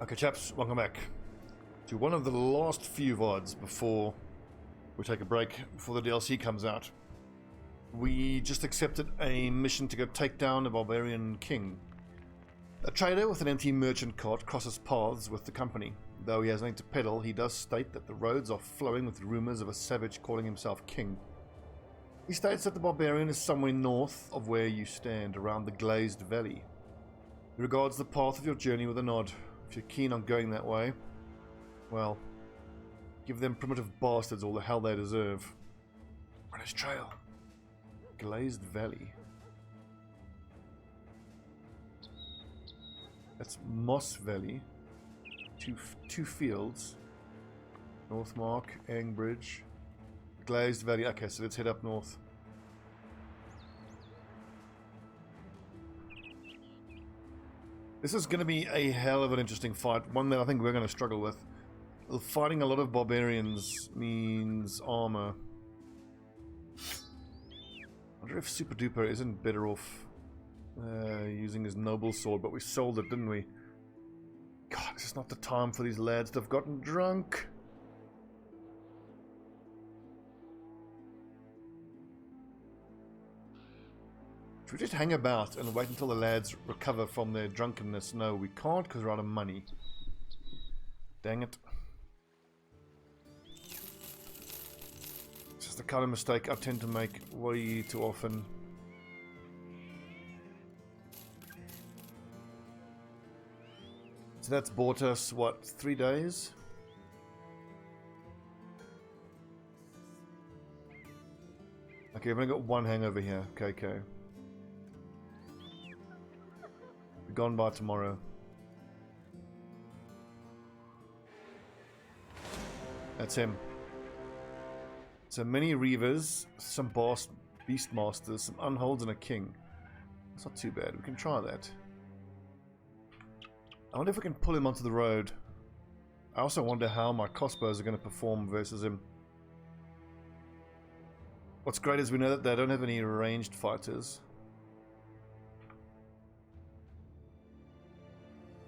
Okay, chaps, welcome back to one of the last few VODs before we take a break, before the DLC comes out. We just accepted a mission to go take down a barbarian king. A trader with an empty merchant cart crosses paths with the company. Though he has nothing to peddle, he does state that the roads are flowing with rumors of a savage calling himself king. He states that the barbarian is somewhere north of where you stand, around the Glazed Valley. He regards the path of your journey with a nod. If you're keen on going that way, well, give them primitive bastards all the hell they deserve. On his trail. Glazed Valley. That's Moss Valley. Two fields. Northmark, Angbridge, Glazed Valley. Okay, so let's head up north. This is going to be a hell of an interesting fight, one that I think we're going to struggle with. Fighting a lot of barbarians means armor. I wonder if Super Duper isn't better off using his noble sword, but we sold it, didn't we? God, this is not the time for these lads to have gotten drunk. Should we just hang about and wait until the lads recover from their drunkenness? No, we can't because we're out of money. Dang it. This is the kind of mistake I tend to make way too often. So that's bought us, what, 3 days? Okay, we've only got one hangover here. Okay. We're gone by tomorrow. That's him. So many reavers, some beastmasters, some unholds, and a king. That's not too bad. We can try that. I wonder if we can pull him onto the road. I also wonder how my crossbows are going to perform versus him. What's great is we know that they don't have any ranged fighters.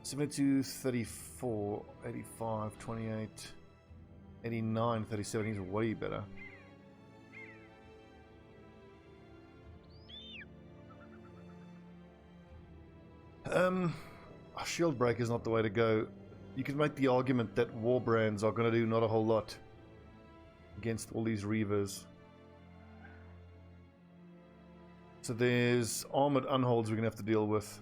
72, 34, 85, 28, 89, 37. He's way better. Shield break is not the way to go. You can make the argument that war brands are going to do not a whole lot against all these reavers. So there's armored unholds we're going to have to deal with.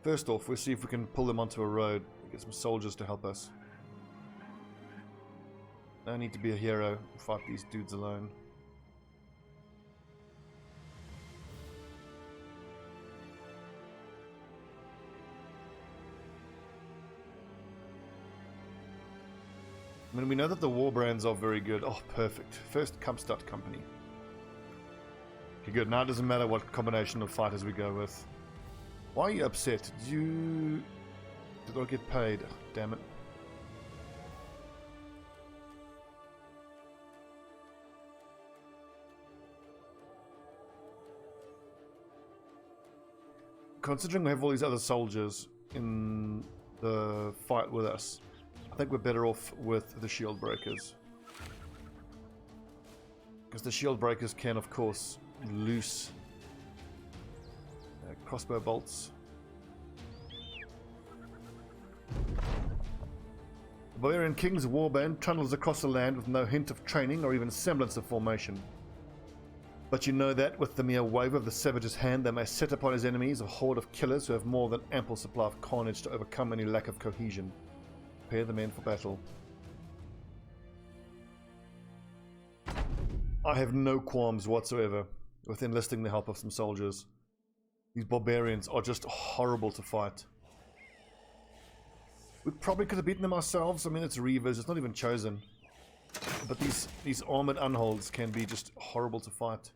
First off, we'll see if we can pull them onto a road. Get some soldiers to help us. No need to be a hero. Fight these dudes alone. I mean, we know that the war brands are very good. Oh, perfect. First Kampstadt company. Okay, good. Now it doesn't matter what combination of fighters we go with. Why are you upset? Did I get paid? Oh, damn it. Considering we have all these other soldiers in the fight with us, I think we're better off with the shield breakers. Because the shield breakers can, of course, loose crossbow bolts. The Barbarian King's warband trundles across the land with no hint of training or even semblance of formation. But you know that with the mere wave of the savage's hand, they may set upon his enemies a horde of killers who have more than ample supply of carnage to overcome any lack of cohesion. Prepare the men for battle. I have no qualms whatsoever with enlisting the help of some soldiers. These barbarians are just horrible to fight. We probably could have beaten them ourselves. I mean, it's reavers, it's not even chosen. But these armored unholds can be just horrible to fight.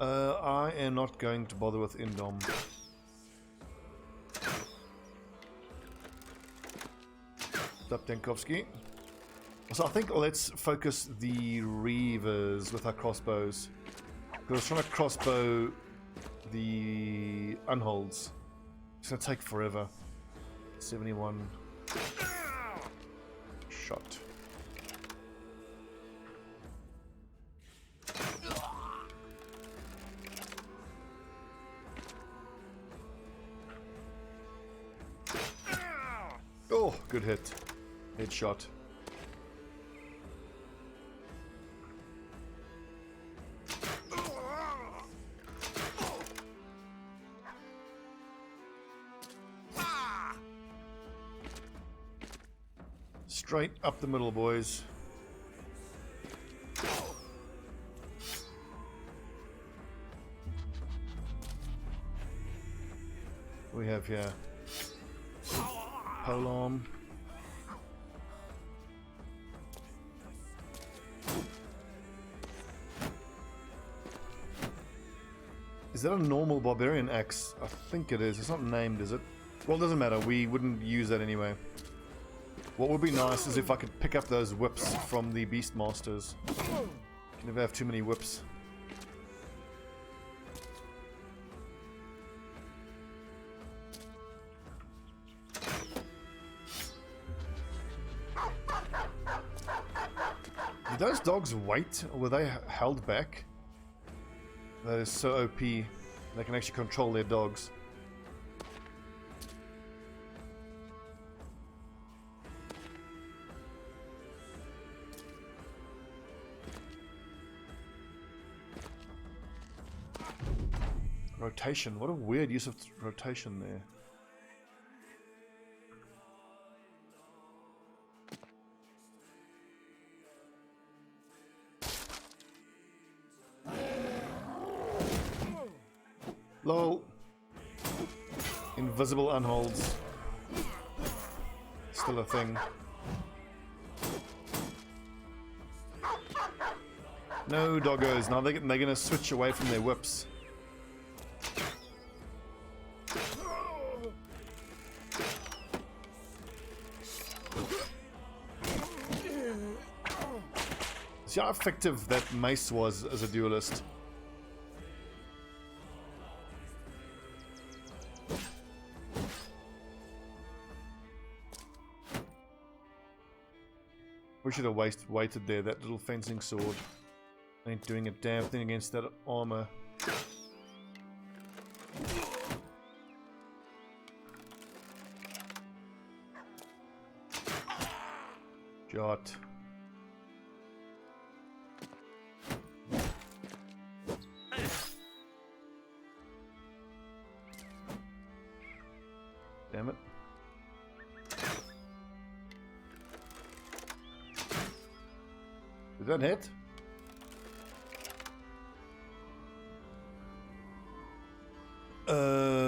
I am not going to bother with Indom. Up Dankovsky. So I think let's focus the Reavers with our crossbows. Because I was trying to crossbow the Unholds. It's gonna take forever. 71 shot. Oh, good hit. Headshot. Straight up the middle, boys. We have here polearm. Is that a normal barbarian axe? I think it is. It's not named, is it? Well, it doesn't matter. We wouldn't use that anyway. What would be nice is if I could pick up those whips from the Beastmasters. You can never have too many whips. Did those dogs wait, or were they held back? That is so OP. They can actually control their dogs. Rotation. What a weird use of rotation there. Lol. Invisible unholds. Still a thing. No doggos. Now they're gonna switch away from their whips. See how effective that mace was as a duelist. We should have waited there. That little fencing sword ain't doing a damn thing against that armor. Jot. Damn it. Did that hit?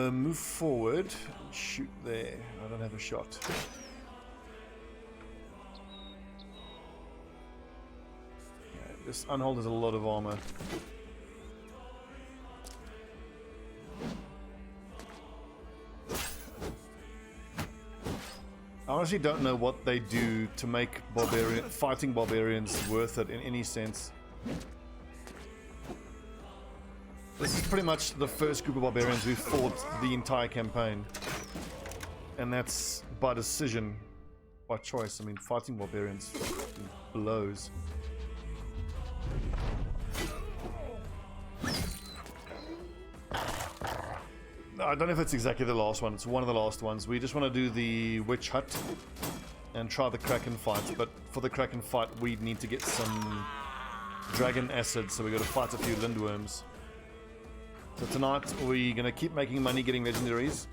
Move forward and shoot there. I don't have a shot. Yeah, this unhold has a lot of armor. I honestly don't know what they do to make fighting barbarians worth it in any sense. This is pretty much the first group of barbarians who fought the entire campaign. And that's by decision, by choice. I mean, fighting barbarians blows. I don't know if it's exactly the last one. It's one of the last ones. We just want to do the witch hut and try the Kraken fight. But for the Kraken fight, we need to get some dragon acid. So we got to fight a few lindworms. So tonight we're going to keep making money getting legendaries.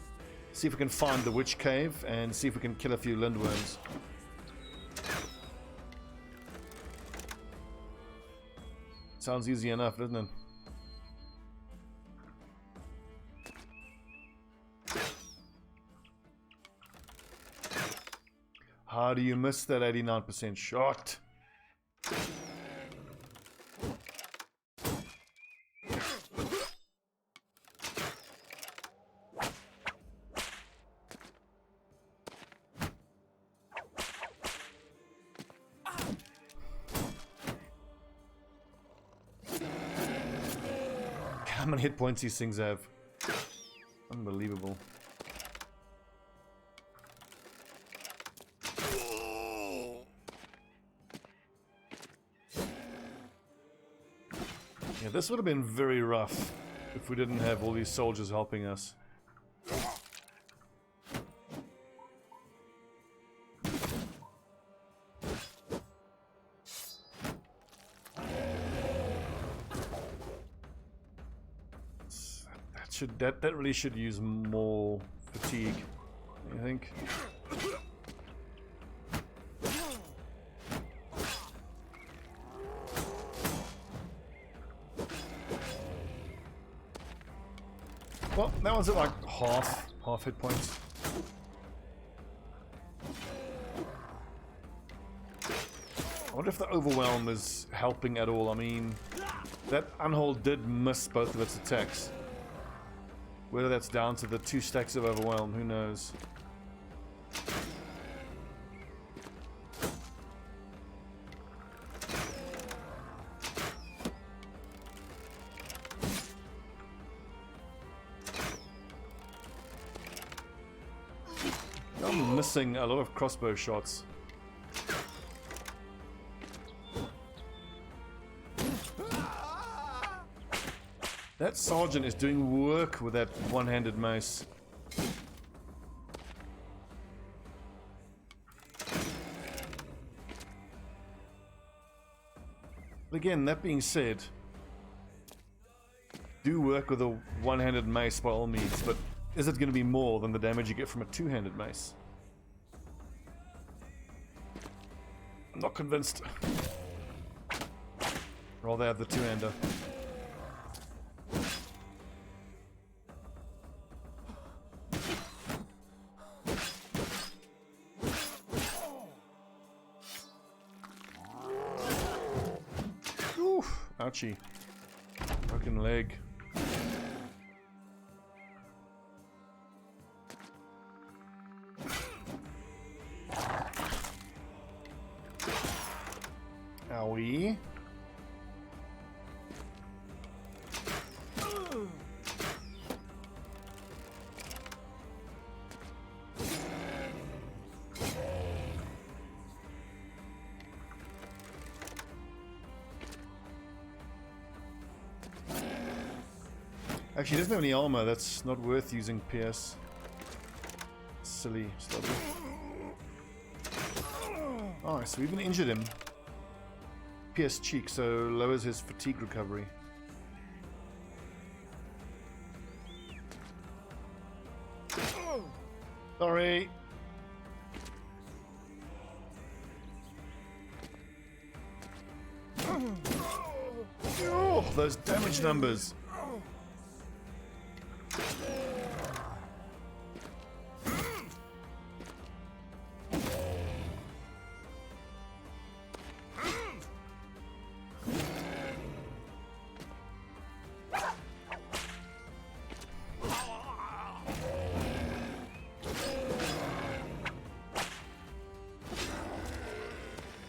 See if we can find the witch cave and see if we can kill a few lindworms. Sounds easy enough, doesn't it? How do you miss that 89% shot? how many hit points these things have. Unbelievable. Yeah, this would have been very rough if we didn't have all these soldiers helping us. That really should use more fatigue, I think. Well, that one's at like half hit points. I wonder if the overwhelm is helping at all. I mean, that unhold did miss both of its attacks. Whether that's down to the 2 stacks of overwhelm, who knows? I'm missing a lot of crossbow shots. That sergeant is doing work with that one-handed mace. But again, that being said, do work with a one-handed mace by all means, but is it going to be more than the damage you get from a two-handed mace? I'm not convinced. Rather have the two-hander. Ouchie. Broken leg. Owie. Actually, he doesn't have any armor. That's not worth using PS. Silly Stobbie. Alright, so we even injured him. PS cheek, so lowers his fatigue recovery. Sorry. Oh, those damage numbers.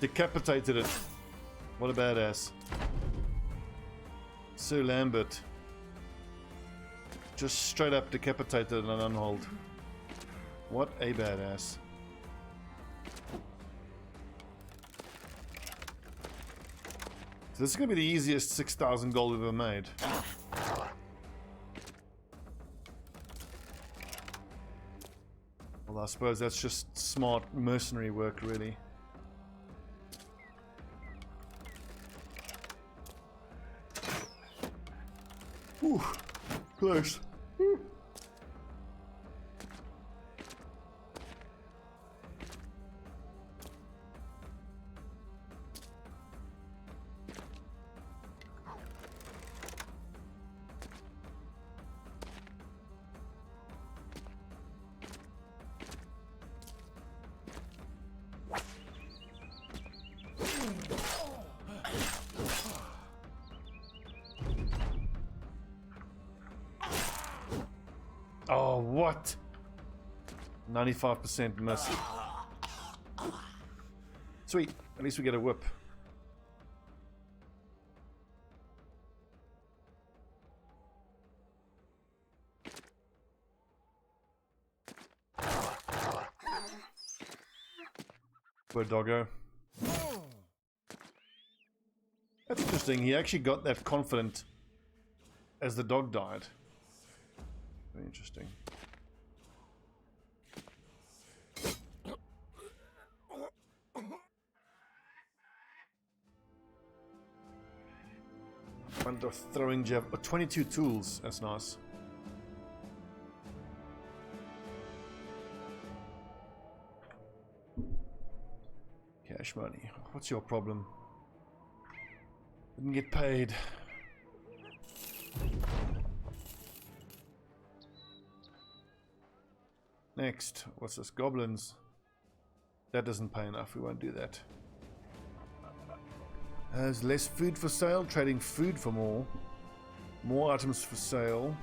Decapitated it. What a badass. Sir Lambert. Just straight up decapitated an unhold. What a badass. So this is going to be the easiest 6,000 gold we've ever made. Well, I suppose that's just smart mercenary work, really. Ooh, close. Ooh. Oh, what? 95% miss. Sweet. At least we get a whip. Poor doggo. That's interesting. He actually got that confident as the dog died. Very interesting. Under throwing jab. Oh, 22 tools. That's nice. Cash money. What's your problem? Didn't get paid. Next. What's this? Goblins. That doesn't pay enough. We won't do that. Has less food for sale. Trading food for more. More items for sale.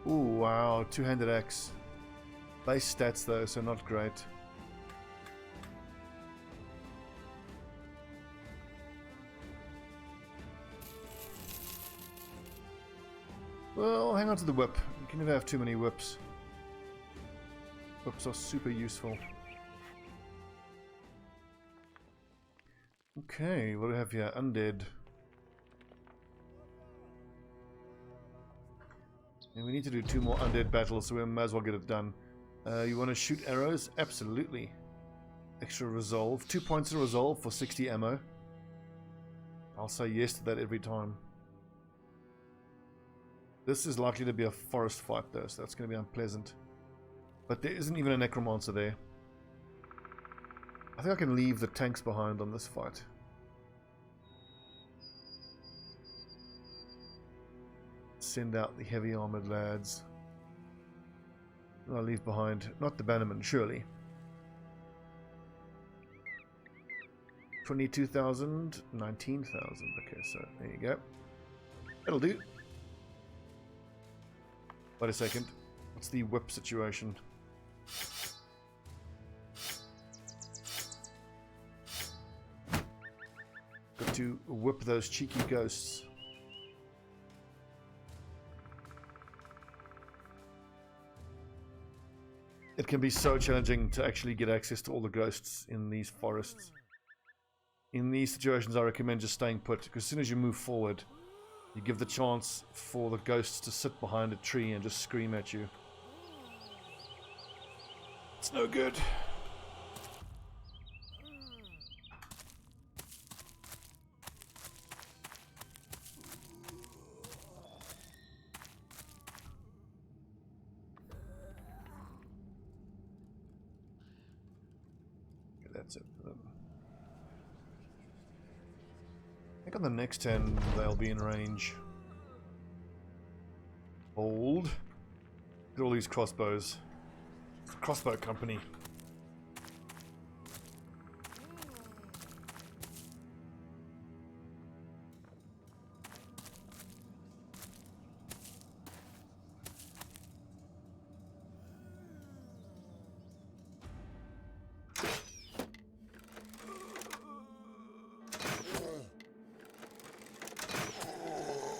Ooh, wow. Two-handed axe. Base stats though, so not great. Well, hang on to the whip. You can never have too many whips. Whips are super useful. Okay, what do we have here? Undead. And we need to do 2 more undead battles, so we might as well get it done. You want to shoot arrows? Absolutely. Extra resolve. 2 points of resolve for 60 ammo. I'll say yes to that every time. This is likely to be a forest fight though, so that's going to be unpleasant. But there isn't even a necromancer there. I think I can leave the tanks behind on this fight. Send out the heavy armored lads. I'll leave behind, not the bannermen, surely. 22,000, 19,000. Okay, so there you go. That'll do. Wait a second. What's the whip situation? Got to whip those cheeky ghosts. It can be so challenging to actually get access to all the ghosts in these forests. In these situations, I recommend just staying put, because as soon as you move forward, you give the chance for the ghosts to sit behind a tree and just scream at you. It's no good. Okay, that's it for them. I think on the next 10 they'll be in range. Hold. Look at all these crossbows. Crossbow company.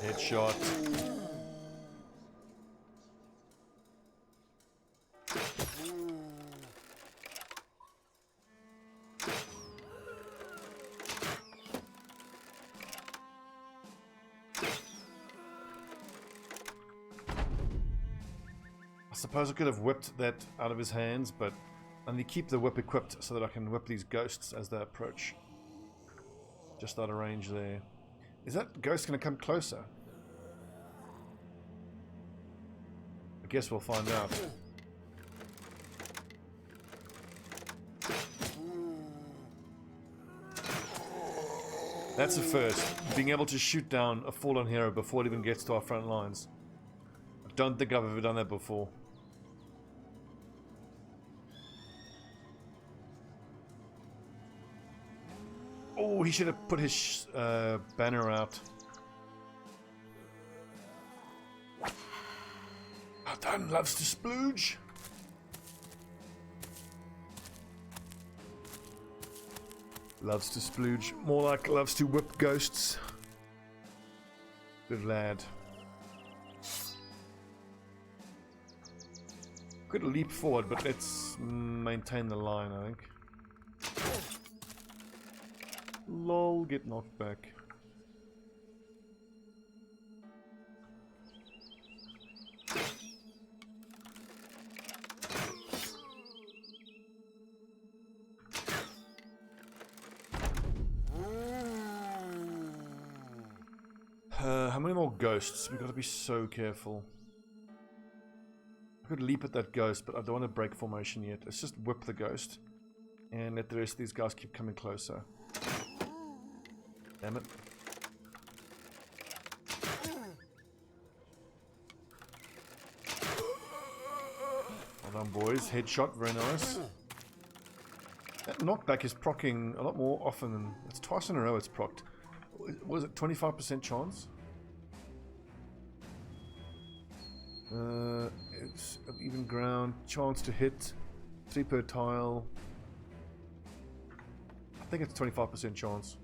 Headshot. I suppose I could have whipped that out of his hands, but I need to keep the whip equipped so that I can whip these ghosts as they approach. Just out of range there. Is that ghost going to come closer? I guess we'll find out. That's a first. Being able to shoot down a fallen hero before it even gets to our front lines. I don't think I've ever done that before. Oh, he should have put his banner out. Well done, loves to splooge. Loves to splooge. More like loves to whip ghosts. Good lad. Could leap forward, but let's maintain the line, I think. Lol, get knocked back. How many more ghosts? We've got to be so careful. I could leap at that ghost, but I don't want to break formation yet. Let's just whip the ghost. And let the rest of these guys keep coming closer. Damn it. Well done, boys. Headshot, very nice. That knockback is proccing a lot more often than... It's twice in a row it's procced. Was it 25% chance? It's an even ground. Chance to hit. 3 per tile. I think it's 25% chance.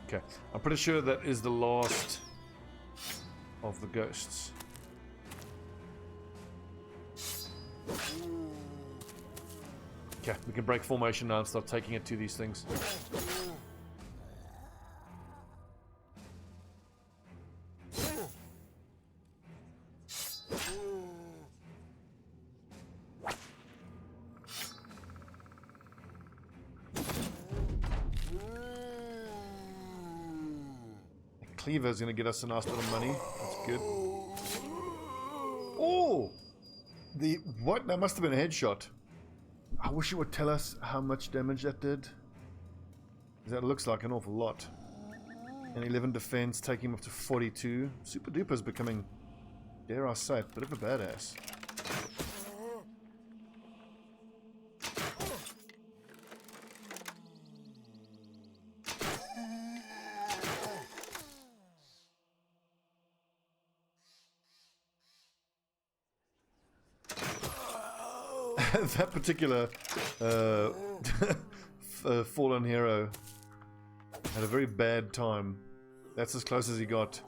Okay, I'm pretty sure that is the last of the ghosts. Okay, we can break formation now and start taking it to these things. Cleaver is going to get us a nice bit of money. That's good. Oh! The... What? That must have been a headshot. I wish you would tell us how much damage that did. That looks like an awful lot. And 11 defense, taking him up to 42. Super Duper's becoming, dare I say it, a bit of a badass. That particular fallen hero had a very bad time. That's as close as he got.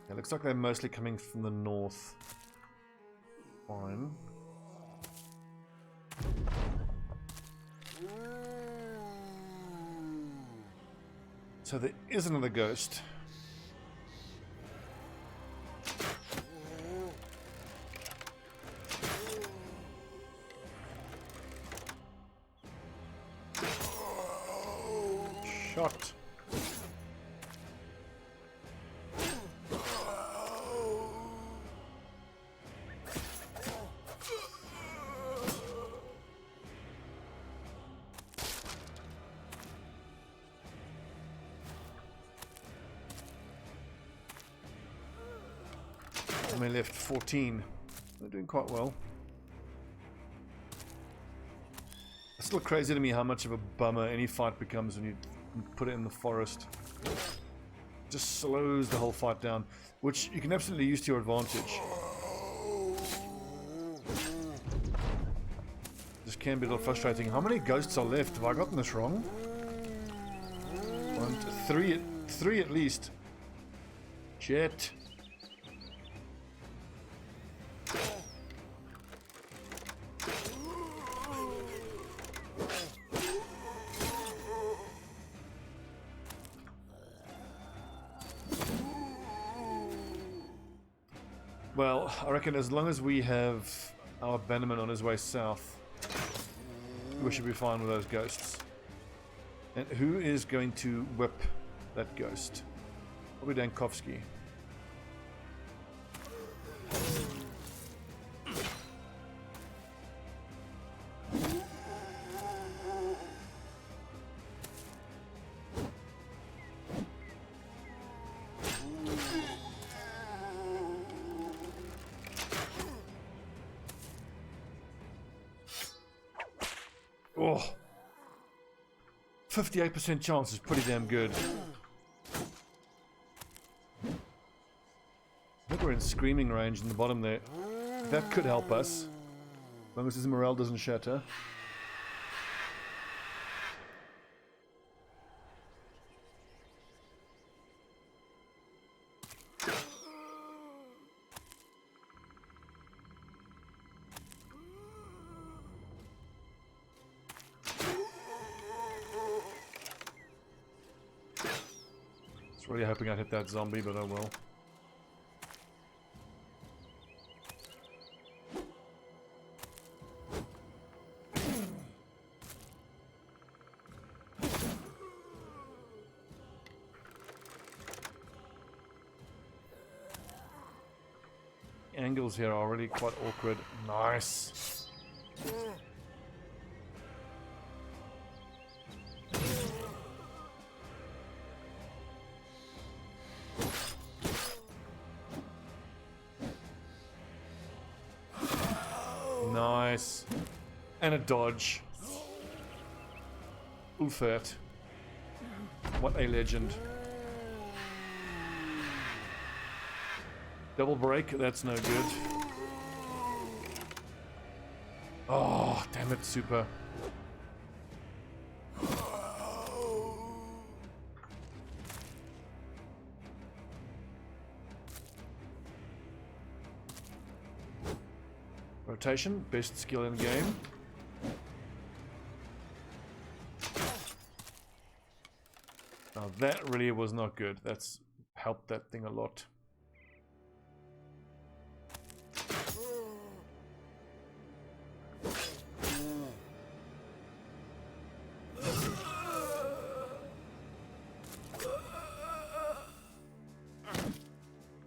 It looks like they're mostly coming from the north. Fine. So there is another ghost. Shot. I left 14. They're doing quite well. It's still crazy to me how much of a bummer any fight becomes when you put it in the forest. It just slows the whole fight down, which you can absolutely use to your advantage. This can be a little frustrating. How many ghosts are left? Have I gotten this wrong? 1, 2, 3 at least. Shit. Well, I reckon as long as we have our Bannerman on his way south, we should be fine with those ghosts. And who is going to whip that ghost? Probably Dankovsky. Oh, 58% chance is pretty damn good. I think we're in screaming range in the bottom there. That could help us, as long as his morale doesn't shatter. Really hoping I'd hit that zombie, but oh well. Angles here are already quite awkward. Nice. Nice. And a dodge. Ulfert. What a legend. Double break, that's no good. Oh, damn it, super. Rotation, best skill in the game. Now that really was not good. That's helped that thing a lot.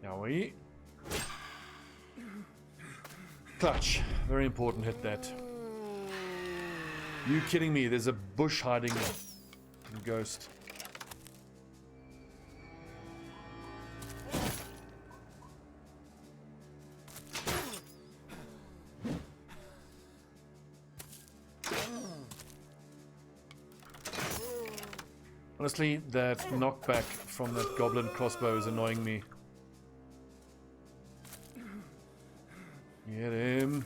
Now we clutch. Very important, hit that. You kidding me? There's a bush hiding from Ghost. Honestly, that knockback from that goblin crossbow is annoying me. Get him.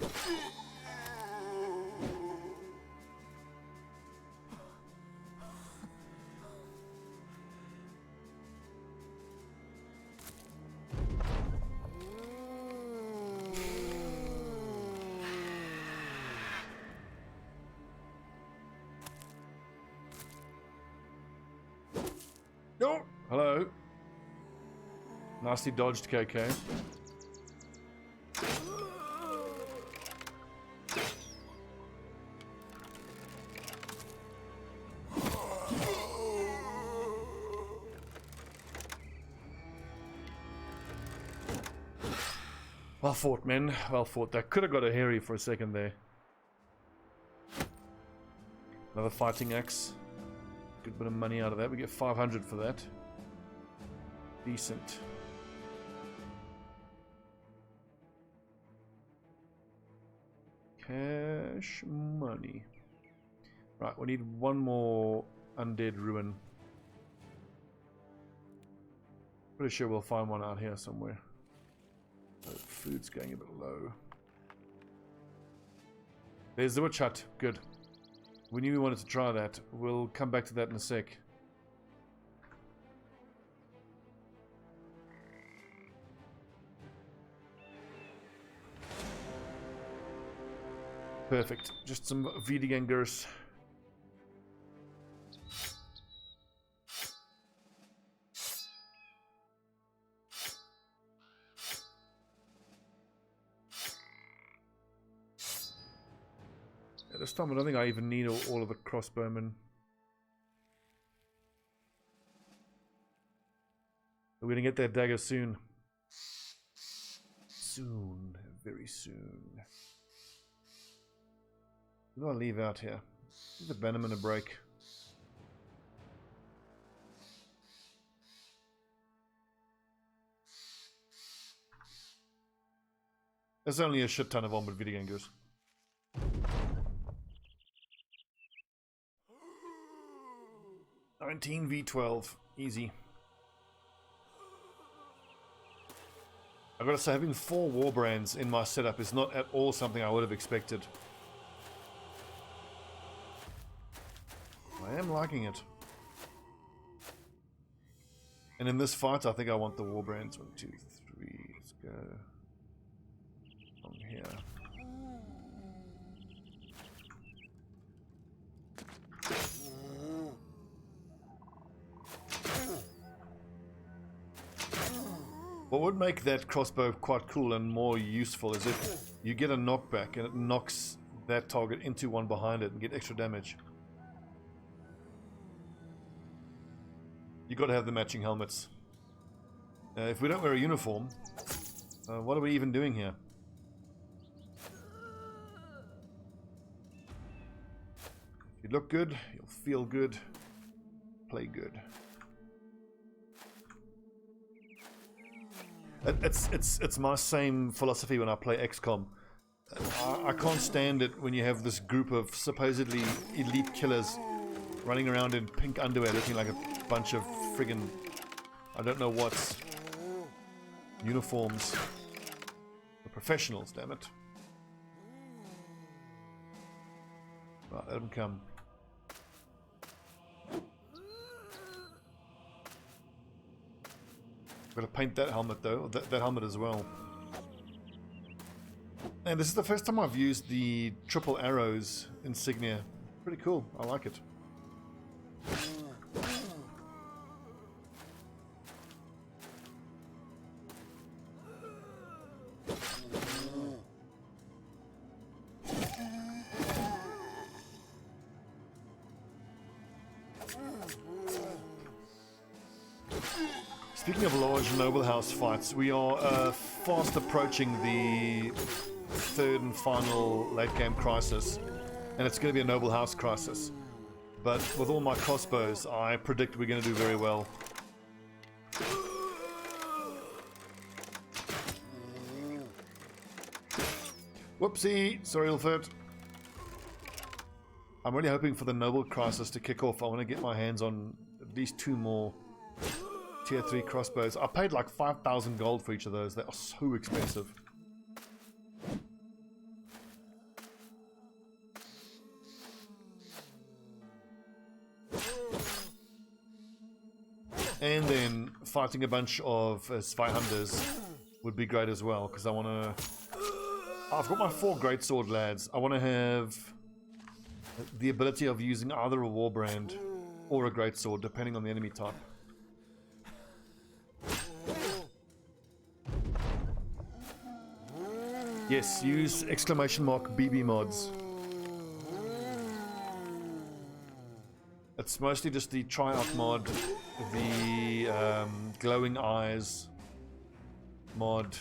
No! Hello. Nasty dodged, KK. Well fought, men. Well fought. That could have got a hairy for a second there. Another fighting axe. Good bit of money out of that. We get 500 for that. Decent. Cash money. Right, we need one more undead ruin. Pretty sure we'll find one out here somewhere. Food's going a bit low. There's the witch hut. Good. We knew we wanted to try that. We'll come back to that in a sec. Perfect. Just some VOD gangers. This time I don't think I even need all of the crossbowmen. We're gonna get that dagger soon. Soon. Very soon. What do I leave out here? Give the Bannerman a break. There's only a shit ton of onward video gangers. 19 V12, easy. I gotta say, having 4 war brands in my setup is not at all something I would have expected. I am liking it. And in this fight, I think I want the war brands. 1, 2, 3. Let's go from here. What would make that crossbow quite cool and more useful is if you get a knockback and it knocks that target into one behind it and get extra damage. You got to have the matching helmets. If we don't wear a uniform, what are we even doing here? If you look good, you'll feel good, play good. It's my same philosophy when I play XCOM. I can't stand it when you have this group of supposedly elite killers running around in pink underwear looking like a bunch of friggin' I don't know what's uniforms. The professionals, damn it. Right, let them come. Gotta paint that helmet though, that helmet as well. And this is the first time I've used the triple arrows insignia. Pretty cool, I like it. Speaking of large noble house fights, we are fast approaching the third and final late game crisis, and it's going to be a noble house crisis. But with all my crossbows, I predict we're going to do very well. Whoopsie! Sorry, Ilfert. I'm really hoping for the noble crisis to kick off. I want to get my hands on at least 2 more tier 3 crossbows. I paid like 5,000 gold for each of those. They are so expensive. And then fighting a bunch of Zweihanders would be great as well, because I want to... I've got my 4 greatsword lads. I want to have the ability of using either a warbrand or a greatsword, depending on the enemy type. Yes, use !BB mods. It's mostly just the tryout mod, the glowing eyes mod.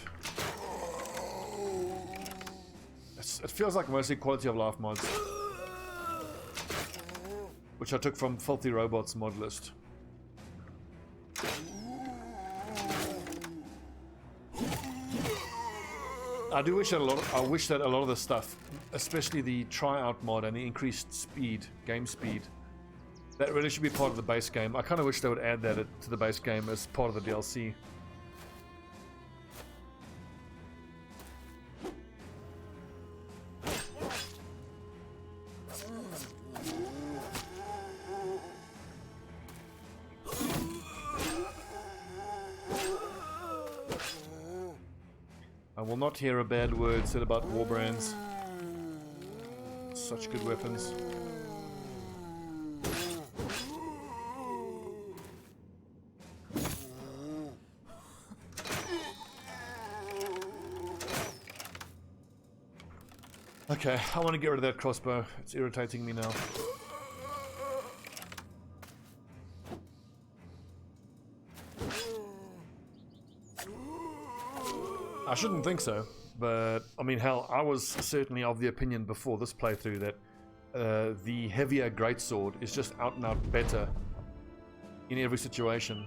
It feels like mostly quality of life mods, which I took from Filthy Robots mod list. I do wish that a lot of the stuff, especially the tryout mod and the increased speed, game speed, that really should be part of the base game. I kind of wish they would add that to the base game as part of the DLC. I will not hear a bad word said about warbrands. Such good weapons. Okay, I want to get rid of that crossbow. It's irritating me now. I shouldn't think so, but I mean, hell, I was certainly of the opinion before this playthrough that the heavier greatsword is just out and out better in every situation.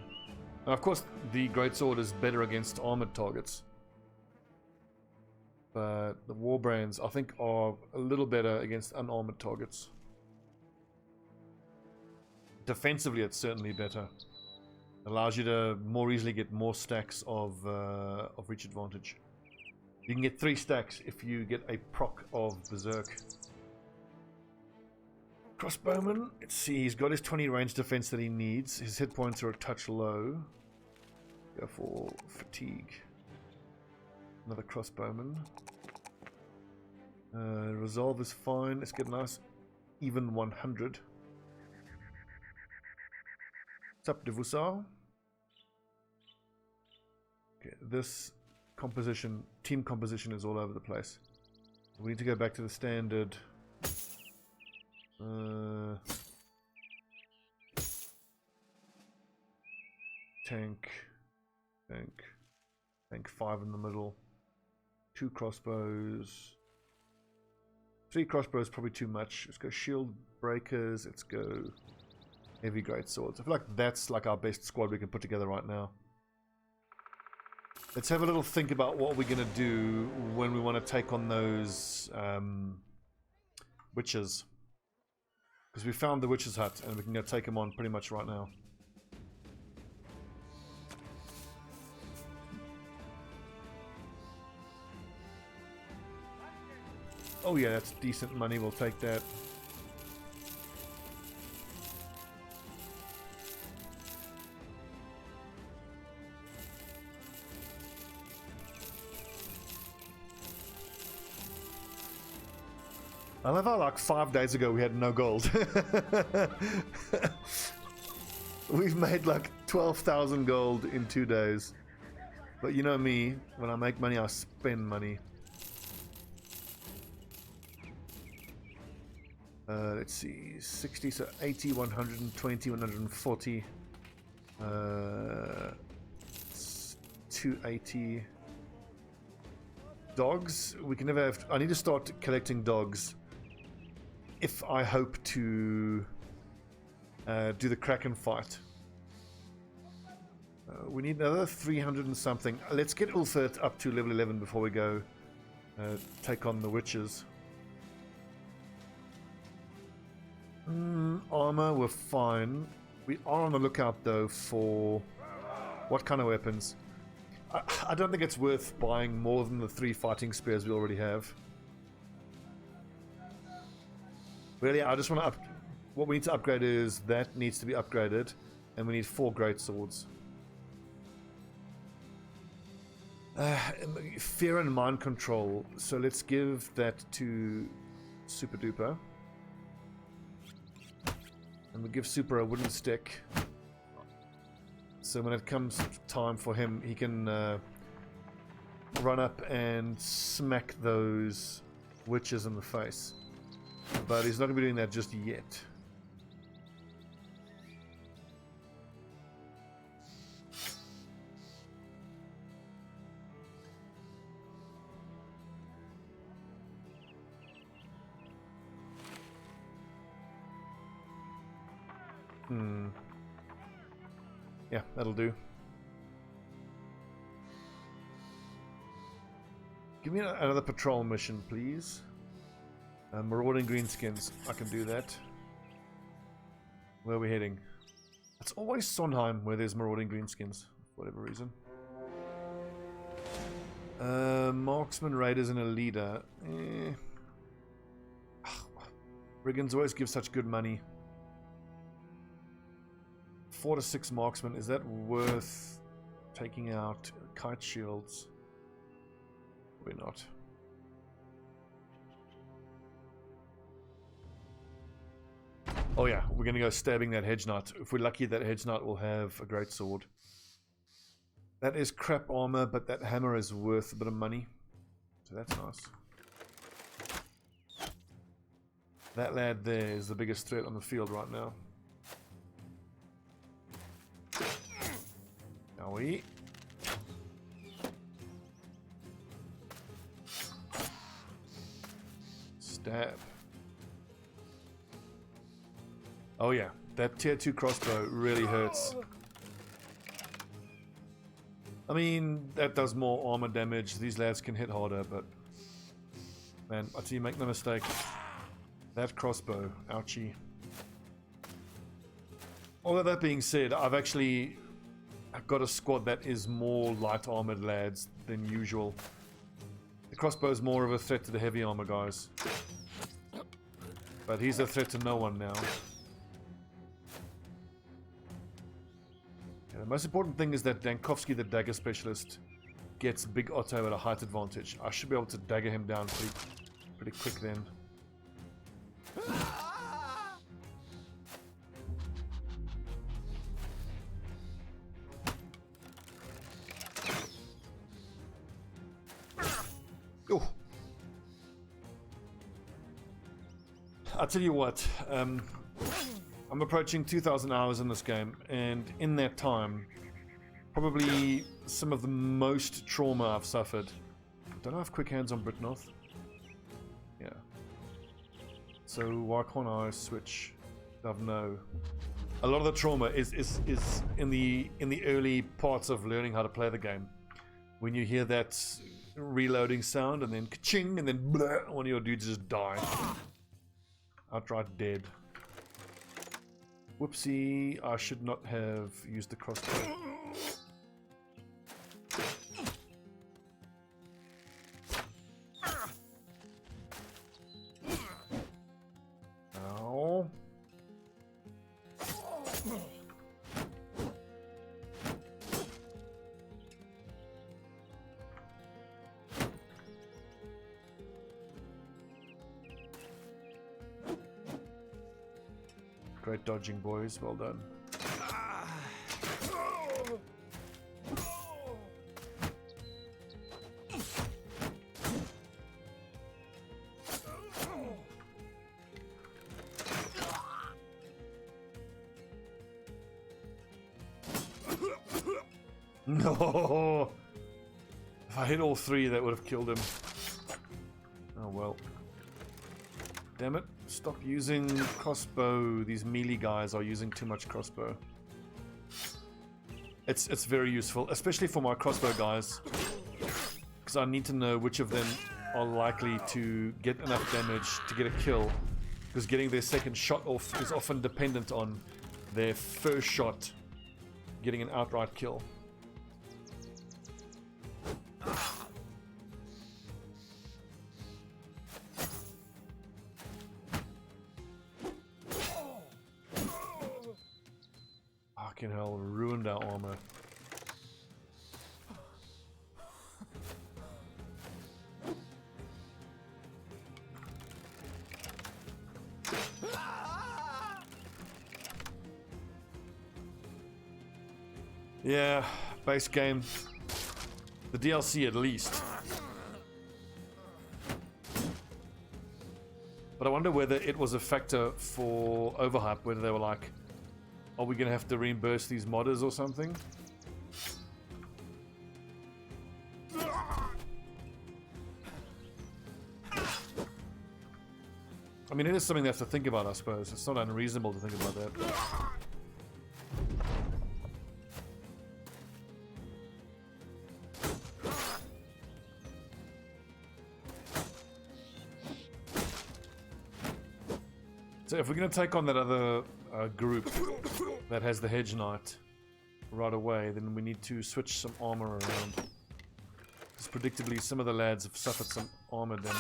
And of course, the greatsword is better against armored targets, but the warbrands, I think, are a little better against unarmored targets. Defensively, it's certainly better. Allows you to more easily get more stacks of reach advantage. You can get 3 stacks if you get a proc of Berserk. Crossbowman, let's see, he's got his 20 range defense that he needs. His hit points are a touch low. Go for fatigue. Another crossbowman. Resolve is fine. Let's get a nice even 100. What's up, Devusar? Okay, this composition, team composition is all over the place. We need to go back to the standard. Tank 5 in the middle, 2 crossbows, 3 crossbows probably too much. Let's go shield breakers, let's go heavy great swords. I feel like that's like our best squad we can put together right now. Let's have a little think about what we're going to do when we want to take on those witches. Because we found the witch's hut and we can go take them on pretty much right now. Oh yeah, that's decent money, we'll take that. I love how like 5 days ago we had no gold. We've made like 12,000 gold in 2 days. But you know me, when I make money I spend money. Let's see, 60, so 80, 120, 140. 280. Dogs, we can never have. I need to start collecting dogs if I hope to do the Kraken fight. We need another 300 and something. Let's get Ulfert up to level 11 before we go take on the witches. Armor, we're fine. We are on the lookout though for what kind of weapons. I don't think it's worth buying more than the 3 fighting spears we already have. Really, I just want to up. What we need to upgrade is that needs to be upgraded, and we need 4 great swords. Fear and mind control. So let's give that to Super Duper. And we give Super a wooden stick. So when it comes time for him, he can run up and smack those witches in the face. But he's not going to be doing that just yet. Yeah, that'll do. Give me another patrol mission, please. Marauding greenskins. I can do that. Where are we heading? It's always Sondheim where there's marauding greenskins, for whatever reason. Marksman, raiders, and a leader. Brigands always give such good money. 4 to 6 marksmen. Is that worth taking out kite shields? Probably not. Oh yeah, we're going to go stabbing that hedge knight. If we're lucky, that hedge knight will have a great sword. That is crap armor, but that hammer is worth a bit of money. So that's nice. That lad there is the biggest threat on the field right now. Now we... Stab. Oh yeah, that tier 2 crossbow really hurts. I mean, that does more armor damage. These lads can hit harder, but... Man, I tell you, make no mistake. That crossbow, ouchie. Although that being said, I've got a squad that is more light armored lads than usual. The crossbow is more of a threat to the heavy armor guys. But he's a threat to no one now. Yeah, the most important thing is that Dankovsky, the dagger specialist, gets Big Otto at a height advantage. I should be able to dagger him down pretty quick then. Oh. I'll tell you what, I'm approaching 2,000 hours in this game, and in that time, probably some of the most trauma I've suffered. Don't I have quick hands on Britnoth? Yeah. So why can't I switch? No. A lot of the trauma is in the early parts of learning how to play the game. When you hear that reloading sound and then ka-ching and then blah, one of your dudes just die. Outright dead. Whoopsie, I should not have used the crossbow. Ow. Great dodging, boys. Well done. No! If I hit all three, that would have killed him. Oh well. Damn it. Stop using crossbow. These melee guys are using too much crossbow. It's very useful, especially for my crossbow guys, because I need to know which of them are likely to get enough damage to get a kill, because getting their second shot off is often dependent on their first shot getting an outright kill. Fucking hell, ruined our armor. Yeah, base game. The DLC at least. But I wonder whether it was a factor for Overhype, whether they were like, are we gonna have to reimburse these modders or something? I mean, it is something they have to think about, I suppose. It's not unreasonable to think about that. So if we're going to take on that other group that has the Hedge Knight right away, then we need to switch some armor around. Because predictably some of the lads have suffered some armor damage.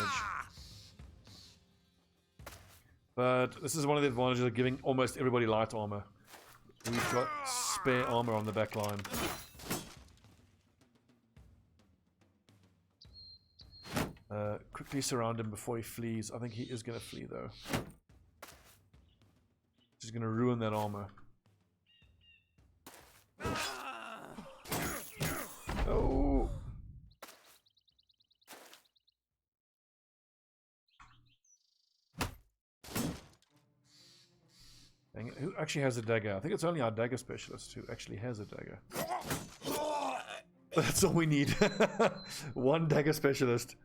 But this is one of the advantages of giving almost everybody light armor. We've got spare armor on the back line. Quickly surround him before he flees. I think he is going to flee though. He's going to ruin that armor. Oh! Dang it. Who actually has a dagger? I think it's only our dagger specialist who actually has a dagger. That's all we need. One dagger specialist.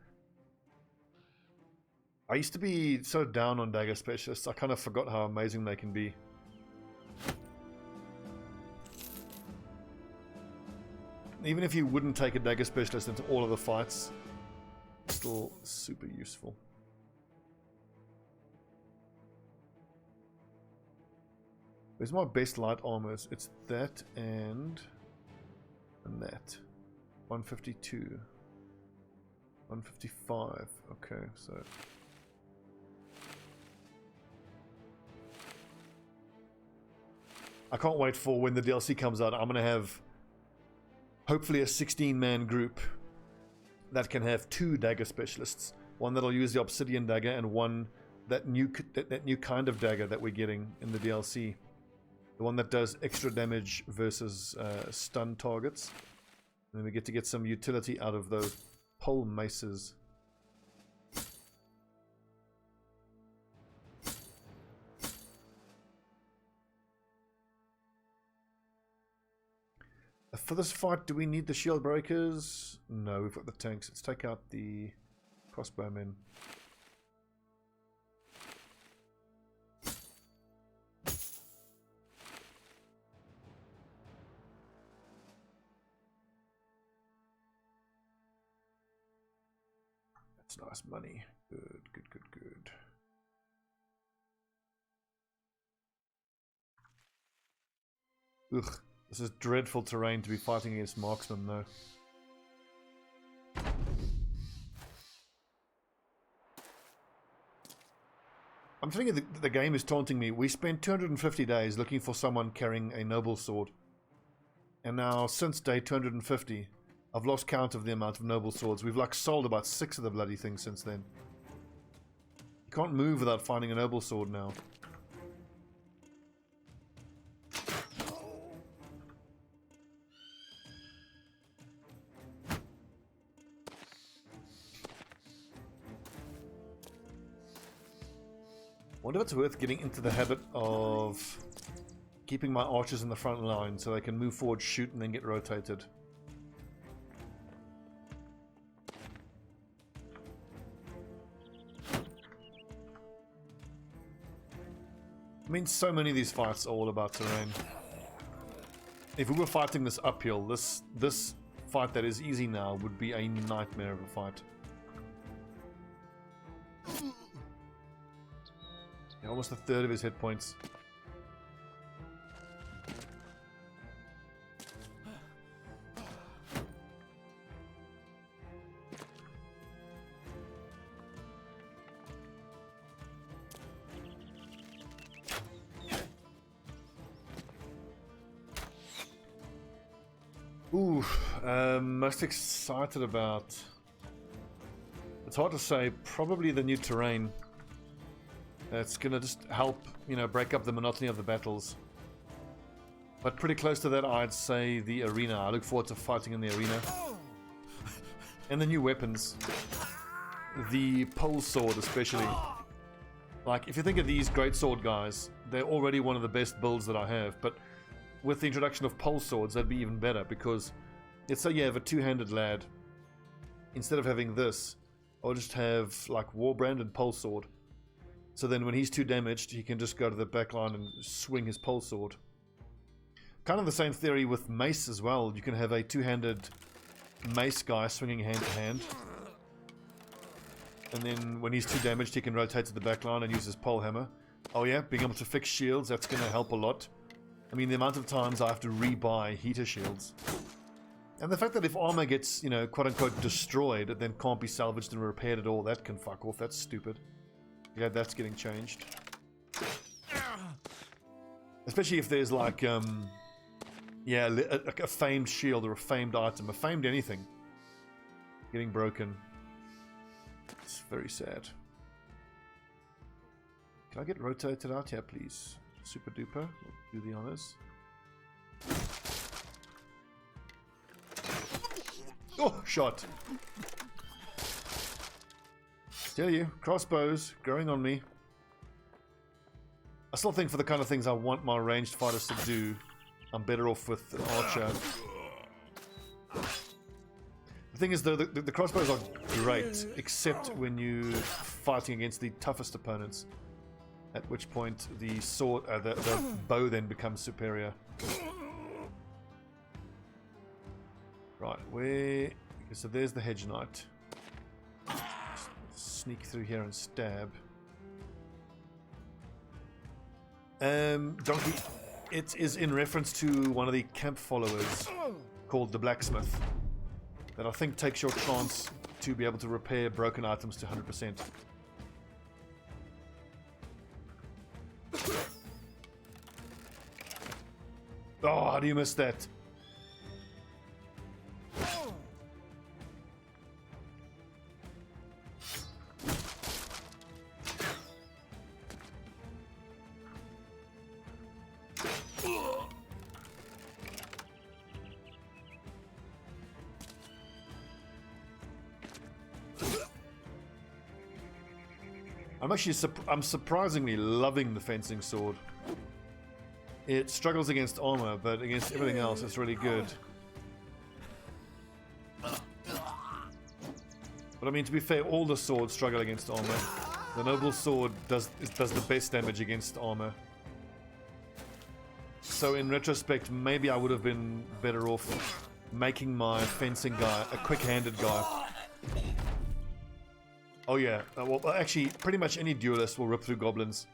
I used to be so down on dagger specialists, I kind of forgot how amazing they can be. Even if you wouldn't take a dagger specialist into all of the fights, still super useful. Where's my best light armors? It's that and that. 152. 155. Okay, so... I can't wait for when the DLC comes out. I'm going to have hopefully a 16-man group that can have 2 dagger specialists. One that'll use the obsidian dagger and one that new kind of dagger that we're getting in the DLC. The one that does extra damage versus stun targets. And then we get to get some utility out of those pole maces. For this fight, do we need the shield breakers? No, we've got the tanks. Let's take out the crossbowmen. That's nice money. Good, good, good, good. Ugh. This is dreadful terrain to be fighting against marksmen, though. I'm thinking the game is taunting me. We spent 250 days looking for someone carrying a noble sword. And now, since day 250, I've lost count of the amount of noble swords. We've like sold about 6 of the bloody things since then. You can't move without finding a noble sword now. I wonder if it's worth getting into the habit of keeping my archers in the front line so they can move forward, shoot, and then get rotated. I mean, so many of these fights are all about terrain. If we were fighting this uphill, this fight that is easy now would be a nightmare of a fight. Almost a third of his hit points. Ooh, most excited about... It's hard to say. Probably the new terrain. It's gonna just help, you know, break up the monotony of the battles. But pretty close to that, I'd say the arena. I look forward to fighting in the arena. And the new weapons. The pole sword especially. Like, if you think of these great sword guys, they're already one of the best builds that I have. But with the introduction of pole swords, that'd be even better. Because, let's say you have a two-handed lad. Instead of having this, I'll just have, like, Warbrand and pole sword. So then when he's too damaged, he can just go to the back line and swing his pole sword. Kind of the same theory with mace as well. You can have a two-handed mace guy swinging hand to hand. And then when he's too damaged, he can rotate to the back line and use his pole hammer. Oh yeah, being able to fix shields, that's going to help a lot. I mean, the amount of times I have to rebuy heater shields. And the fact that if armor gets, you know, quote-unquote destroyed, it then can't be salvaged and repaired at all, that can fuck off. That's stupid. Yeah, that's getting changed. Especially if there's like, yeah, a famed shield or a famed item, a famed anything getting broken. It's very sad. Can I get rotated out here, please? Super duper. We'll do the honors. Oh, shot. Tell you, crossbows growing on me. I still think for the kind of things I want my ranged fighters to do, I'm better off with the archer. The thing is, though, the crossbows are great, except when you're fighting against the toughest opponents. At which point the sword, the bow then becomes superior. Right, where? So there's the hedge knight. Sneak through here and stab. Donkey. It is in reference to one of the camp followers called the blacksmith that I think takes your chance to be able to repair broken items to 100%. Oh, how do you miss that? I'm surprisingly loving the fencing sword. It struggles against armor, but against everything else it's really good. But I mean, to be fair, all the swords struggle against armor. The noble sword does the best damage against armor. So in retrospect, maybe I would have been better off making my fencing guy a quick-handed guy. Oh yeah, well actually pretty much any duelist will rip through goblins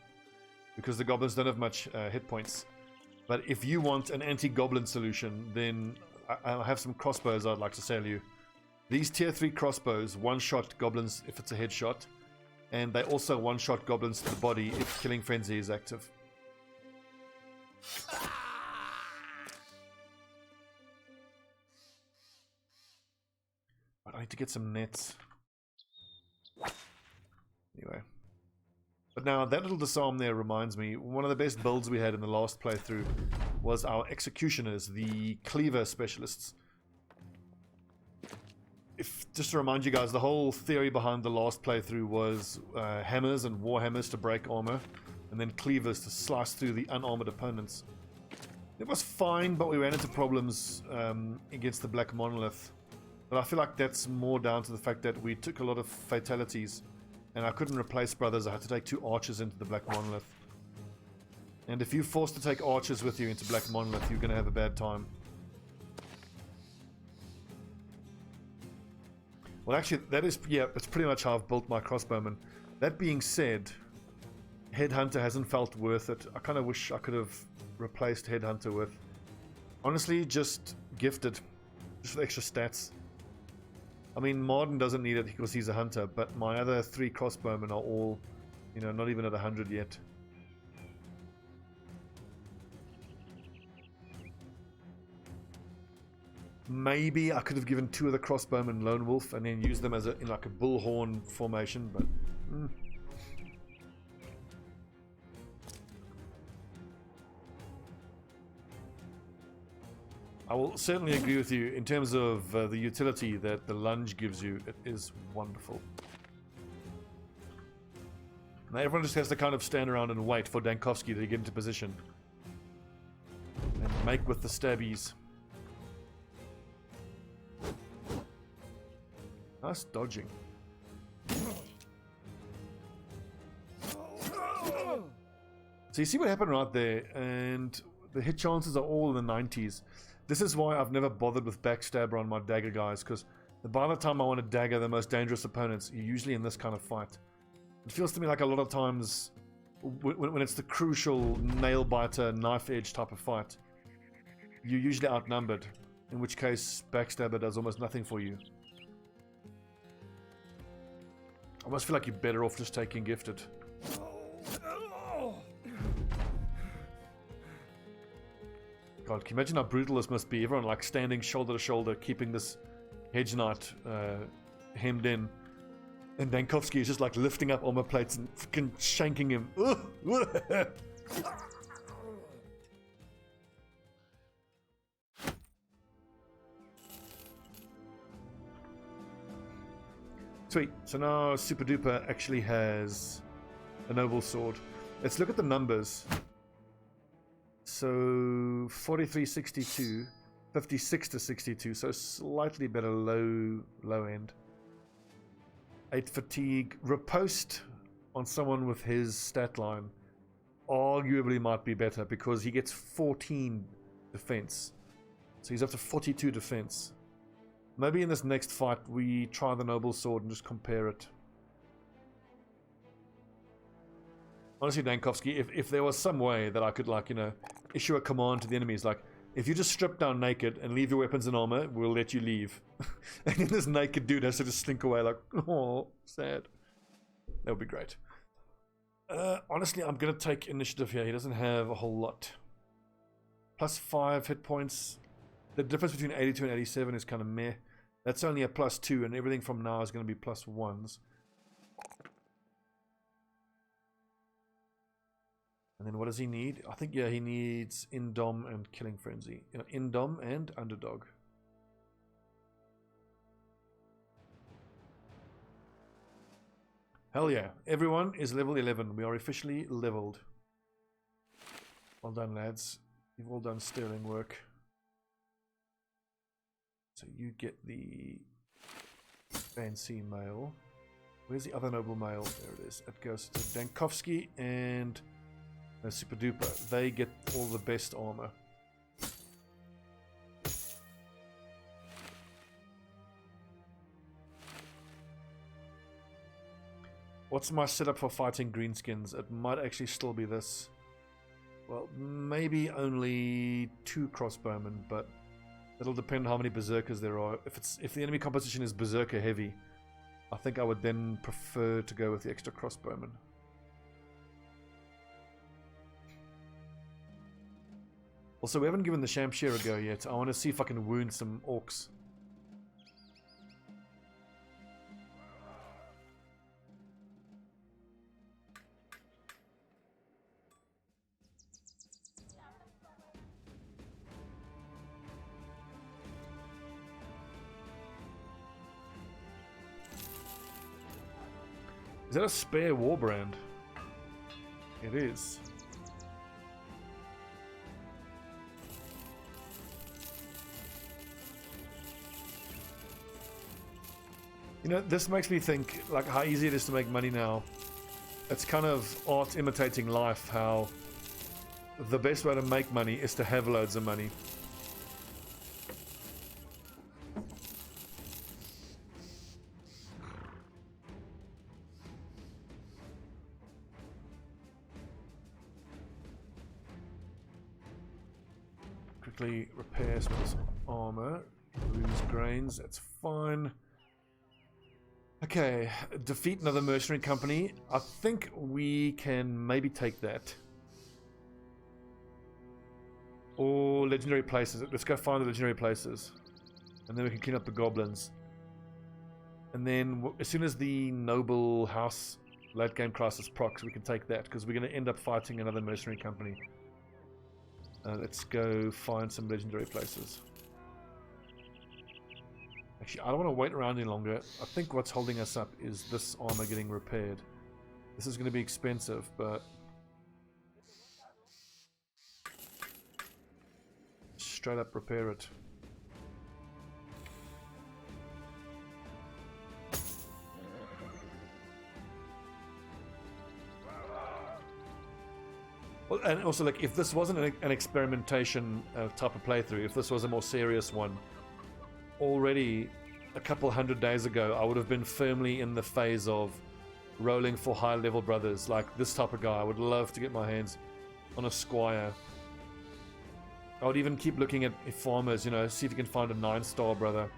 because the goblins don't have much hit points. But if you want an anti-goblin solution, then I have some crossbows I'd like to sell you. These tier 3 crossbows one-shot goblins if it's a headshot, and they also one-shot goblins to the body if Killing Frenzy is active. But I need to get some nets. Anyway. But now, that little disarm there reminds me, one of the best builds we had in the last playthrough was our executioners, the cleaver specialists. Just to remind you guys, the whole theory behind the last playthrough was hammers and war hammers to break armor, and then cleavers to slice through the unarmored opponents. It was fine, but we ran into problems against the Black Monolith. But I feel like that's more down to the fact that we took a lot of fatalities, and I couldn't replace brothers. I had to take 2 archers into the Black Monolith. And if you're forced to take archers with you into Black Monolith, you're going to have a bad time. Well, actually, that is, yeah, it's pretty much how I've built my crossbowman. That being said, Headhunter hasn't felt worth it. I kind of wish I could have replaced Headhunter with, honestly, just Gifted. Just for extra stats. I mean, Marden doesn't need it because he's a hunter, but my other 3 crossbowmen are all, you know, not even at 100 yet. Maybe I could have given 2 of the crossbowmen Lone Wolf and then used them as in like a bullhorn formation, but I will certainly agree with you in terms of the utility that the lunge gives you. It is wonderful. Now everyone just has to kind of stand around and wait for Dankovsky to get into position and make with the stabbies. Nice dodging. So you see what happened right there, and the hit chances are all in the 90s. This is why I've never bothered with Backstabber on my dagger guys, because by the time I want to dagger the most dangerous opponents, you're usually in this kind of fight. It feels to me like a lot of times, when it's the crucial nail-biter, knife-edge type of fight, you're usually outnumbered, in which case Backstabber does almost nothing for you. I almost feel like you're better off just taking Gifted. God, can you imagine how brutal this must be? Everyone like standing shoulder to shoulder, keeping this hedge knight hemmed in. And Dankovsky is just like lifting up armor plates and fucking shanking him. Sweet. So now Super Duper actually has a noble sword. Let's look at the numbers. So 4362, 56 to 62, so slightly better low end. 8 fatigue. Riposte on someone with his stat line arguably might be better because he gets 14 defense. So he's up to 42 defense. Maybe in this next fight we try the noble sword and just compare it. Honestly, Dankovsky, if there was some way that I could, like, you know, issue a command to the enemies, like, if you just strip down naked and leave your weapons and armor, we'll let you leave. And then this naked dude has to just slink away like, oh, sad. That would be great. Honestly, I'm going to take initiative here. He doesn't have a whole lot. +5 hit points. The difference between 82 and 87 is kind of meh. That's only a +2, and everything from now is going to be +1s. And then what does he need? I think, yeah, he needs Indom and Killing Frenzy. You know, Indom and Underdog. Hell yeah. Everyone is level 11. We are officially leveled. Well done, lads. You've all done sterling work. So you get the fancy mail. Where's the other noble mail? There it is. It goes to Dankovsky and Super Duper. They get all the best armor. What's my setup for fighting greenskins? It might actually still be this. Well, maybe only 2 crossbowmen, but it'll depend how many berserkers there are. If the enemy composition is berserker heavy, I think I would then prefer to go with the extra crossbowmen. Also, we haven't given the Shamshir a go yet. I want to see if I can wound some orcs. Is that a spare war brand? It is. You know, this makes me think like how easy it is to make money now. It's kind of art imitating life, how the best way to make money is to have loads of money. Quickly repair some of this armor. Lose grains, that's fine. Okay, defeat another mercenary company. I think we can maybe take that. Or legendary places. Let's go find the legendary places. And then we can clean up the goblins. And then as soon as the noble house late game crisis procs, we can take that. Because we're going to end up fighting another mercenary company. Let's go find some legendary places. Actually, I don't want to wait around any longer. I think what's holding us up is this armor getting repaired. This is going to be expensive, but straight up repair it. Well, and also, like, if this wasn't an experimentation type of playthrough, if this was a more serious one, already a couple 100 days ago, I would have been firmly in the phase of rolling for high level brothers. Like this type of guy, I would love to get my hands on a squire. I would even keep looking at farmers, you know, see if you can find a 9-star brother.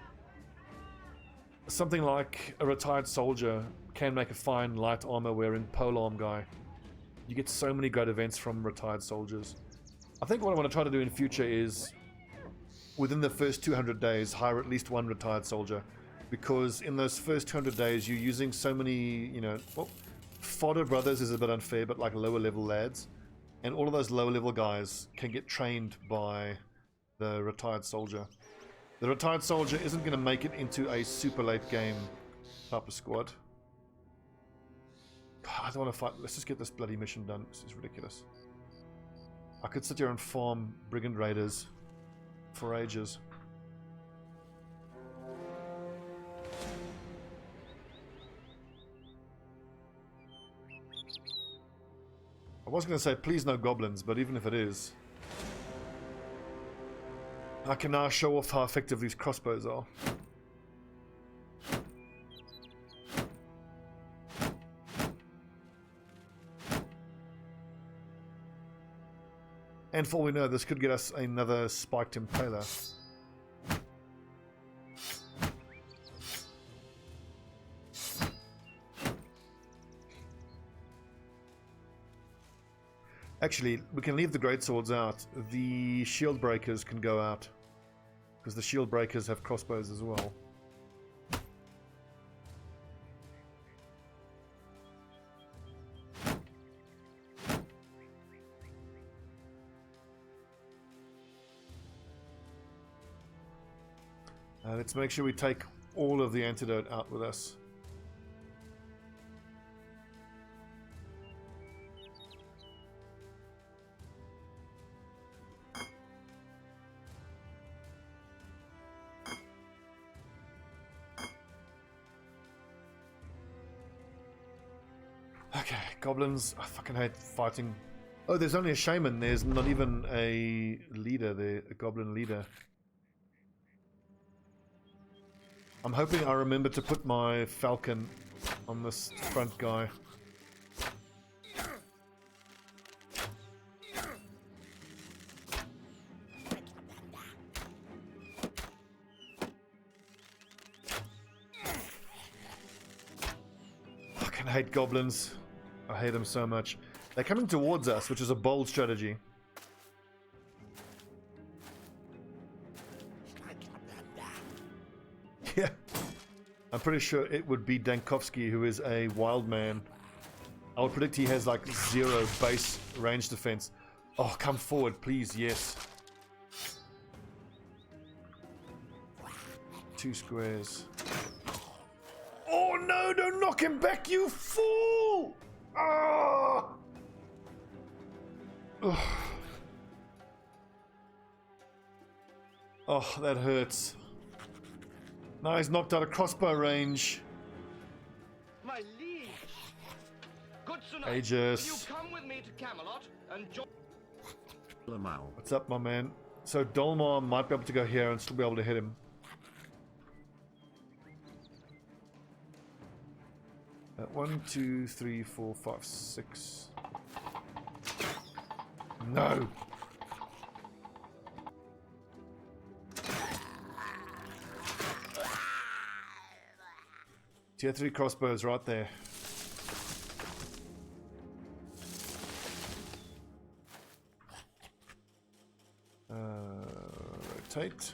Something like a retired soldier can make a fine light armor wearing polearm guy. You get so many great events from retired soldiers. I think what I want to try to do in future is, within the first 200 days, hire at least 1 retired soldier. Because in those first 200 days, you're using so many, you know, well, fodder brothers is a bit unfair, but like lower level lads. And all of those lower level guys can get trained by the retired soldier. The retired soldier isn't going to make it into a super late game type of squad. I don't want to fight. Let's just get this bloody mission done. This is ridiculous. I could sit here and farm brigand raiders for ages. I was going to say please no goblins, but even if it is, I can now show off how effective these crossbows are. And for all we know, this could get us another spiked impaler. Actually, we can leave the greatswords out. The shield breakers can go out. Because the shield breakers have crossbows as well. Let's make sure we take all of the antidote out with us. Okay, goblins. I fucking hate fighting. Oh, there's only a shaman. There's not even a leader there, a goblin leader. I'm hoping I remember to put my falcon on this front guy. Fucking hate goblins. I hate them so much. They're coming towards us, which is a bold strategy. Yeah, I'm pretty sure it would be Dankovsky, who is a wild man. I would predict he has like 0 base range defense. Oh, come forward, please, yes. 2 squares. Oh no, don't knock him back, you fool! Ah! Oh, that hurts. Now he's knocked out of crossbow range. My liege. Good Sir Knight, Aegis. will you come with me to Camelot and join? What's up, my man? So Dolmar might be able to go here and still be able to hit him. 1, 2, 3, 4, 5, 6. No. Tier 3 crossbows right there. Rotate.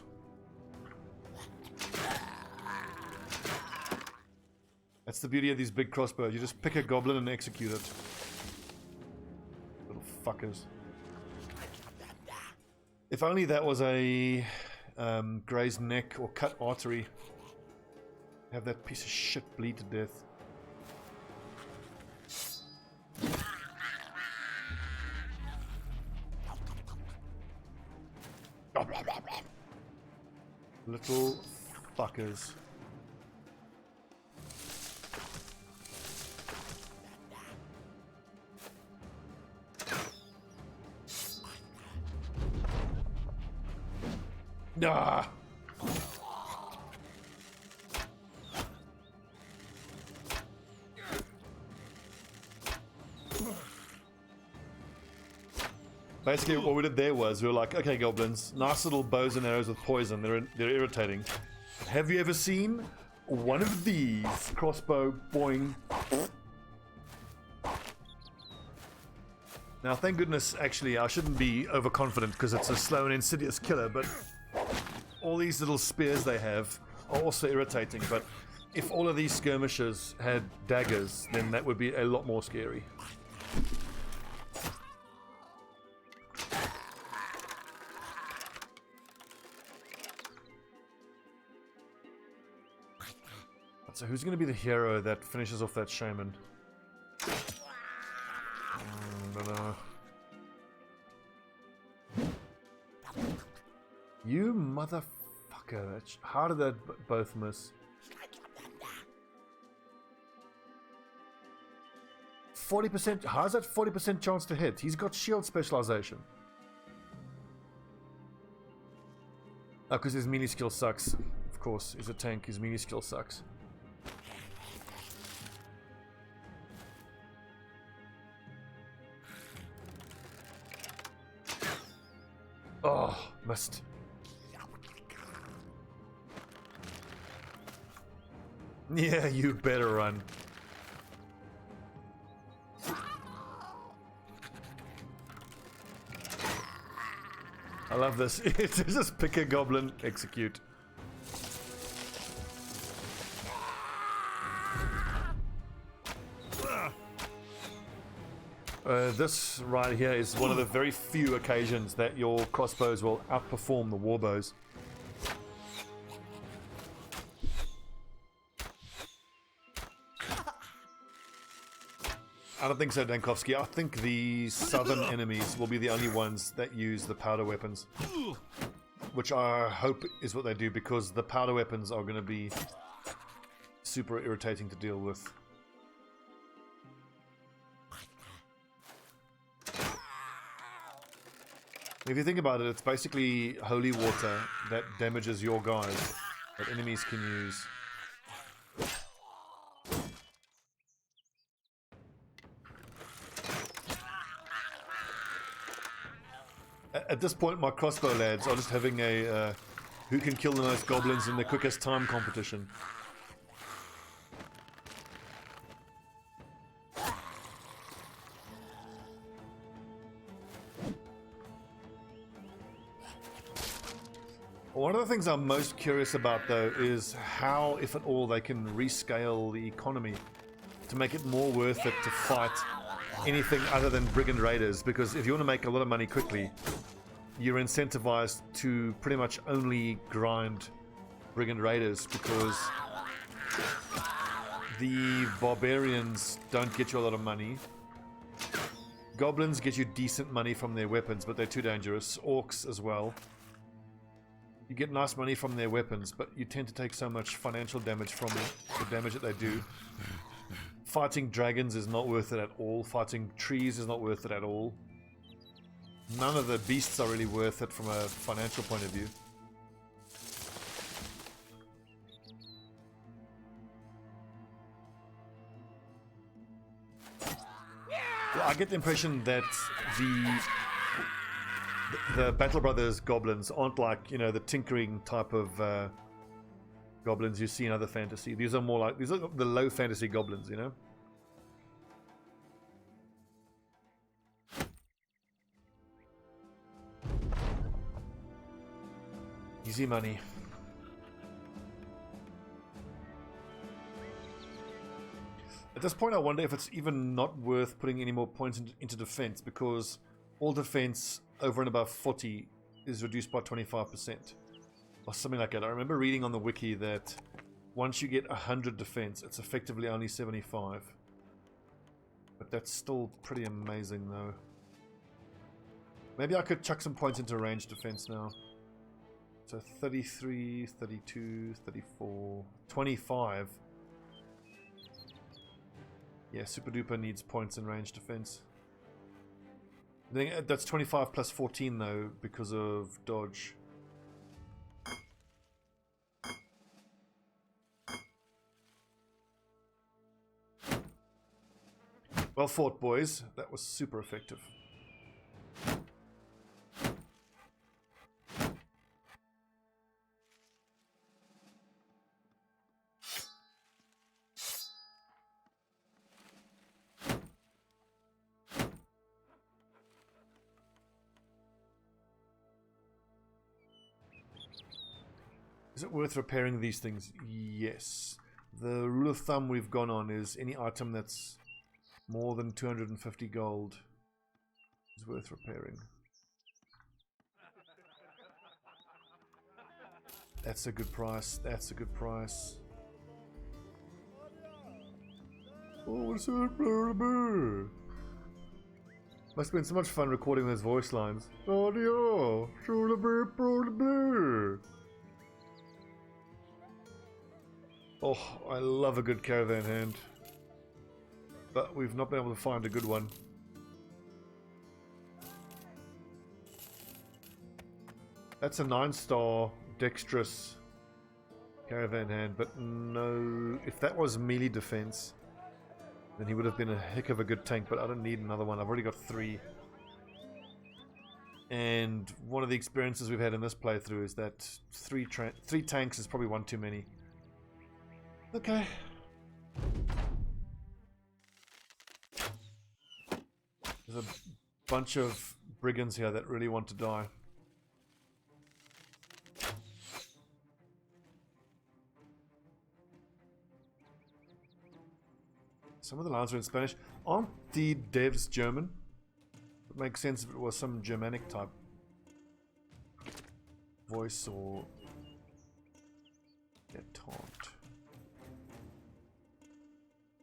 That's the beauty of these big crossbows. You just pick a goblin and execute it. Little fuckers. If only that was a grazed neck or cut artery. Have that piece of shit bleed to death. Little fuckers. Ah! Basically, what we did there was we were like, okay, goblins, nice little bows and arrows with poison. They're irritating. Have you ever seen one of these? Crossbow, boing. Now, thank goodness, actually, I shouldn't be overconfident because it's a slow and insidious killer, but all these little spears they have are also irritating. But if all of these skirmishers had daggers, then that would be a lot more scary. So who's going to be the hero that finishes off that shaman? I don't know. You motherfucker. How did that both miss? 40%. How's that 40% chance to hit? He's got shield specialization. Oh, because his melee skill sucks. Of course, he's a tank. His melee skill sucks. Oh, missed. Yeah, you better run. I love this. It's just pick a goblin, execute. This right here is one of the very few occasions that your crossbows will outperform the warbows. I don't think so, Dankovsky. I think the southern enemies will be the only ones that use the powder weapons. Which I hope is what they do, because the powder weapons are going to be super irritating to deal with. If you think about it, it's basically holy water that damages your guys, that enemies can use. At this point, my crossbow lads are just having a who can kill the most goblins in the quickest time competition. One of the things I'm most curious about, though, is how, if at all, they can rescale the economy to make it more worth it to fight anything other than brigand raiders. Because if you want to make a lot of money quickly, you're incentivized to pretty much only grind brigand raiders, because the barbarians don't get you a lot of money. Goblins get you decent money from their weapons, but they're too dangerous. Orcs as well. You get nice money from their weapons, but you tend to take so much financial damage from the damage that they do. Fighting dragons is not worth it at all. Fighting trees is not worth it at all. None of the beasts are really worth it from a financial point of view. Well, I get the impression that the Battle Brothers goblins aren't like, you know, the tinkering type of goblins you see in other fantasy. These are more like, these are the low fantasy goblins, you know? Easy money. At this point, I wonder if it's even not worth putting any more points into defense, because all defense over and above 40 is reduced by 25%. Or something like that. I remember reading on the wiki that once you get 100 defense, it's effectively only 75. But that's still pretty amazing, though. Maybe I could chuck some points into range defense now. So 33, 32, 34, 25. Yeah, Super Duper needs points in range defense. I think that's 25 plus 14 though, because of dodge. Well fought, boys. That was super effective. Is it worth repairing these things? Yes. The rule of thumb we've gone on is any item that's more than 250 gold is worth repairing. That's a good price. That's a good price. Oh, what's that? Must have been so much fun recording those voice lines. Audio. Oh, I love a good caravan hand. But we've not been able to find a good one. That's a 9-star dexterous caravan hand, but no... If that was melee defense, then he would have been a heck of a good tank, but I don't need another one. I've already got 3. And one of the experiences we've had in this playthrough is that three tanks is probably one too many. Okay. There's a bunch of brigands here that really want to die. Some of the lines are in Spanish. Aren't the devs German? It makes sense if it was some Germanic type voice or taunt.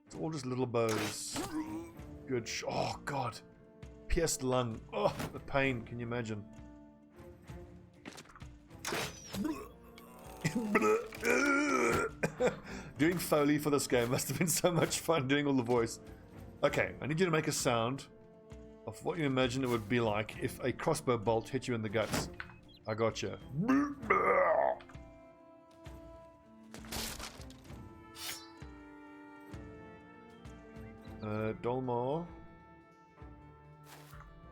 It's all just little bows. Good. Oh god, pierced lung. Oh, the pain. Can you imagine? Doing Foley for this game must have been so much fun doing all the voice. Okay, I need you to make a sound of what you imagine it would be like if a crossbow bolt hit you in the guts. I gotcha. Dolmar.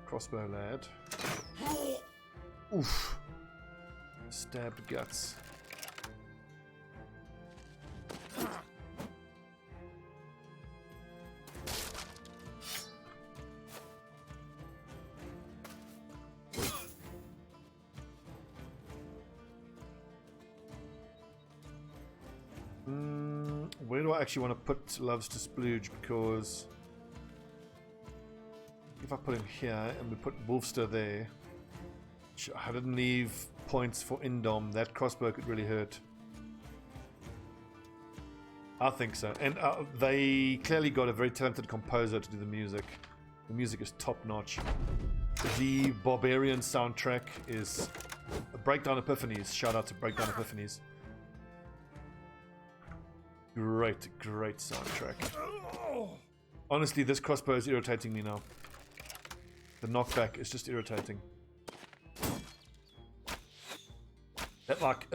Crossbow lad. Oof. Stabbed guts. Where do I actually want to put Loves to Splooge? Because if I put him here and we put Wolfster there, I didn't leave points for Indom. That crossbow could really hurt. I think so. And they clearly got a very talented composer to do the music. The music is top notch. The Barbarian soundtrack is Breakdown Epiphanies. Shout out to Breakdown Epiphanies. Great, great soundtrack. Honestly, this crossbow is irritating me now. The knockback is just irritating. That like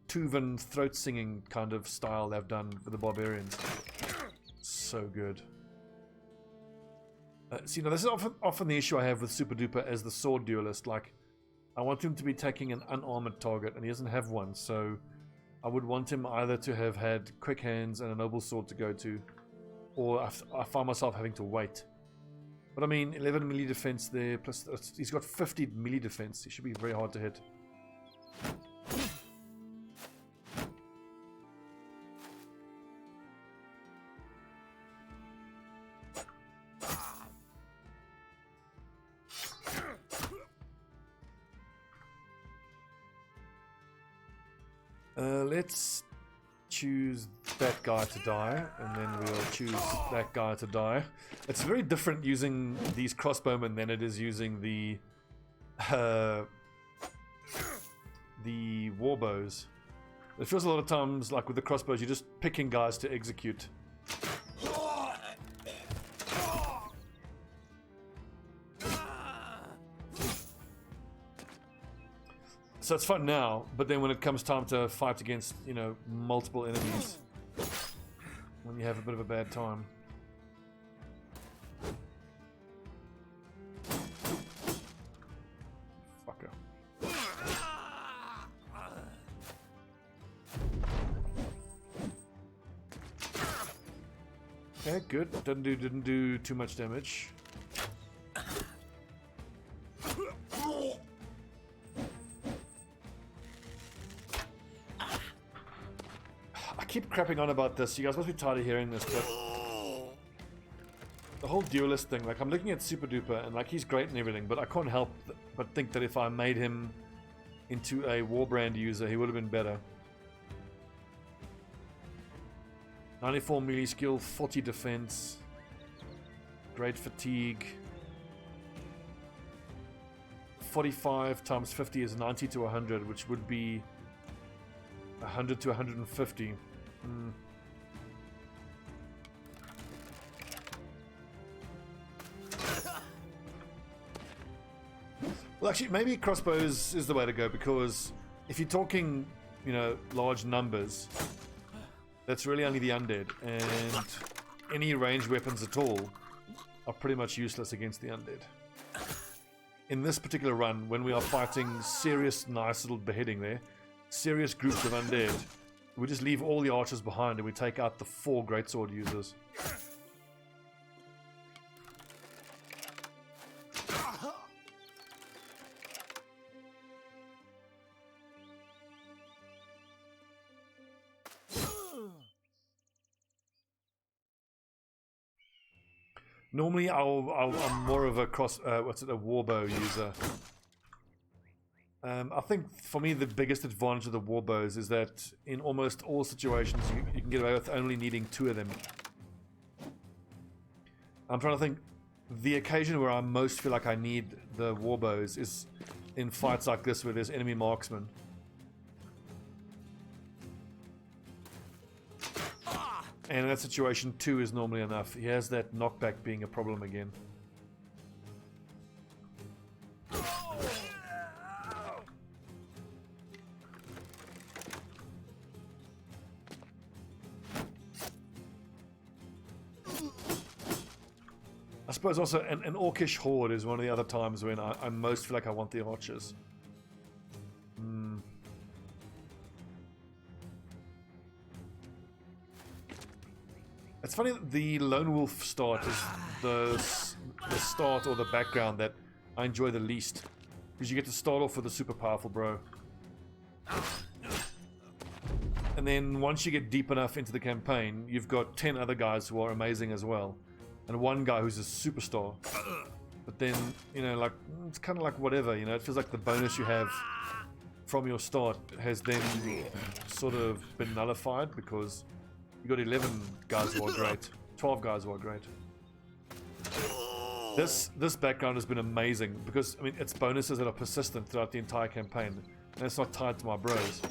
Tuvan throat singing kind of style they've done for the barbarians. So good. See, now this is often the issue I have with Super Duper as the sword duelist. Like, I want him to be taking an unarmored target, and he doesn't have one, so I would want him either to have had quick hands and a noble sword to go to, or I find myself having to wait. But I mean, 11 melee defense there, plus he's got 50 melee defense. He should be very hard to hit. Let's choose that guy to die, and then we'll choose that guy to die. It's very different using these crossbowmen than it is using the warbows. It feels a lot of times like with the crossbows, you're just picking guys to execute. So it's fun now, but then when it comes time to fight against, you know, multiple enemies, when you have a bit of a bad time. Fucker. Okay, good. Didn't do too much damage. I keep crapping on about this. You guys must be tired of hearing this, but the whole duelist thing, like I'm looking at Super Duper and like he's great and everything, but I can't help but think that if I made him into a Warbrand user, he would have been better. 94 melee skill, 40 defense, great fatigue. 45 times 50 is 90 to 100, which would be 100 to 150. Well, actually, maybe crossbows is the way to go, because if you're talking, you know, large numbers, that's really only the undead, and any ranged weapons at all are pretty much useless against the undead. in this particular run, when we are fighting serious, nice little beheading there, serious groups of undead, we just leave all the archers behind and we take out the 4 greatsword users. Normally, I'm more of a warbow user. I think for me the biggest advantage of the warbows is that in almost all situations you can get away with only needing 2 of them. I'm trying to think. The occasion where I most feel like I need the warbows is in fights like this where there's enemy marksmen. And in that situation, 2 is normally enough. He has that knockback being a problem again. I suppose also an orcish horde is one of the other times when I most feel like I want the archers. It's funny that the lone wolf start is the start or the background that I enjoy the least, because you get to start off with a super powerful bro, and then once you get deep enough into the campaign, you've got 10 other guys who are amazing as well, and 1 guy who's a superstar. But then, you know, like, it's kind of like whatever, you know, it feels like the bonus you have from your start has then sort of been nullified because you got 11 guys who are great, 12 guys who are great. This background has been amazing because, I mean, it's bonuses that are persistent throughout the entire campaign, and it's not tied to my bros.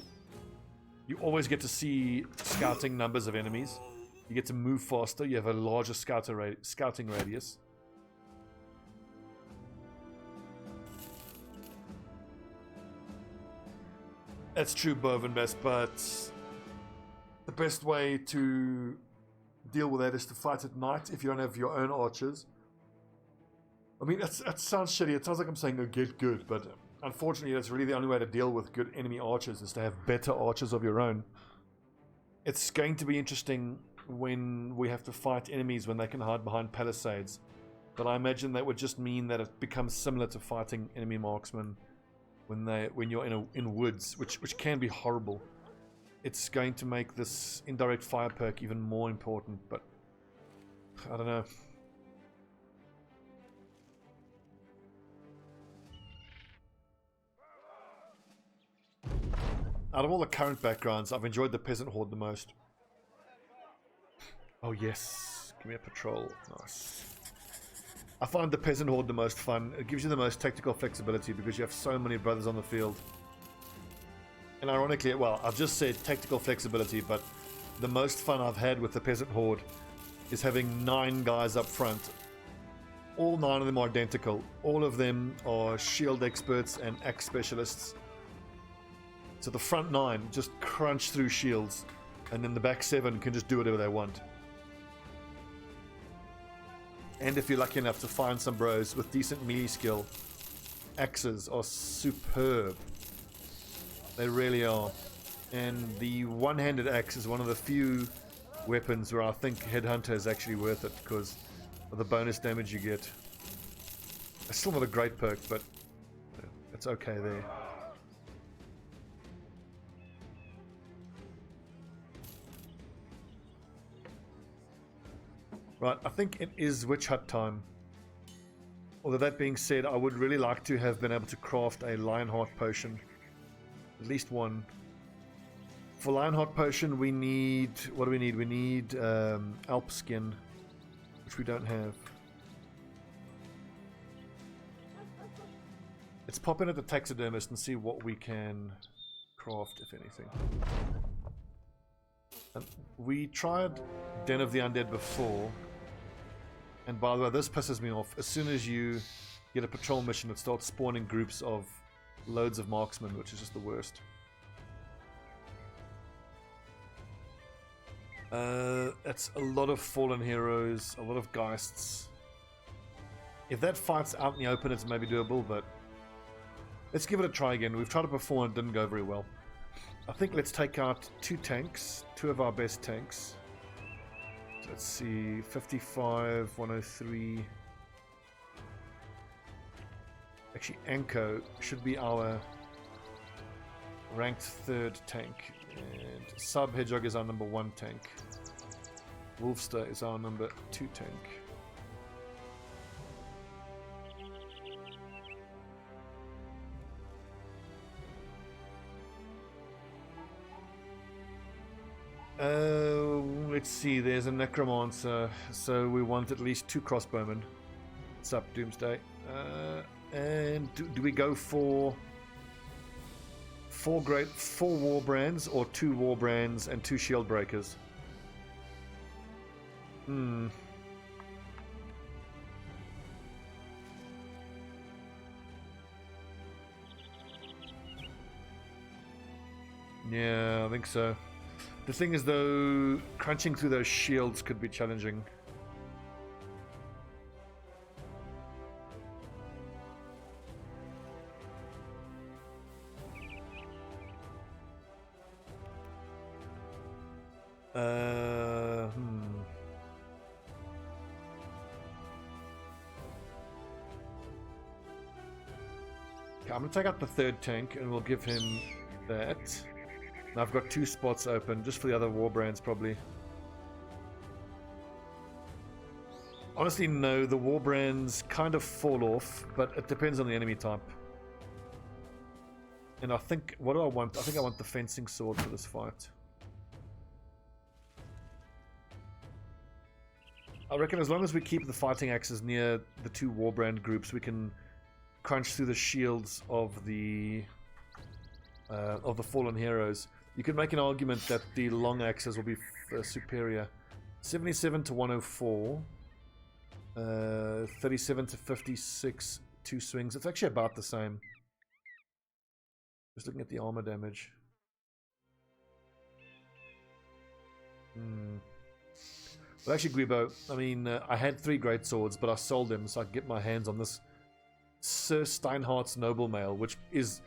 You always get to see scouting numbers of enemies. You get to move faster. You have a larger scouting radius. That's true, Bovenbest, but the best way to deal with that is to fight at night if you don't have your own archers. I mean, that sounds shitty. It sounds like I'm saying go get good, but unfortunately that's really the only way to deal with good enemy archers, is to have better archers of your own. It's going to be interesting when we have to fight enemies when they can hide behind palisades, but I imagine that would just mean that it becomes similar to fighting enemy marksmen when you're in woods, which can be horrible. It's going to make this indirect fire perk even more important, but I don't know. Out of all the current backgrounds, I've enjoyed the Peasant Horde the most. Oh yes, give me a patrol. Nice. I find the Peasant Horde the most fun. It gives you the most tactical flexibility because you have so many brothers on the field. And ironically, well, I've just said tactical flexibility, but the most fun I've had with the Peasant Horde is having 9 guys up front. All 9 of them are identical. All of them are shield experts and axe specialists. So the front 9 just crunch through shields, and then the back 7 can just do whatever they want. And if you're lucky enough to find some bros with decent melee skill, axes are superb. They really are. And the one-handed axe is one of the few weapons where I think Headhunter is actually worth it because of the bonus damage you get. It's still not a great perk, but it's okay there. Right, I think it is Witch Hut time. Although that being said, I would really like to have been able to craft a Lionheart potion. At least one. For Lionheart potion, we need... What do we need? We need Alp skin, which we don't have. Let's pop in at the taxidermist and see what we can craft, if anything. And we tried Den of the Undead before. And by the way, this pisses me off. As soon as you get a patrol mission, it starts spawning groups of loads of marksmen, which is just the worst. That's a lot of fallen heroes, a lot of geists. If that fight's out in the open, it's maybe doable, but let's give it a try again. We've tried it before and it didn't go very well. I think let's take out 2 tanks, 2 of our best tanks. Let's see, 55, 103. Actually, Anko should be our ranked 3rd tank. And Sub Hedgehog is our number 1 tank. Wolfster is our number 2 tank. Let's see, there's a necromancer, so we want at least 2 crossbowmen. What's up, Doomsday? And do we go for 4 war brands or 2 war brands and 2 shield breakers? Yeah, I think so. The thing is, though, crunching through those shields could be challenging. Okay, I'm going to take out the 3rd tank and we'll give him that. Now I've got 2 spots open, just for the other war brands probably. Honestly, no, the war brands kind of fall off, but it depends on the enemy type. And I think, what do I want? I think I want the fencing sword for this fight. I reckon as long as we keep the fighting axes near the 2 war brand groups, we can crunch through the shields of the fallen heroes. You can make an argument that the long axes will be superior. 77 to 104, 37 to 56, 2 swings. It's actually about the same. Just looking at the armor damage. Well, actually, Guibo, I mean, I had 3 great swords, but I sold them so I could get my hands on this Sir Steinhardt's Noble Mail, which is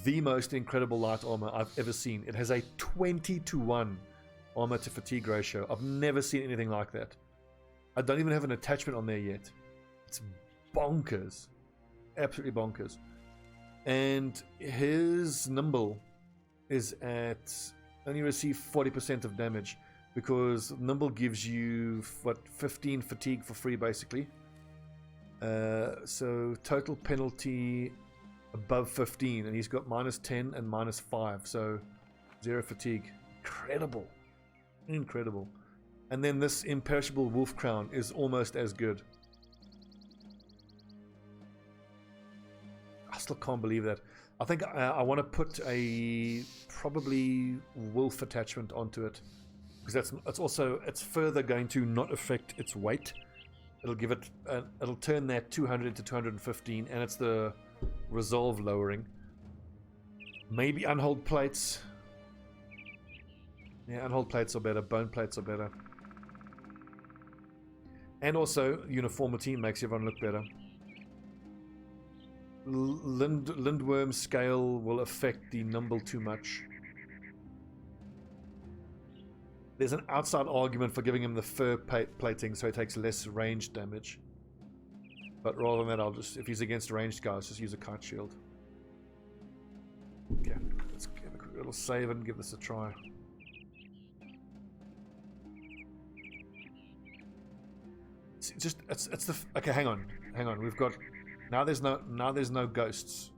the most incredible light armor I've ever seen. It has a 20-to-1 armor to fatigue ratio. I've never seen anything like that. I don't even have an attachment on there yet. It's bonkers. Absolutely bonkers. And his Nimble is at only receive 40% of damage, because Nimble gives you, what, 15 fatigue for free, basically. So total penalty above 15, and he's got -10 and -5, so 0 fatigue. Incredible. Incredible. And then this imperishable wolf crown is almost as good. I still can't believe that. I think I want to put a probably wolf attachment onto it, because it's further going to not affect its weight. It'll give it it'll turn that 200 to 215, and it's the resolve lowering. Maybe unhold plates. Yeah, unhold plates are better. Bone plates are better. And also uniformity makes everyone look better. Lindworm scale will affect the nimble too much. There's an outside argument for giving him the fur plating so he takes less range damage. But rather than that, I'll just, if he's against ranged guys, just use a kite shield. Yeah, let's give a quick little save and give this a try. It's the okay. Hang on. We've got now. There's no ghosts.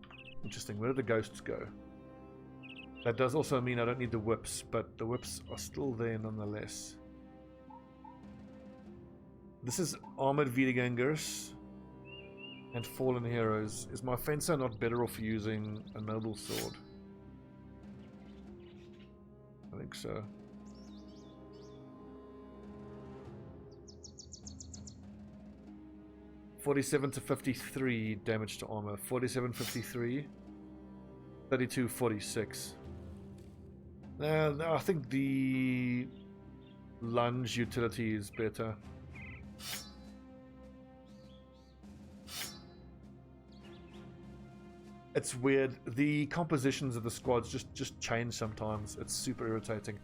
Interesting. Where did the ghosts go? That does also mean I don't need the whips, but the whips are still there nonetheless. This is armored Wiedergängers and fallen heroes. Is my fencer not better off using a noble sword? I think so. $47 to 53 damage to armor. 47, 53. 32, 46. I think the lunge utility is better. It's weird. The compositions of the squads just change sometimes. It's super irritating.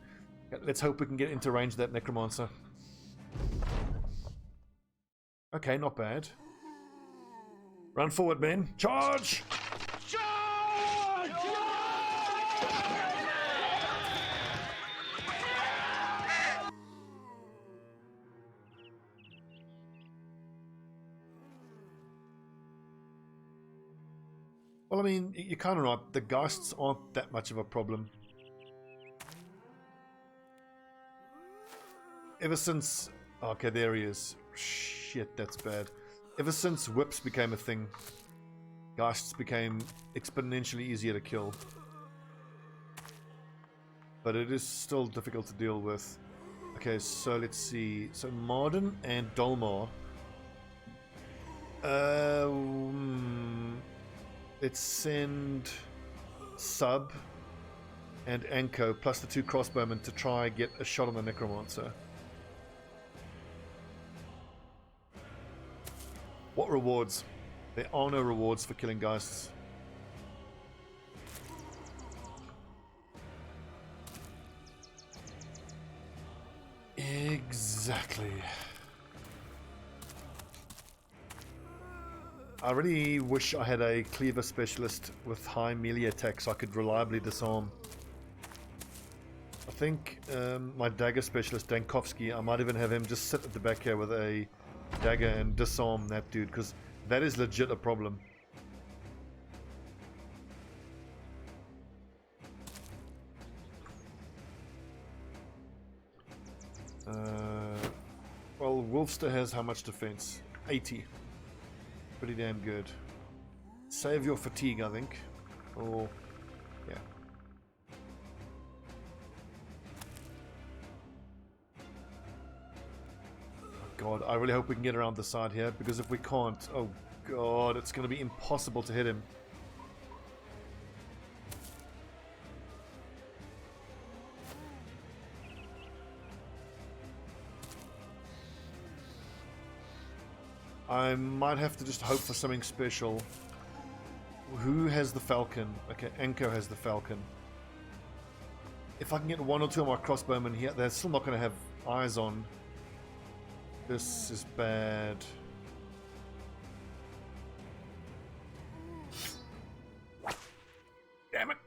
Let's hope we can get into range of that necromancer. Okay, not bad. Run forward, men. Charge! Charge! Well, I mean, you're kind of right. The ghosts aren't that much of a problem. Ever since... Okay, there he is. Shit, that's bad. Ever since whips became a thing, ghosts became exponentially easier to kill. But it is still difficult to deal with. Okay, so let's see. So Marden and Dolmar. Let's send Sub and Anko plus the 2 crossbowmen to try and get a shot on the necromancer. What rewards? There are no rewards for killing ghosts. Exactly. I really wish I had a cleaver specialist with high melee attack so I could reliably disarm. I think my dagger specialist Dankovsky, I might even have him just sit at the back here with a dagger and disarm that dude, because that is legit a problem. Well, Wolfster has how much defense? 80. Pretty damn good. Save your fatigue, I think. Or, yeah. Oh god, I really hope we can get around the side here, because if we can't, oh god, it's going to be impossible to hit him. I might have to just hope for something special. Who has the falcon? Okay, Anko has the falcon. If I can get 1 or 2 of my crossbowmen here, they're still not going to have eyes on. This is bad. Damn it!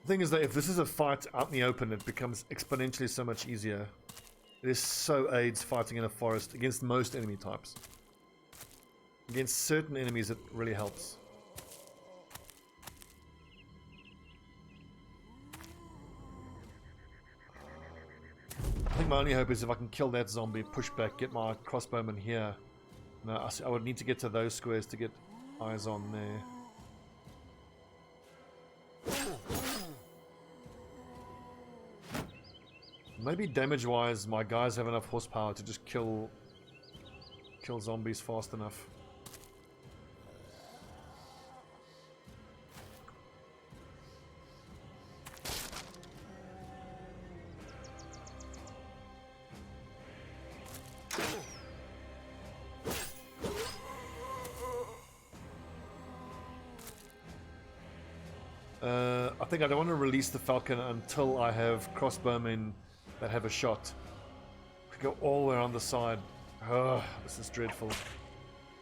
The thing is that if this is a fight out in the open, it becomes exponentially so much easier. It is so aids fighting in a forest against most enemy types. Against certain enemies it really helps. I think my only hope is if I can kill that zombie, push back, get my crossbowman here. No, I would need to get to those squares to get eyes on there. Maybe damage-wise, my guys have enough horsepower to just kill zombies fast enough. I think I don't want to release the falcon until I have crossbowmen that have a shot. We go all the way around the side. Ugh, this is dreadful.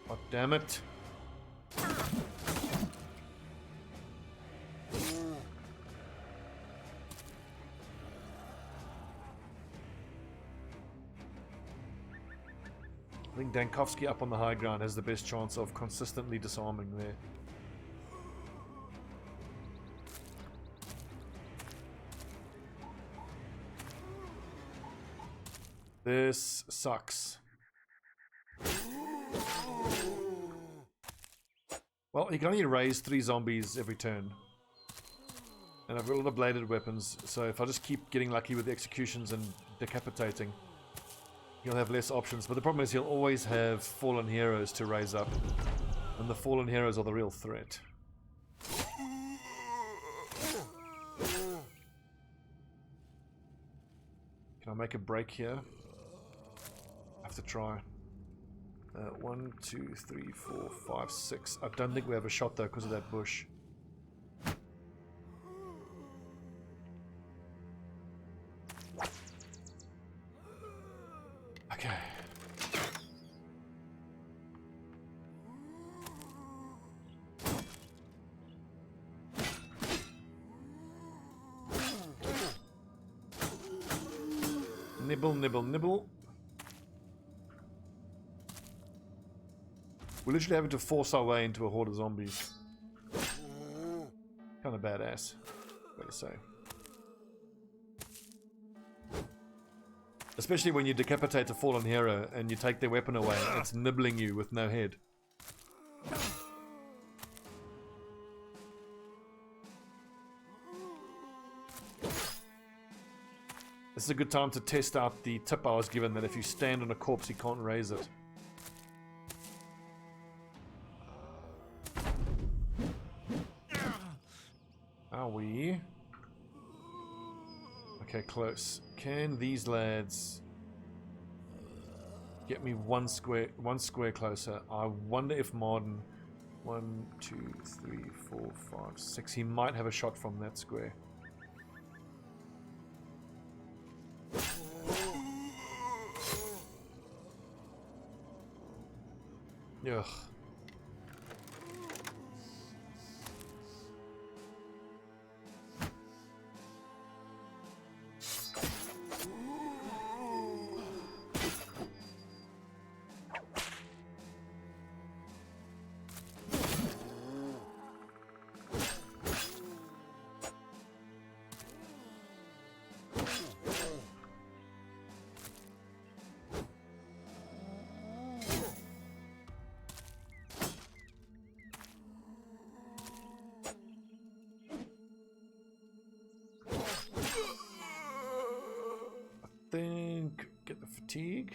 God damn it. I think Dankovsky up on the high ground has the best chance of consistently disarming there. This sucks. Well, he can only raise 3 zombies every turn. And I've got a lot of bladed weapons, so if I just keep getting lucky with the executions and decapitating, he'll have less options. But the problem is he'll always have fallen heroes to raise up. And the fallen heroes are the real threat. Can I make a break here? I have to try. 1, 2, 3, 4, 5, 6. I don't think we have a shot though because of that bush. Okay. Nibble, nibble, nibble. We're literally having to force our way into a horde of zombies. Kind of badass, what do you say? Especially when you decapitate a fallen hero and you take their weapon away, it's nibbling you with no head. This is a good time to test out the tip I was given that if you stand on a corpse, you can't raise it. Are we? Okay, close. Can these lads get me one square closer? I wonder if Martin... 1, 2, 3, 4, 5, 6. He might have a shot from that square. Ugh. Get the fatigue.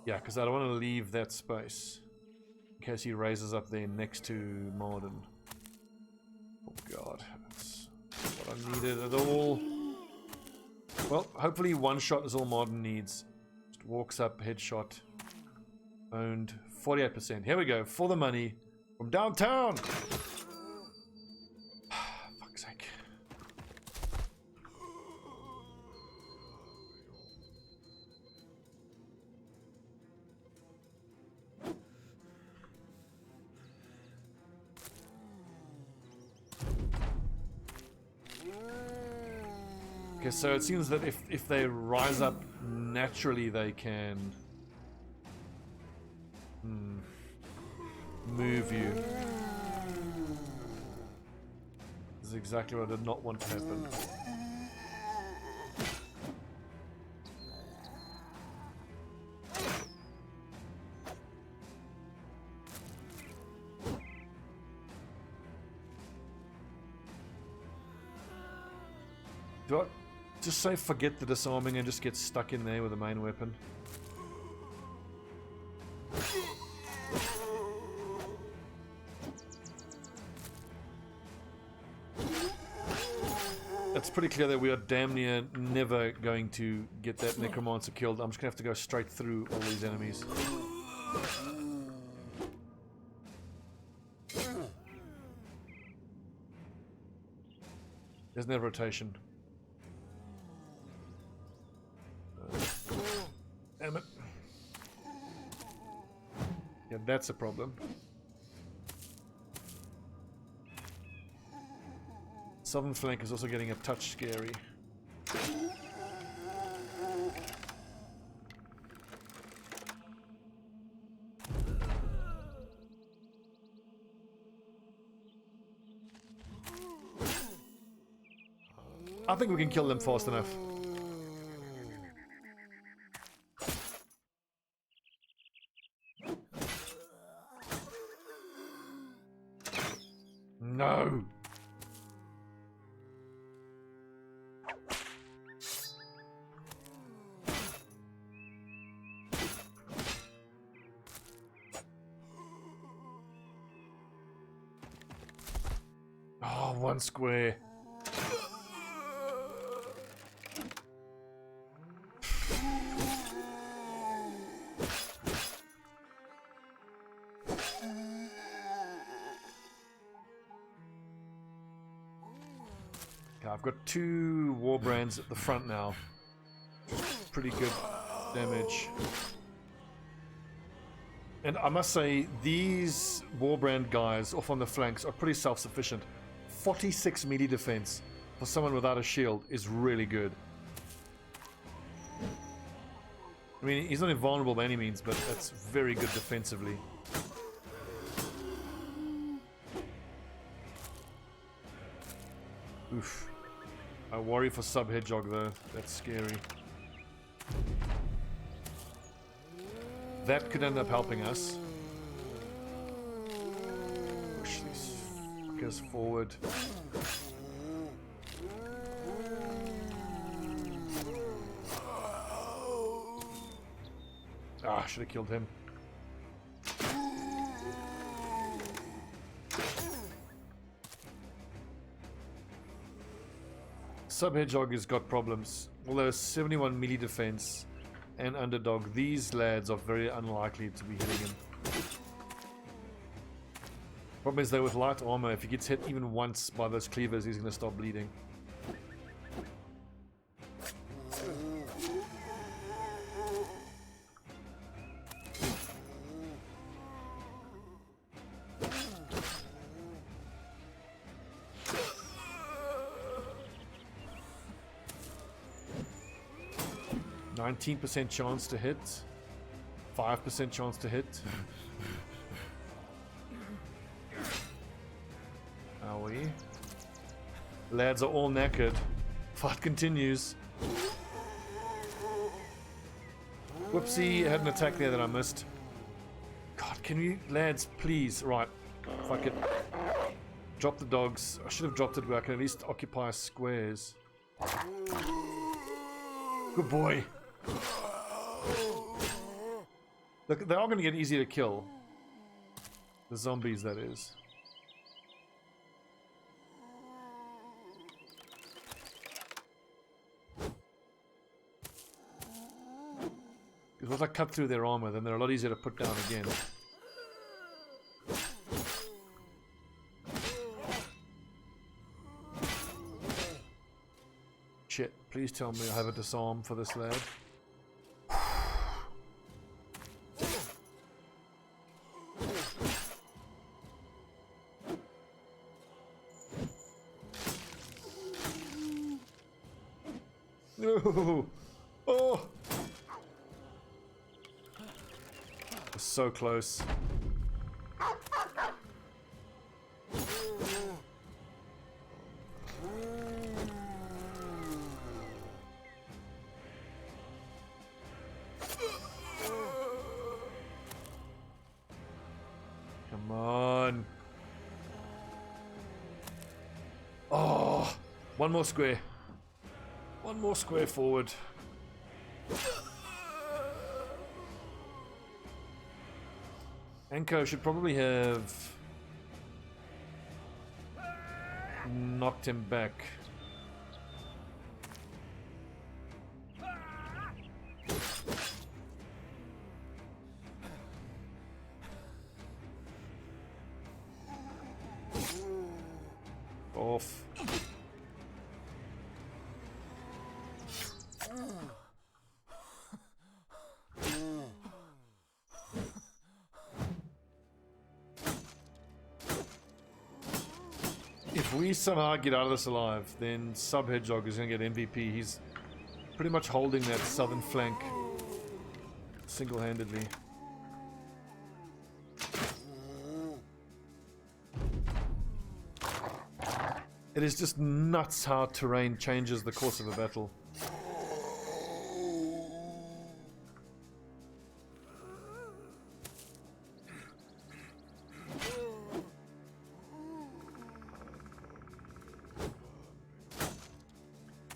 Yeah, because I don't want to leave that space in case he raises up there next to Marden. Oh god, that's what I needed at all. Well, hopefully one shot is all Marden needs. Just walks up, headshot. Owned 48%. Here we go, for the money from downtown. Fuck's sake. Okay, so it seems that if they rise up naturally, they can move you. This is exactly what I did not want to happen. Do I just say forget the disarming and just get stuck in there with the main weapon? It's pretty clear that we are damn near never going to get that necromancer killed. I'm just gonna have to go straight through all these enemies. There's no rotation. Damn it. Yeah, that's a problem. Southern flank is also getting a touch scary. I think we can kill them fast enough. No! Oh, one square. I've got 2 war brands at the front now. Pretty good damage. And I must say, these Warbrand guys off on the flanks are pretty self-sufficient. 46 melee defense for someone without a shield is really good. I mean, he's not invulnerable by any means, but that's very good defensively. Oof. I worry for Sub-Hedgehog though, that's scary. That could end up helping us. Push these fuckers forward. Ah, I should have killed him. Sub-Hedgehog has got problems. Although 71 melee defense and underdog, these lads are very unlikely to be hitting him. Problem is though, with light armor, if he gets hit even once by those cleavers, he's going to start bleeding. %, chance to hit, 5% chance to hit. Are we? Lads are all knackered. Fight continues. Whoopsie, I had an attack there that I missed. God, can we, lads, please? Right, fuck it. Drop the dogs. I should have dropped it where I can at least occupy squares. Good boy. Look, they are going to get easy to kill. The zombies, that is. Because once I cut through their armor, then they're a lot easier to put down again. Shit, please tell me I have a disarm for this lad. No! Oh! So close. Come on. Oh, one more square. One more square forward. Anko should probably have knocked him back. Off. If we somehow get out of this alive, then Sub-Hedgehog is going to get MVP. He's pretty much holding that southern flank single-handedly. It is just nuts how terrain changes the course of a battle.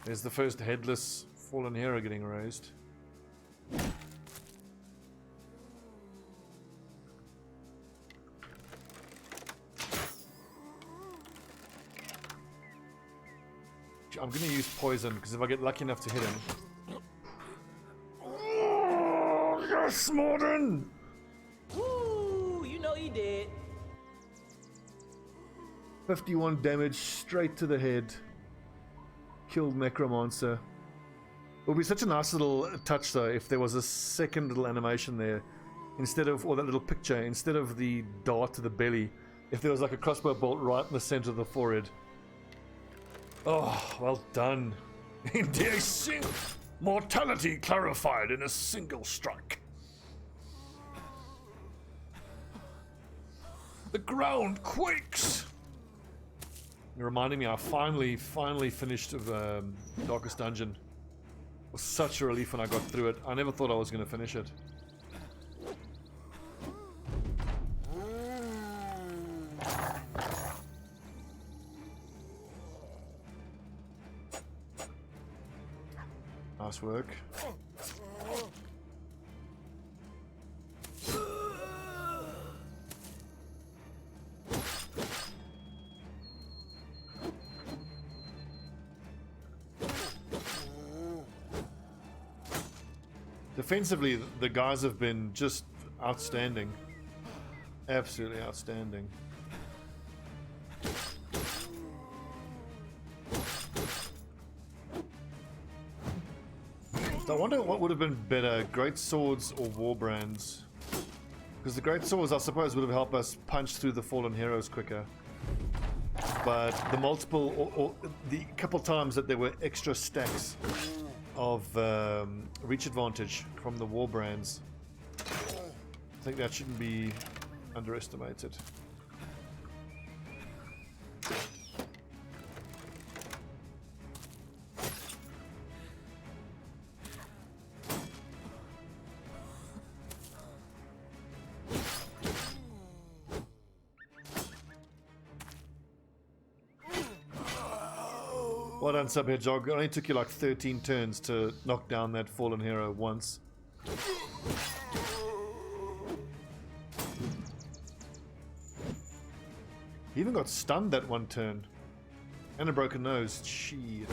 There's the first headless fallen hero getting raised. I'm going to use poison because if I get lucky enough to hit him. Oh, yes, Morden! Woo! You know he did. 51 damage straight to the head. Killed Necromancer. It would be such a nice little touch though if there was a second little animation there. Instead of, or that little picture, instead of the dart to the belly, if there was like a crossbow bolt right in the center of the forehead. Oh, well done. Indeed, mortality clarified in a single strike. The ground quakes. You're reminding me, I finally finished Darkest Dungeon. It was such a relief when I got through it. I never thought I was going to finish it. Nice work. Defensively, the guys have been just outstanding. Absolutely outstanding. So I wonder what would have been better, great swords or war brands? Because the great swords, I suppose, would have helped us punch through the fallen heroes quicker. But the multiple, or the couple times that there were extra stacks of reach advantage from the war brands, I think that shouldn't be underestimated. Well done, Subhedgehog. It only took you like 13 turns to knock down that fallen hero once. He even got stunned that one turn. And a broken nose. Shit.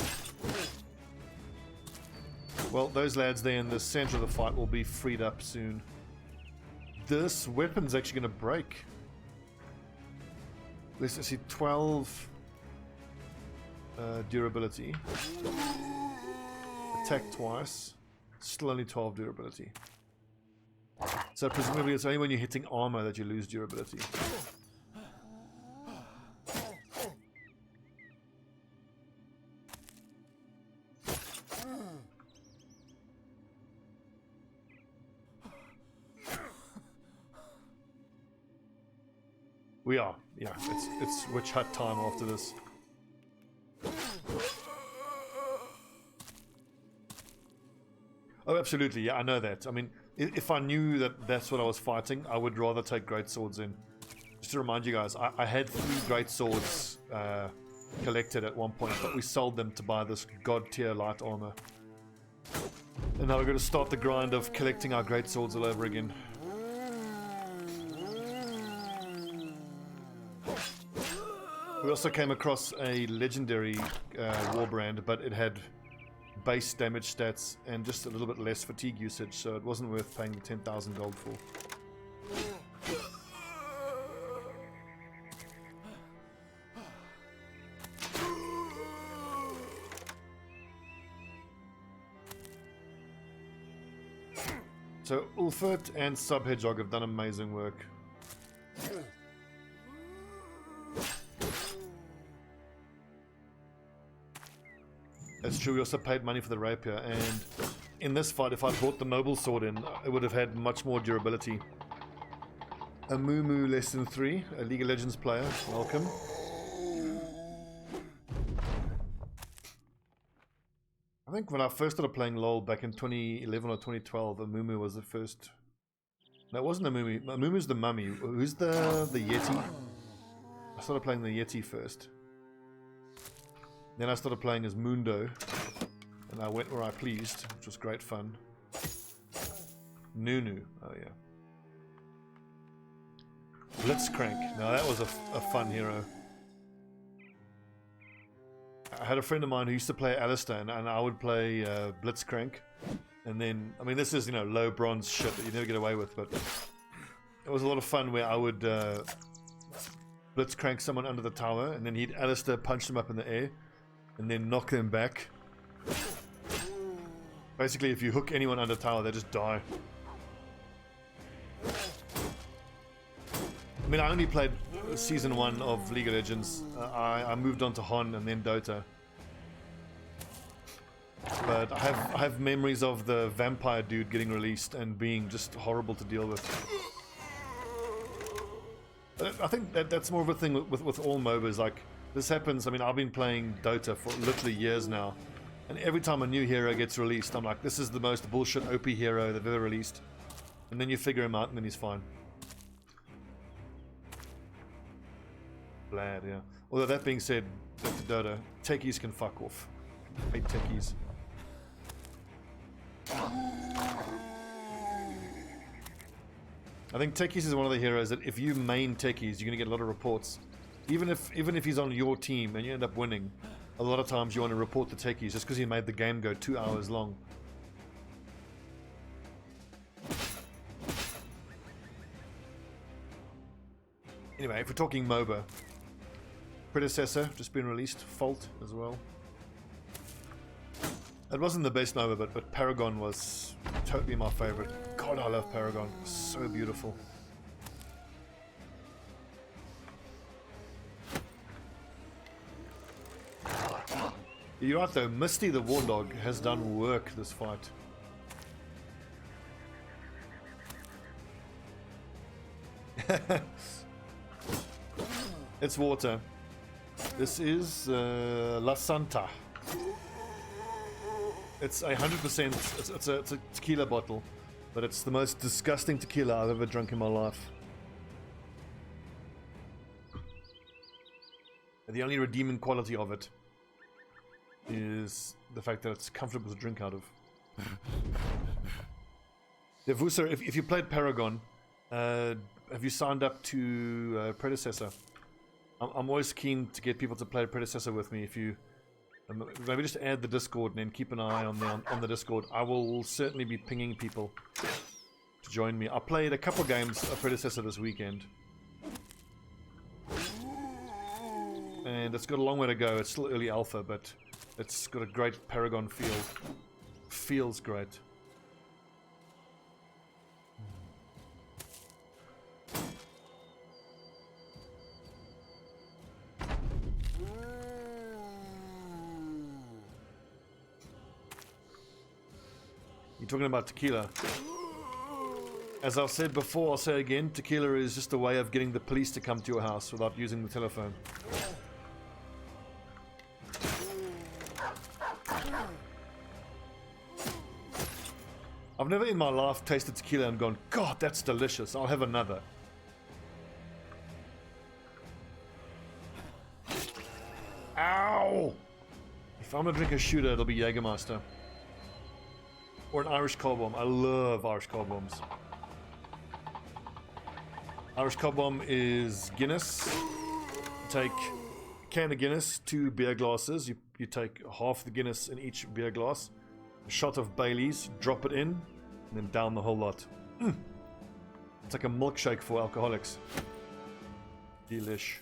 Well, those lads there in the center of the fight will be freed up soon. This weapon's actually going to break. Let's see, 12... durability. Attack twice. Still only 12 durability. So presumably it's only when you're hitting armor that you lose durability. We are. Yeah, it's witch hut time after this. Oh, absolutely. Yeah, I know that. I mean, if I knew that that's what I was fighting, I would rather take great swords in. Just to remind you guys, I had 3 great swords collected at one point, but we sold them to buy this god tier light armor. And now we're going to start the grind of collecting our great swords all over again. We also came across a legendary war brand, but it had base damage stats and just a little bit less fatigue usage, so it wasn't worth paying the 10,000 gold for. So Ulfert and Subhedgehog have done amazing work. That's true, we also paid money for the rapier, and in this fight, if I brought the noble sword in, it would have had much more durability. A Moo less than 3, a League of Legends player, welcome. I think when I first started playing LoL back in 2011 or 2012, a Moo was the first. No, it wasn't a Moo. Moo's the mummy. Who's the Yeti? I started playing the Yeti first. Then I started playing as Mundo, and I went where I pleased, which was great fun. Nunu, oh yeah. Blitzcrank, now that was a fun hero. I had a friend of mine who used to play Alistair, and I would play Blitzcrank. And then, I mean, this is, you know, low bronze shit that you never get away with, but it was a lot of fun where I would Blitzcrank someone under the tower, and then he'd Alistair punch them up in the air. and then knock them back. Basically, if you hook anyone under tower, they just die. I mean, I only played Season 1 of League of Legends. I moved on to Hon and then Dota. But I have memories of the vampire dude getting released and being just horrible to deal with. But I think that's more of a thing with all MOBAs. Like, this happens, I mean, I've been playing Dota for literally years now. And every time a new hero gets released, I'm like, this is the most bullshit OP hero they've ever released. And then you figure him out and then he's fine. Glad, yeah. Although that being said, back to Dota, techies can fuck off. I hate techies. I think techies is one of the heroes that if you main techies, you're gonna get a lot of reports. Even if he's on your team and you end up winning, a lot of times you want to report the techies just because he made the game go 2 hours long. Anyway, if we're talking MOBA, Predecessor just been released, Fault as well. It wasn't the best MOBA, but Paragon was totally my favorite. God, I love Paragon. So beautiful. You're right though, Misty the Warlord has done work this fight. It's water. This is La Santa. It's 100%, it's a tequila bottle, but it's the most disgusting tequila I've ever drunk in my life. And the only redeeming quality of it is the fact that it's comfortable to drink out of. Devusa, if you played Paragon, have you signed up to Predecessor? I'm always keen to get people to play Predecessor with me. If you maybe just add the Discord and then keep an eye on the Discord. I will certainly be pinging people to join me. I played a couple games of Predecessor this weekend, and it's got a long way to go. It's still early alpha, but it's got a great Paragon feel. Feels great. You're talking about tequila. As I've said before, I'll say again, tequila is just a way of getting the police to come to your house without using the telephone. I've never in my life tasted tequila and gone, God, that's delicious, I'll have another. Ow! If I'm gonna drink a shooter, it'll be Jägermeister. Or an Irish cold bomb. I love Irish cold bombs. Irish cold bomb is Guinness. You take a can of Guinness, 2 beer glasses. You take half the Guinness in each beer glass. A shot of Bailey's, drop it in, and then down the whole lot. It's like a milkshake for alcoholics. Delish.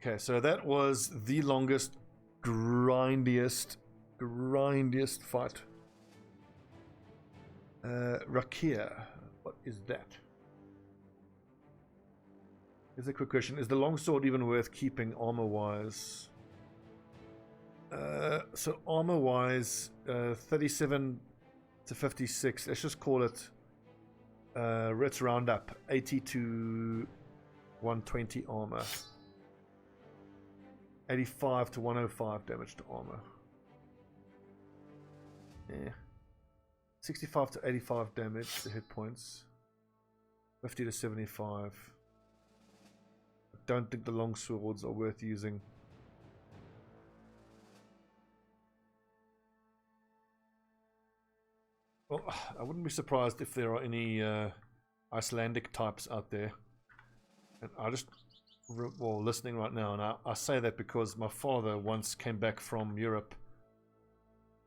Okay, so that was the longest, grindiest fight. Rakia, what is that? Here's a quick question. Is the longsword even worth keeping armor-wise? So armor-wise, 37 to 56. Let's just call it, let's round up, 80 to 120 armor. 85 to 105 damage to armor. Yeah. 65 to 85 damage to hit points. 50 to 75. I don't think the long swords are worth using. Well, I wouldn't be surprised if there are any Icelandic types out there. And I just, well, listening right now, and I say that because my father once came back from Europe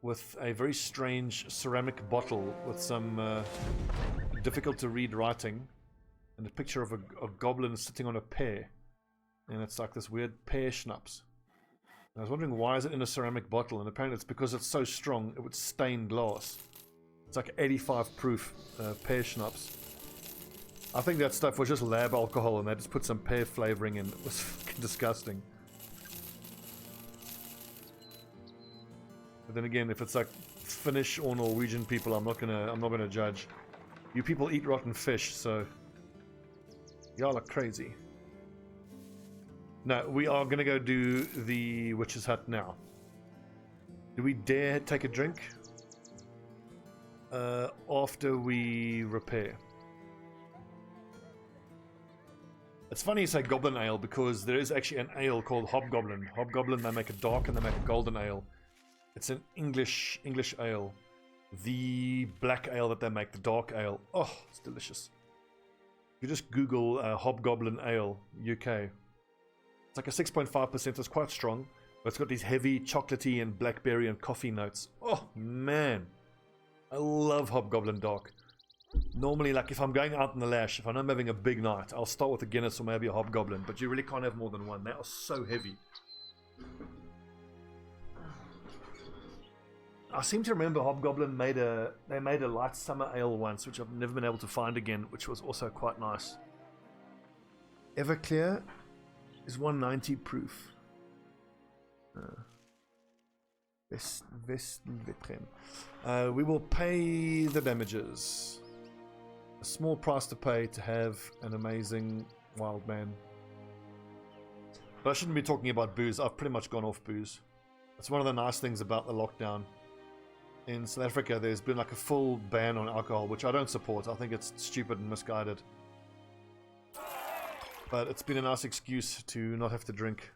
with a very strange ceramic bottle with some difficult to read writing and a picture of a goblin sitting on a pear, and it's like this weird pear schnapps. I was wondering why is it in a ceramic bottle, and apparently it's because it's so strong it would stain glass. It's like 85 proof pear schnapps. I think that stuff was just lab alcohol and they just put some pear flavoring in. It was fucking disgusting. But then again, if it's like Finnish or Norwegian people, I'm not gonna judge. You people eat rotten fish, so y'all are crazy. No, we are gonna go do the witch's hut now. Do we dare take a drink? After we repair. It's funny you say goblin ale because there is actually an ale called Hobgoblin. Hobgoblin, they make a dark and they make a golden ale. It's an English ale. The black ale that they make, the dark ale. Oh, it's delicious. You just Google Hobgoblin Ale UK. It's like a 6.5%. It's quite strong, but it's got these heavy chocolatey and blackberry and coffee notes. Oh man, I love Hobgoblin Dark. Normally, like if I'm going out in the lash, if I know I'm having a big night, I'll start with a Guinness or maybe a Hobgoblin, but you really can't have more than one. They are so heavy. I seem to remember Hobgoblin made a light summer ale once, which I've never been able to find again, which was also quite nice. Everclear is 190 proof. We will pay the damages. A small price to pay to have an amazing wild man. But I shouldn't be talking about booze. I've pretty much gone off booze. That's one of the nice things about the lockdown. In South Africa, there's been like a full ban on alcohol, which I don't support. I think it's stupid and misguided. But it's been a nice excuse to not have to drink.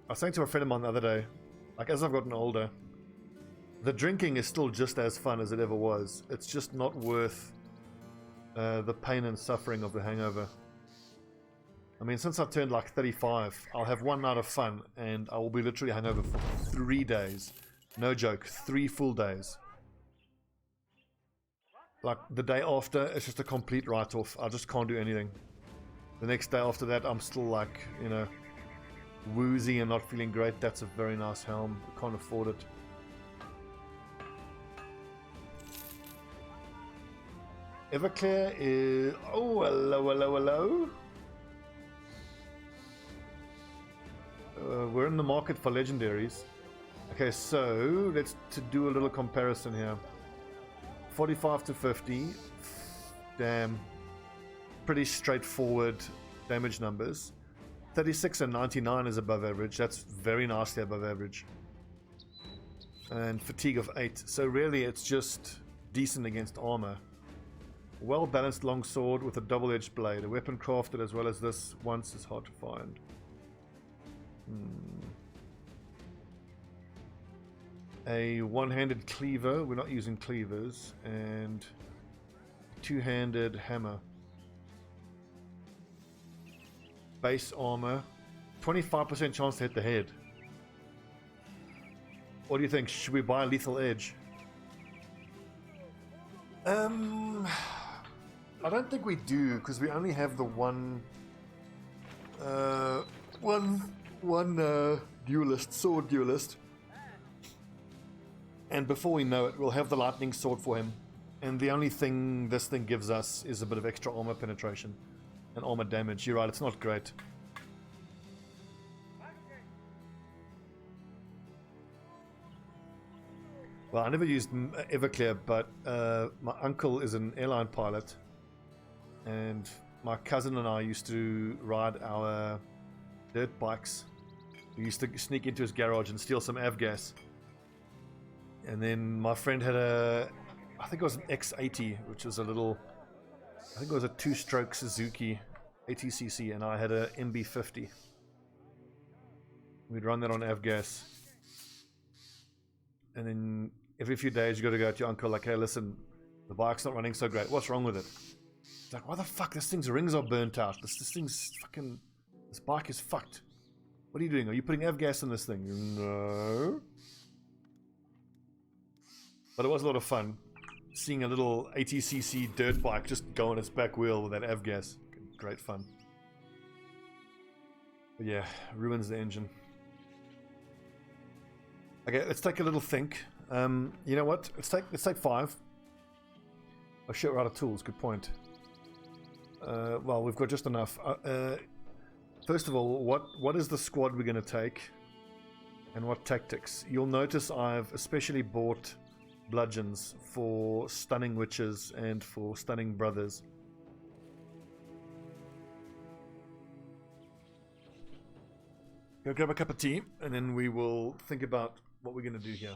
I was saying to a friend of mine the other day, like as I've gotten older, the drinking is still just as fun as it ever was. It's just not worth the pain and suffering of the hangover. I mean, since I turned like 35, I'll have one night of fun and I will be literally hungover for 3 days. No joke, 3 full days. Like the day after, it's just a complete write-off. I just can't do anything. The next day after that, I'm still like, you know, woozy and not feeling great. That's a very nice helm. I can't afford it. Everclear is... Oh, hello. We're in the market for legendaries. Okay, so let's do a little comparison here. 45 to 50. Damn. Pretty straightforward damage numbers. 36 and 99 is above average. That's very nicely above average. And fatigue of 8. So really it's just decent against armor. Well balanced longsword with a double-edged blade. A weapon crafted as well as this once is hard to find. A one-handed cleaver. We're not using cleavers. And two-handed hammer. Base armor. 25% chance to hit the head. What do you think? Should we buy a lethal edge? I don't think we do, because we only have the one duelist, sword duelist. And before we know it, we'll have the lightning sword for him. And the only thing this thing gives us is a bit of extra armor penetration and armor damage. You're right, it's not great. Well, I never used Everclear, but my uncle is an airline pilot. And my cousin and I used to ride our dirt bikes. We used to sneak into his garage and steal some avgas. And then my friend had I think it was an X80, which was a little, I think it was a 2-stroke Suzuki 80cc, and I had a MB50. We'd run that on avgas. And then every few days you got to go to your uncle like, hey, listen, the bike's not running so great. What's wrong with it? It's like, why the fuck? This thing's rings are burnt out. This thing's fucking... This bike is fucked. What are you doing? Are you putting avgas in this thing? No. But it was a lot of fun. Seeing a little 80cc dirt bike just go on its back wheel with that avgas. Great fun. But yeah, ruins the engine. Okay, let's take a little think. You know what? Let's take 5. Oh shit, we're out of tools. Good point. Well, we've got just enough. First of all, what is the squad we're going to take? And what tactics? You'll notice I've especially bought bludgeons for stunning witches and for stunning brothers. Go grab a cup of tea, and then we will think about what we're going to do here.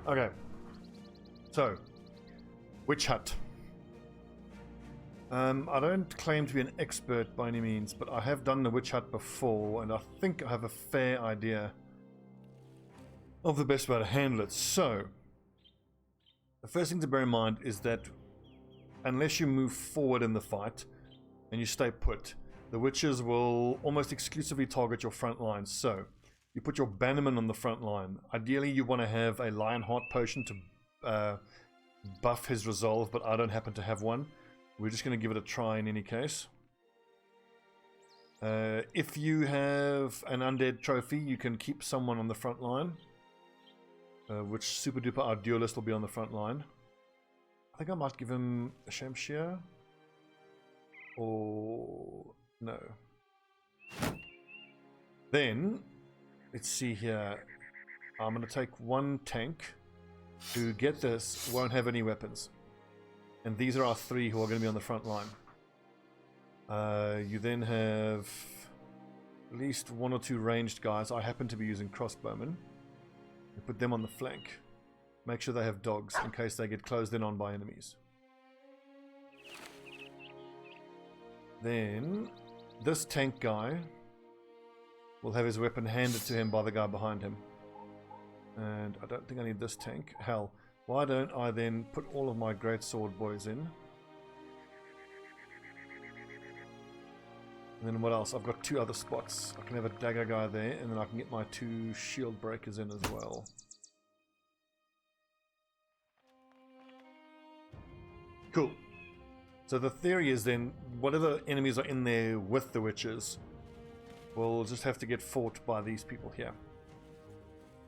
Okay. So, witch hut. I don't claim to be an expert by any means, but I have done the witch hut before, and I think I have a fair idea of the best way to handle it. So, the first thing to bear in mind is that unless you move forward in the fight and you stay put, the witches will almost exclusively target your front line. So, you put your bannerman on the front line. Ideally, you want to have a Lionheart potion to buff his resolve, but I don't happen to have one. We're just going to give it a try in any case. If you have an undead trophy, you can keep someone on the front line. Which super duper our duelist will be on the front line. I think I might give him a Shamshir. Or no. Then, let's see here. I'm going to take one tank who, get this, won't have any weapons. And these are our three who are going to be on the front line. You then have at least one or two ranged guys. I happen to be using crossbowmen. You put them on the flank. Make sure they have dogs in case they get closed in on by enemies. Then this tank guy will have his weapon handed to him by the guy behind him. And I don't think I need this tank. Hell, why don't I then put all of my great sword boys in? And then what else? I've got two other spots. I can have a dagger guy there, and then I can get my two shield breakers in as well. Cool. So the theory is then, whatever enemies are in there with the witches will just have to get fought by these people here.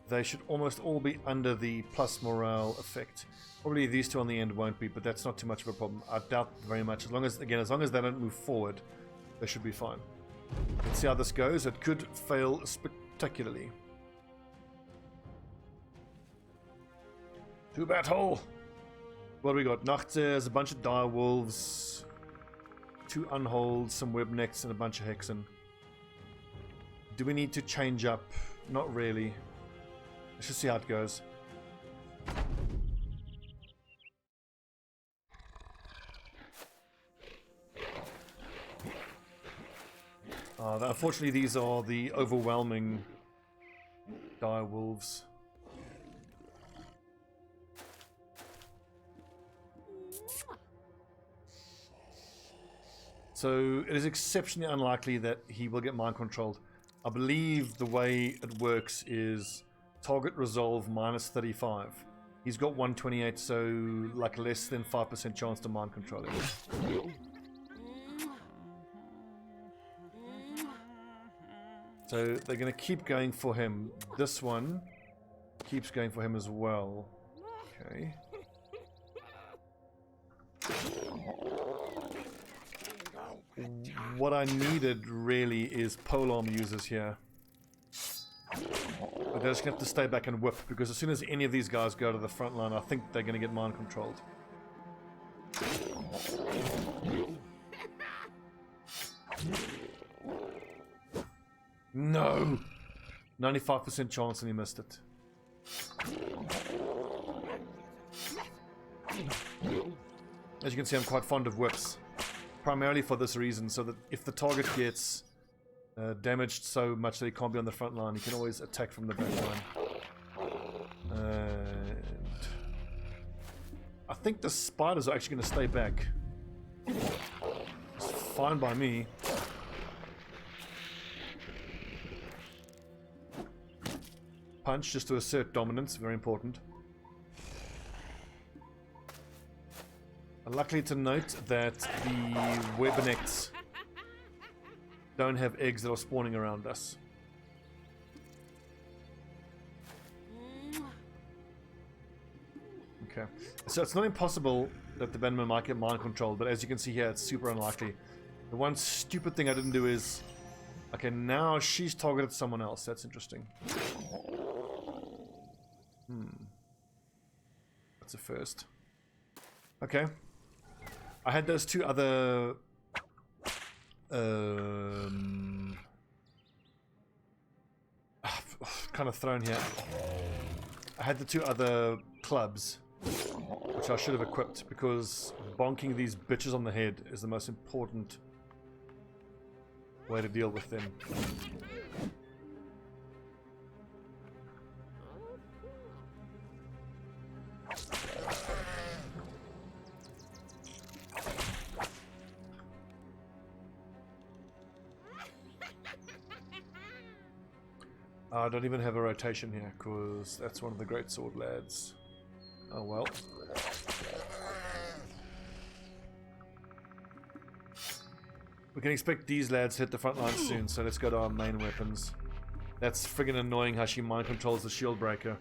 They should almost all be under the plus morale effect. Probably these two on the end won't be, but that's not too much of a problem. I doubt very much. As long as, again, as long as they don't move forward, they should be fine. Let's see how this goes. It could fail spectacularly. To battle! What do we got? Nachtseers, a bunch of dire wolves, two unholds, some webnecks, and a bunch of hexen. Do we need to change up? Not really. Let's just see how it goes. Unfortunately, these are the overwhelming dire wolves. So it is exceptionally unlikely that he will get mind controlled. I believe the way it works is target resolve minus 35. He's got 128, so like less than 5% chance to mind control him. So they're going to keep going for him. This one keeps going for him as well. Okay. What I needed really is polearm users here. But they're just going to have to stay back and whip, because as soon as any of these guys go to the front line, I think they're going to get mind controlled. No! 95% chance and he missed it. As you can see, I'm quite fond of whips. Primarily for this reason, so that if the target gets damaged so much that he can't be on the front line, he can always attack from the back line. And I think the spiders are actually going to stay back. It's fine by me. Punch just to assert dominance, very important. Luckily to note that the webnecks don't have eggs that are spawning around us. Okay, so it's not impossible that the Bannerman might get mind controlled, but as you can see here, it's super unlikely. The one stupid thing I didn't do is... Okay, now she's targeted someone else. That's interesting. That's a first. Okay. I had those two other kind of thrown here. I had the 2 other clubs, which I should have equipped, because bonking these bitches on the head is the most important way to deal with them. I don't even have a rotation here, because that's one of the great sword lads. Oh well. We can expect these lads to hit the front line soon, so let's go to our main weapons. That's friggin' annoying how she mind controls the shield breaker.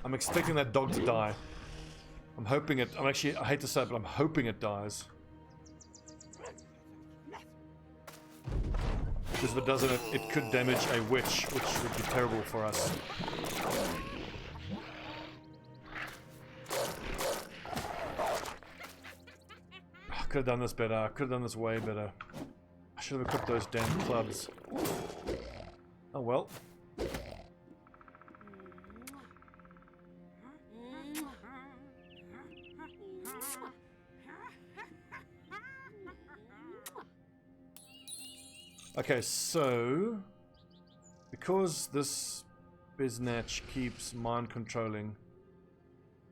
I'm expecting that dog to die. I'm hoping it. I hate to say it, but I'm hoping it dies. Because if it doesn't, it could damage a witch, which would be terrible for us. I could have done this better. I could have done this way better. I should have equipped those damn clubs. Oh well. Okay, so because this biznatch keeps mind controlling,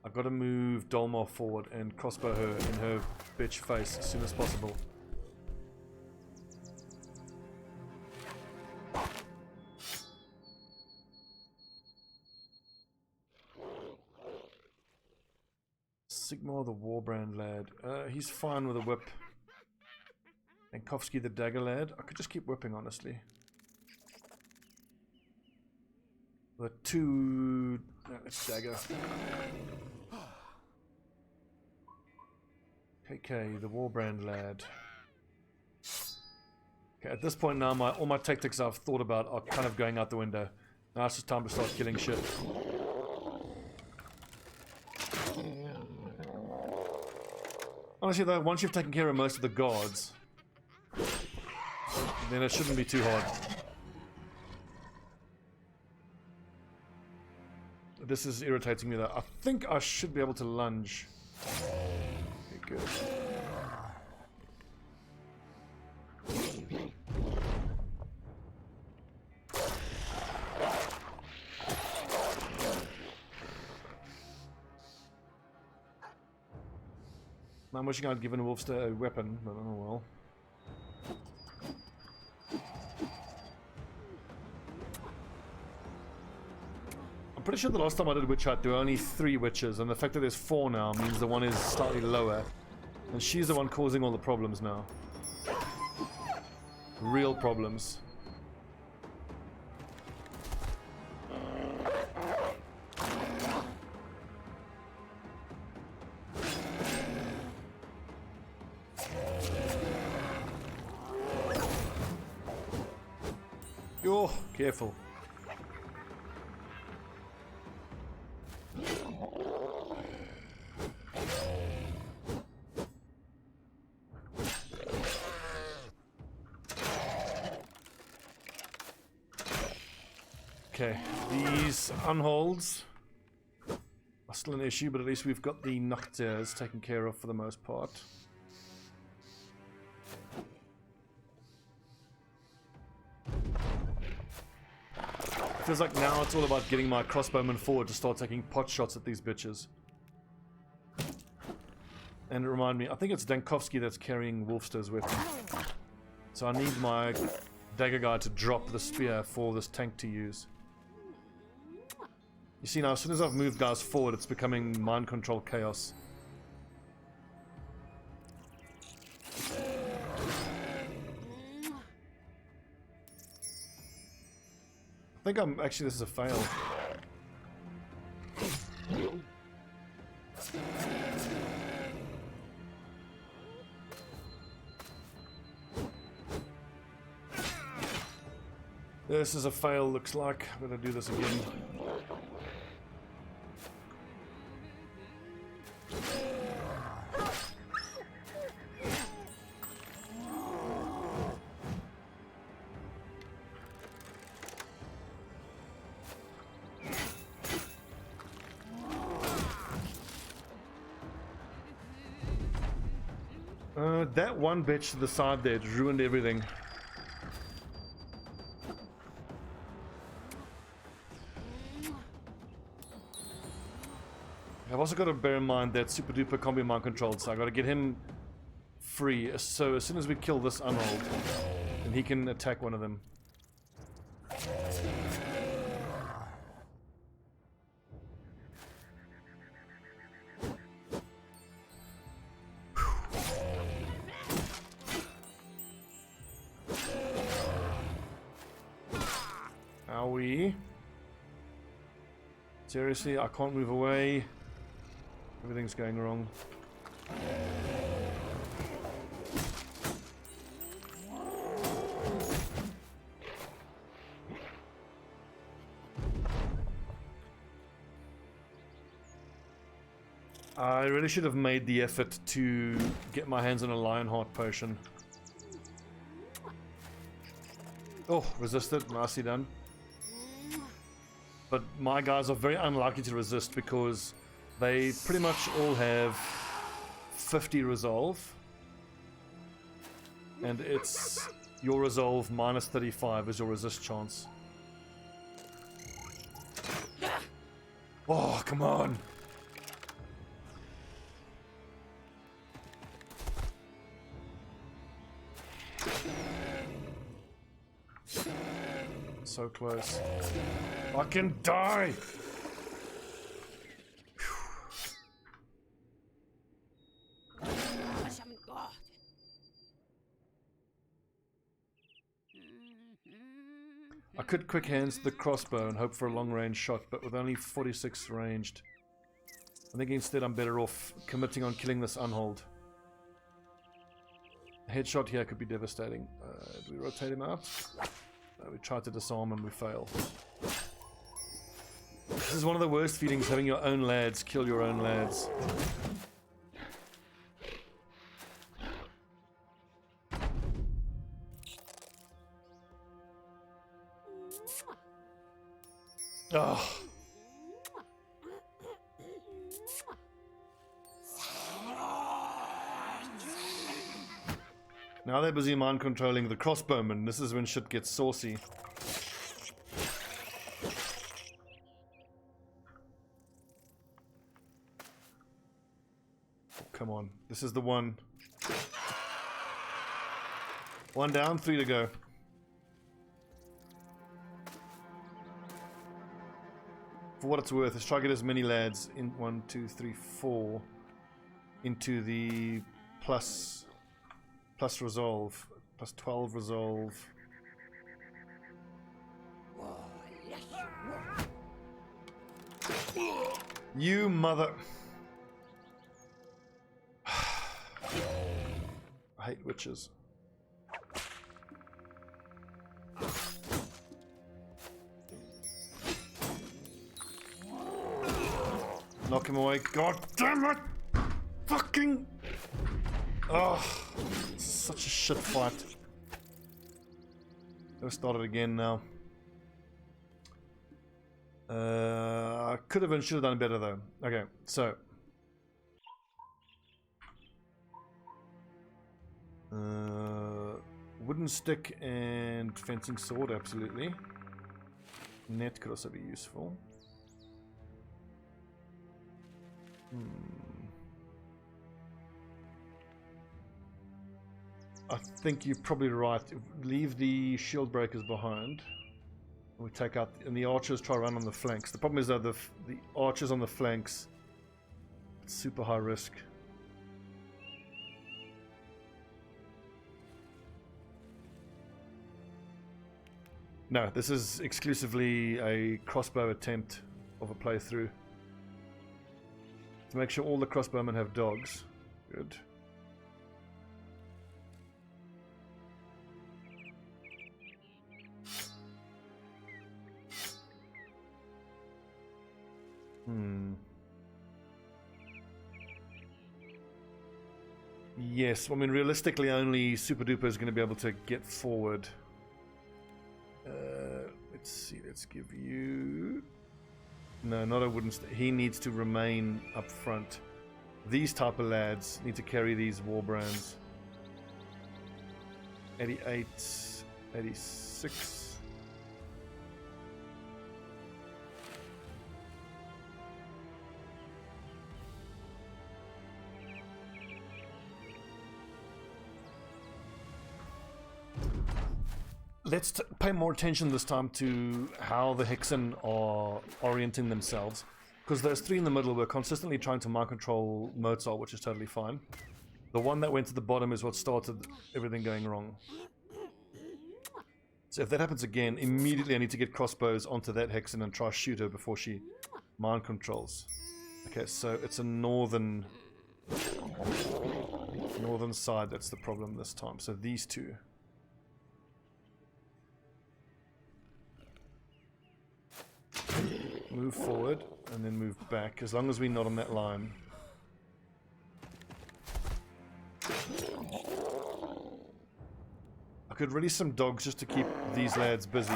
I've got to move Dolmar forward and crossbow her in her bitch face as soon as possible. Sigmar the Warbrand lad. He's fine with a whip. And Kovsky the dagger lad. I could just keep whipping, honestly. The 2... No, it's dagger. KK, the Warbrand lad. Okay, at this point now, all my tactics I've thought about are kind of going out the window. Now it's just time to start killing shit. Honestly though, once you've taken care of most of the guards, then it shouldn't be too hard. This is irritating me though. I think I should be able to lunge. Okay, good. I'm wishing I'd given Wolfster a weapon, but oh well. I'm pretty sure the last time I did Witch Hunt there were only 3 witches, and the fact that there's 4 now means the one is slightly lower. And she's the one causing all the problems now. Real problems. Oh, careful. Okay, these unholds are still an issue, but at least we've got the Nocturs taken care of for the most part. Feels like now it's all about getting my crossbowmen forward to start taking pot shots at these bitches. And remind me, I think it's Dankovsky that's carrying Wolfster's weapon. So I need my dagger guy to drop the spear for this tank to use. You see now, as soon as I've moved guys forward, it's becoming mind control chaos. I think I'm actually, this is a fail. This is a fail, looks like. I'm gonna do this again. That one bitch to the side there just ruined everything. I've also got to bear in mind that Super Duper can't be mind controlled, so I've got to get him free. So as soon as we kill this unhold, then he can attack one of them. Owie. Seriously, I can't move away. Everything's going wrong. I really should have made the effort to get my hands on a Lionheart potion. Oh, resisted. Nicely done. But my guys are very unlikely to resist because they pretty much all have 50 resolve. And it's your resolve minus 35 is your resist chance. Oh, come on. So close. I can die! I could quick hands the crossbow and hope for a long range shot, but with only 46 ranged. I think instead I'm better off committing on killing this unhold. A headshot here could be devastating. Do we rotate him out? We try to disarm and we fail. This is one of the worst feelings, having your own lads kill your own lads. Oh. Now they're busy mind controlling the crossbowman. This is when shit gets saucy. Oh, come on. This is the one. One down, 3 to go. For what it's worth, let's try to get as many lads in 1, 2, 3, 4 into the plus resolve, plus 12 resolve. You mother. I hate witches. Knock him away. God damn it! Fucking. Oh, it's such a shit fight. Let's start it again now. I could have and should have done better though. Okay, so. Wooden stick and fencing sword, absolutely. Net could also be useful. I think you're probably right. Leave the shield breakers behind. We take out, and the archers try to run on the flanks. The problem is that the archers on the flanks, it's super high risk. No, this is exclusively a crossbow attempt of a playthrough. To make sure all the crossbowmen have dogs. Good. Yes, I mean realistically only Super Duper is going to be able to get forward. Let's see, let's give you... No, not a wooden stick. He needs to remain up front. These type of lads need to carry these war brands. 88, 86. Let's pay more attention this time to how the Hexen are orienting themselves. Because those three in the middle were consistently trying to mind control Mozart, which is totally fine. The one that went to the bottom is what started everything going wrong. So if that happens again, immediately I need to get crossbows onto that Hexen and try to shoot her before she mind controls. Okay, so it's a northern side that's the problem this time. So these two. Move forward and then move back, as long as we're not on that line. I could release some dogs just to keep these lads busy.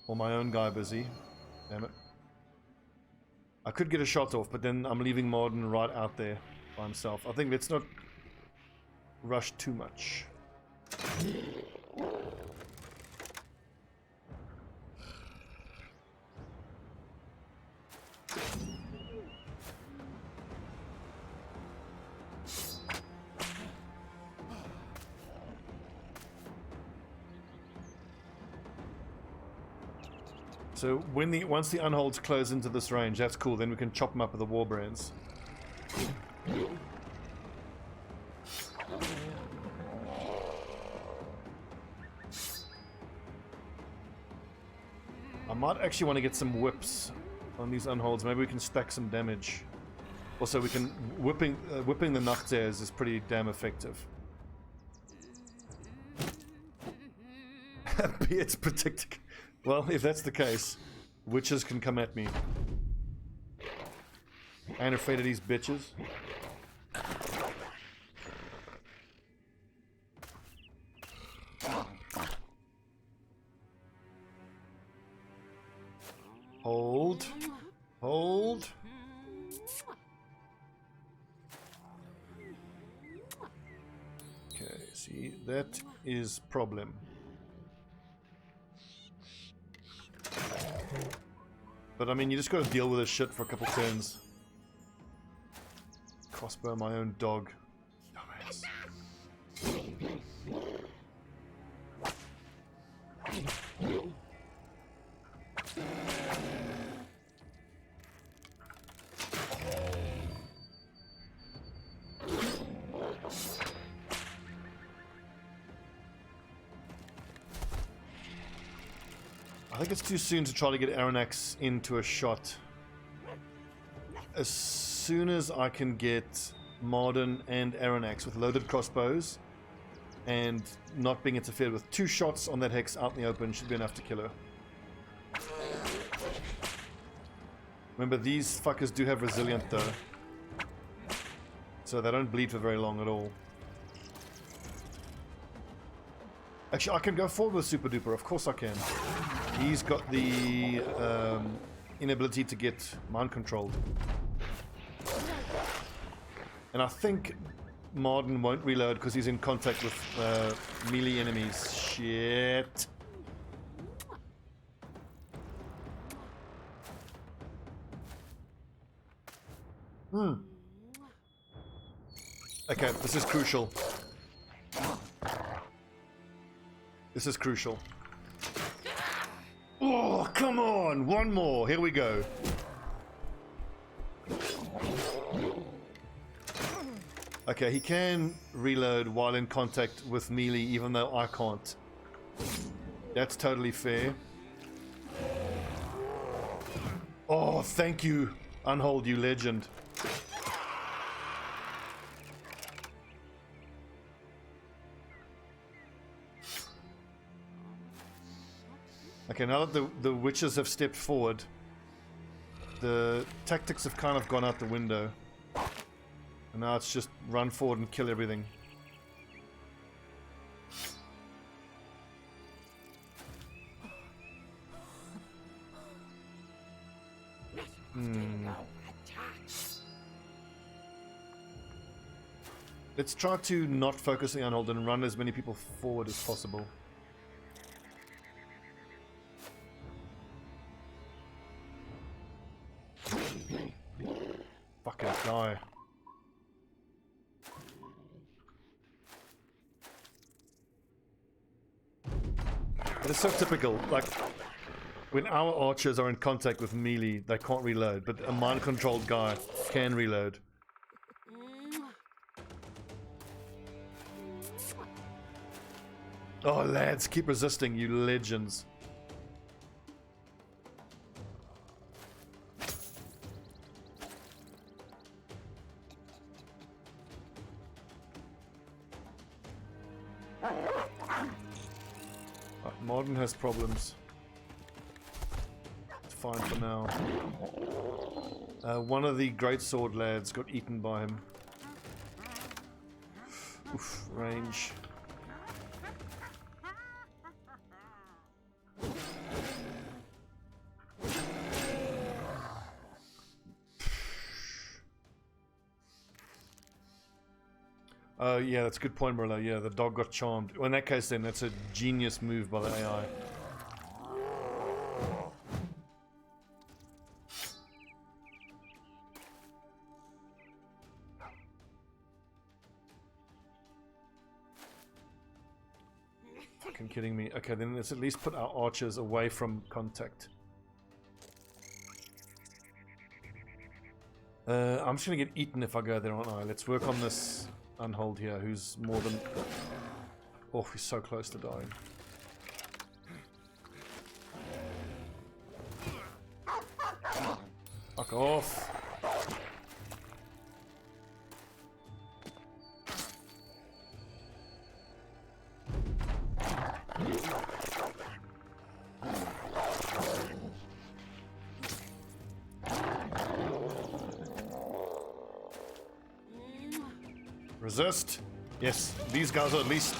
Or my own guy busy. Damn it. I could get a shot off, but then I'm leaving Marden right out there by himself. I think let's not rush too much. So once the unholds close into this range, that's cool. Then we can chop them up with the warbrands. I might actually want to get some whips on these unholds. Maybe we can stack some damage. Also, we can whipping the Nachtzeers is pretty damn effective. It's protected. Well, if that's the case, witches can come at me. I ain't afraid of these bitches. Hold. Hold. Okay, see, that is problem. But I mean, you just gotta deal with this shit for a couple turns. Crossbow my own dog. Dumbass. I think it's too soon to try to get Aranax into a shot. As soon as I can get Marden and Aranax with loaded crossbows and not being interfered with, 2 shots on that Hex out in the open should be enough to kill her. Remember, these fuckers do have resilient though, so they don't bleed for very long at all. Actually, I can go forward with Super Duper, of course I can. He's got the inability to get mind controlled. And I think Marden won't reload because he's in contact with melee enemies. Shit. Okay, this is crucial. This is crucial. Oh, come on! One more. Here we go. Okay, he can reload while in contact with melee, even though I can't. That's totally fair. Oh, thank you, Unhold, you legend. Okay, now that the witches have stepped forward, the tactics have kind of gone out the window. And now it's just run forward and kill everything. Let's try to not focus on Unhold and run as many people forward as possible. Fucking die. It's so typical, like, when our archers are in contact with melee, they can't reload, but a mind-controlled guy can reload. Oh, lads, keep resisting, you legends. Modern has problems. It's fine for now. One of the greatsword lads got eaten by him. Oof, range. Yeah, that's a good point, Marilla. Yeah, the dog got charmed. Well, in that case, then, that's a genius move by the AI. Fucking kidding me. Okay, then let's at least put our archers away from contact. I'm just gonna get eaten if I go there, aren't I? Let's work on this Unhold here, who's more than... Oh, he's so close to dying. Fuck off. Resist. Yes, these guys are at least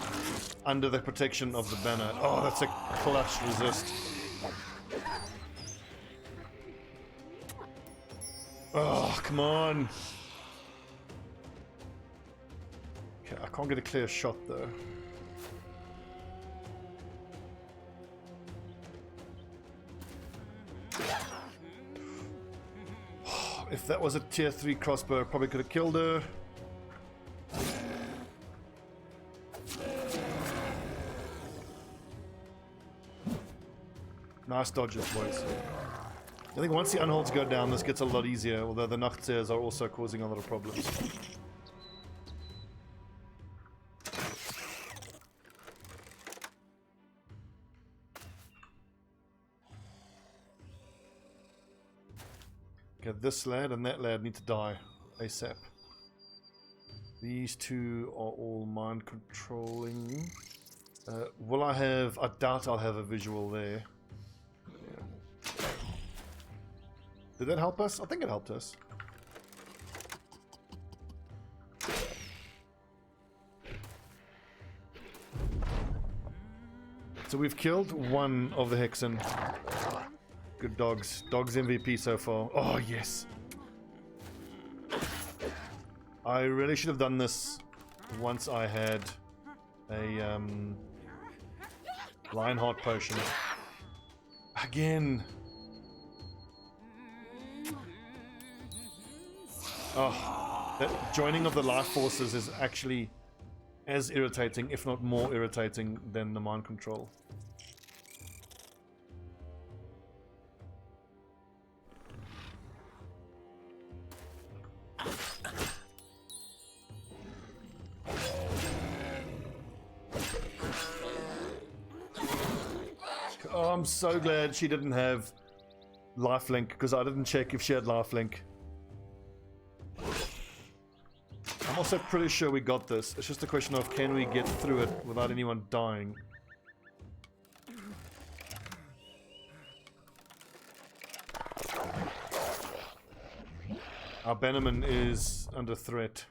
under the protection of the banner. Oh, that's a clutch resist. Oh, come on. Okay, I can't get a clear shot though. If that was a tier 3 crossbow, I probably could have killed her. Nice dodges, boys. I think once the Unholds go down, this gets a lot easier, although the Nachtseers are also causing a lot of problems. Okay, this lad and that lad need to die ASAP. These two are all mind controlling. Will I have... I doubt I'll have a visual there. Did that help us? I think it helped us. So we've killed one of the Hexen. Good dogs. Dogs MVP so far. Oh, yes. I really should have done this once I had a Lionheart potion. Again. Oh, that joining of the life forces is actually as irritating, if not more irritating, than the mind control. Oh, I'm so glad she didn't have lifelink, because I didn't check if she had lifelink. I'm also pretty sure we got this. It's just a question of can we get through it without anyone dying. Our Bannerman is under threat.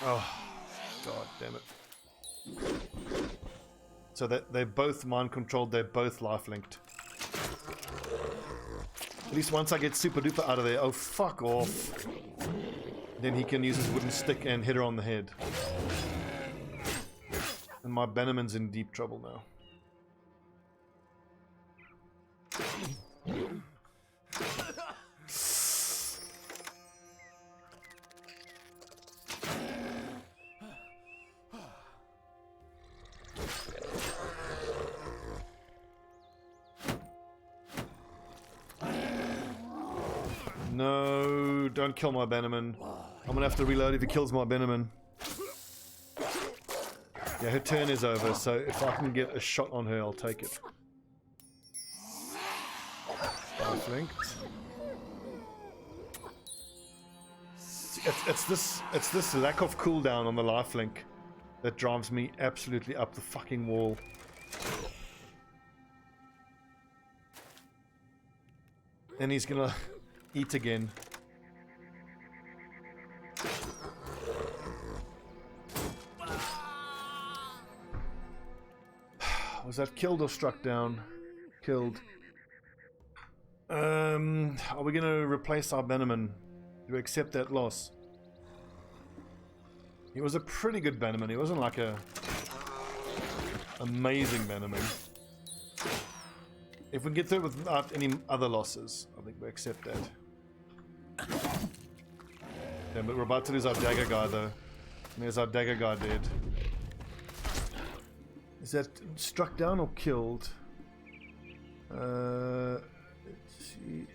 Oh, god damn it. So that they're both mind controlled, they're both life linked. least once I get super duper out of there, oh fuck off, then he can use his wooden stick and hit her on the head. And my Bannerman's in deep trouble now. No, don't kill my Bannerman. I'm gonna have to reload if he kills my Bannerman. Yeah, her turn is over, so if I can get a shot on her, I'll take it. Linked. It's this lack of cooldown on the life link that drives me absolutely up the fucking wall. And he's gonna eat again. Was that killed or struck down? Killed. Are we gonna replace our Bannerman? Do we accept that loss? He was a pretty good Bannerman. He wasn't like a amazing Bannerman. If we get through it without any other losses, I think we accept that. Damn, but we're about to lose our dagger guy though. And there's our dagger guy dead. Is that struck down or killed? Let's see.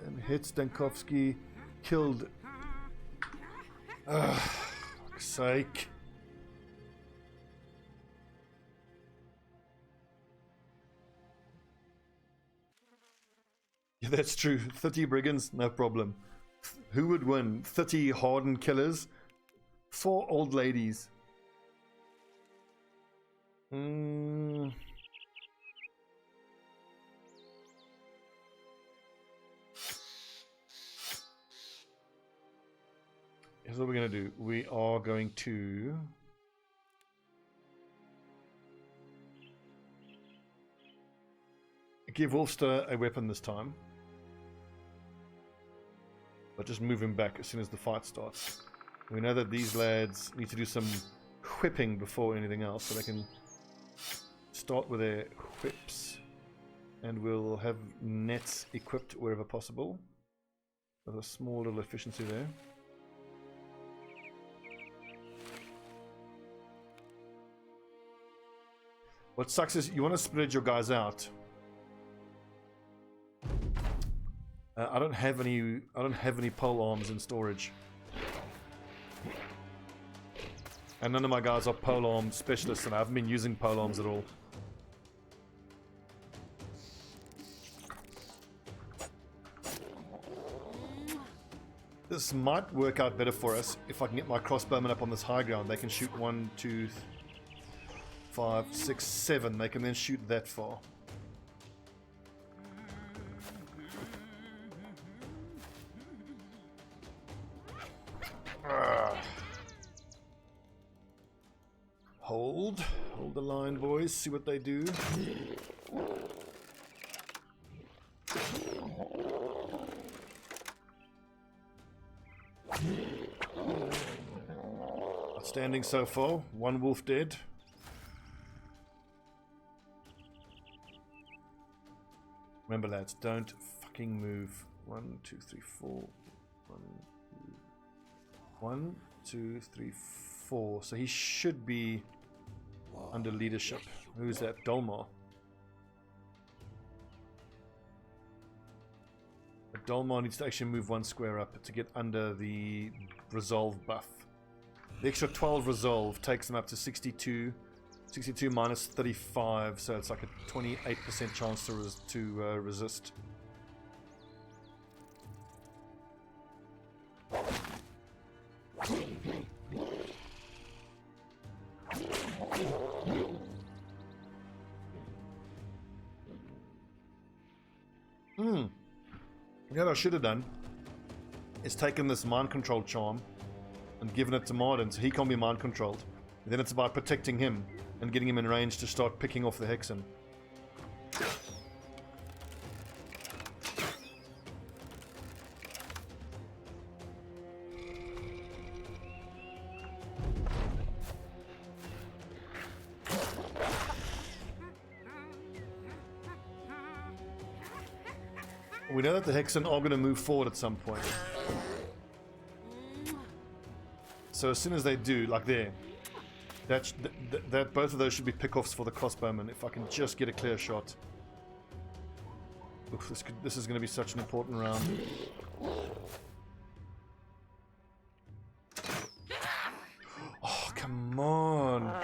And hit Stankovsky. Killed. Fuck's sake. Yeah, that's true. 30 brigands, no problem. Who would win? 30 hardened killers? 4 old ladies. Here's what we're going to do. We are going to give Wolfster a weapon this time, but just move him back as soon as the fight starts. We know that these lads need to do some whipping before anything else, so they can start with their whips, and we'll have nets equipped wherever possible. There's a small little efficiency there. What sucks is you want to spread your guys out. I don't have any pole arms in storage, and none of my guys are pole arm specialists, and I haven't been using pole arms at all. This might work out better for us if I can get my crossbowmen up on this high ground. They can shoot 1, 2, 5, 6, 7. They can then shoot that far. Hold the line, boys. See what they do. Outstanding so far. 1 wolf dead. Remember, lads, don't fucking move. 1, 2, 3, 4. 1, 2, 3, 4. So he should be under leadership. Who's that? Dolmar. But Dolmar needs to actually move 1 square up to get under the resolve buff. The extra 12 resolve takes them up to 62. 62 minus 35, so it's like a 28% chance to resist. You know what I should have done is taken this mind control charm and given it to Martin so he can't be mind controlled. And then it's about protecting him and getting him in range to start picking off the Hexen. We know that the Hexen are going to move forward at some point. So as soon as they do, like there, that both of those should be pickoffs for the crossbowmen. If I can just get a clear shot. Oof, this is going to be such an important round. Oh, come on.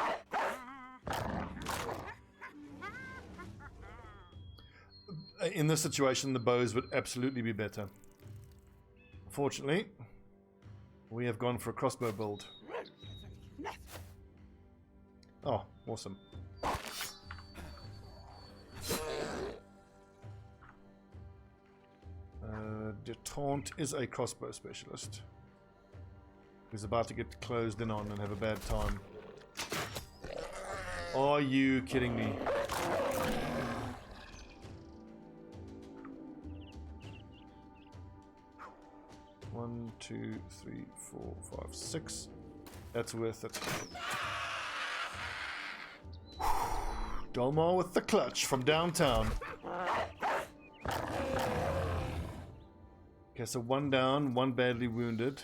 In this situation, the bows would absolutely be better. Fortunately, we have gone for a crossbow build. Oh, awesome. Detente is a crossbow specialist. Who's about to get closed in on and have a bad time. Are you kidding me? One, two, three, 4, 5, 6. That's worth it. Dolmar with the clutch from downtown. Okay, so 1 down, 1 badly wounded.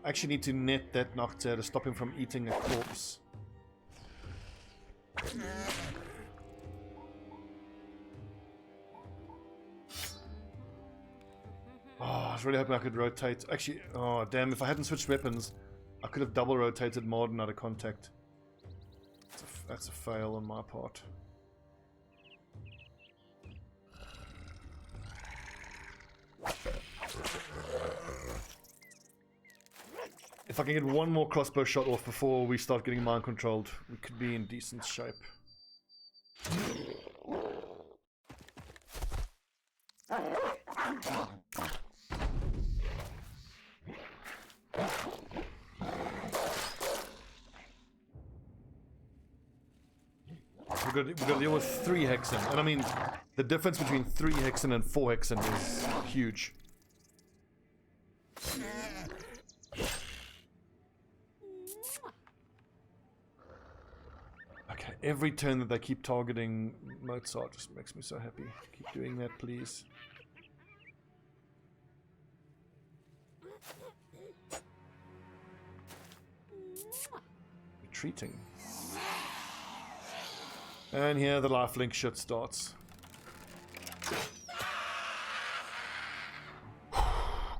I actually need to net that Nocturne to stop him from eating a corpse. Oh, I was really hoping I could rotate. Actually, oh damn, if I hadn't switched weapons, I could have double rotated Marden out of contact. That's a fail on my part. If I can get one more crossbow shot off before we start getting mind controlled, we could be in decent shape. We've got to deal with 3 Hexen, and I mean, the difference between 3 Hexen and 4 Hexen is huge. Okay, every turn that they keep targeting Mozart just makes me so happy. Keep doing that, please. Retreating. And here the lifelink shit starts.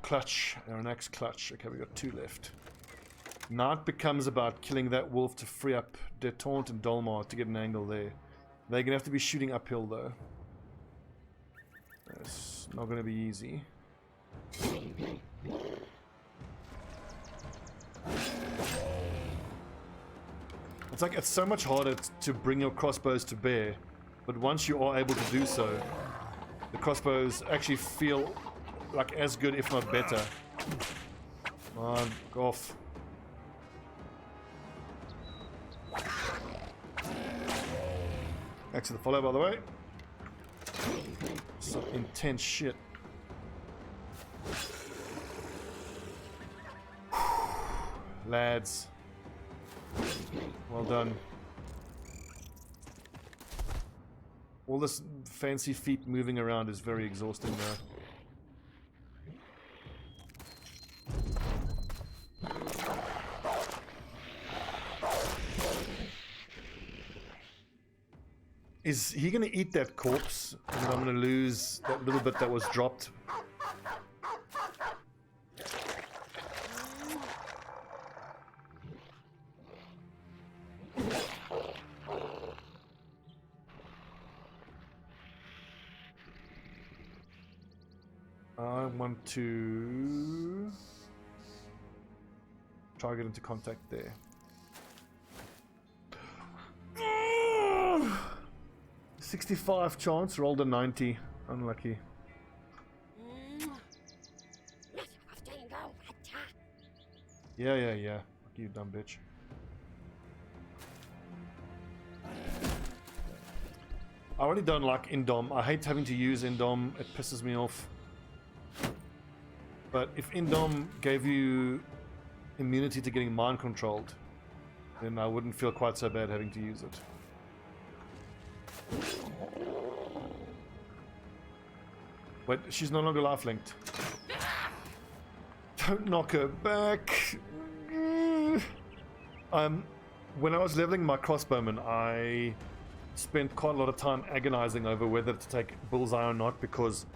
Clutch, Aronnax clutch. Okay, we got 2 left. Now it becomes about killing that wolf to free up Detente and Dolmar to get an angle there. They're gonna have to be shooting uphill though. That's not gonna be easy. It's like, it's so much harder to bring your crossbows to bear, but once you are able to do so, the crossbows actually feel like as good, if not better. Come on, go off. Back to the follow, by the way. Some intense shit. Lads. Well done. All this fancy feet moving around is very exhausting now. Is he gonna eat that corpse? And then I'm gonna lose that little bit that was dropped. I want to try to get into contact there. 65 chance, rolled a 90. Unlucky. Yeah. Fuck you, dumb bitch. I really don't like Indom. I hate having to use Indom. It pisses me off. But if Indom gave you immunity to getting mind controlled, then I wouldn't feel quite so bad having to use it. Wait, she's no longer life linked. Don't knock her back. When I was leveling my crossbowman, I spent quite a lot of time agonizing over whether to take bullseye or not, because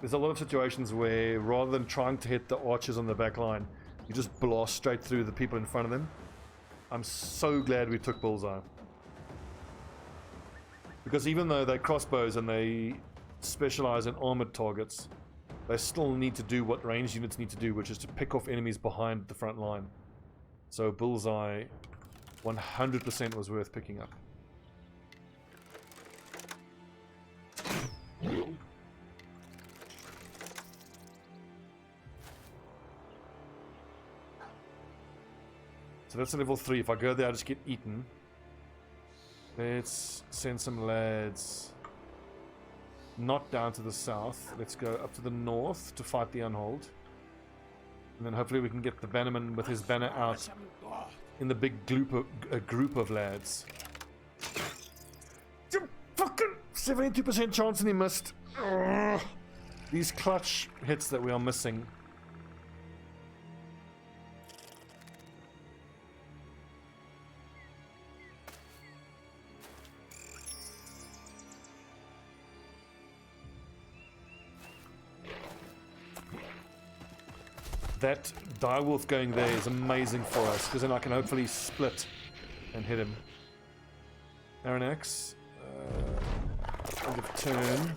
there's a lot of situations where rather than trying to hit the archers on the back line, you just blast straight through the people in front of them. I'm so glad we took bullseye. Because even though they're crossbows and they specialize in armored targets, they still need to do what ranged units need to do, which is to pick off enemies behind the front line. So bullseye 100% was worth picking up. So that's a level 3. If I go there, I just get eaten. Let's send some lads not down to the south. Let's go up to the north to fight the Unhold. And then hopefully we can get the Bannerman with his banner out in the big group of lads. Fucking 72% chance and he missed. Ugh. These clutch hits that we are missing. That direwolf going there is amazing for us, because then I can hopefully split and hit him. Aaron X. End of turn.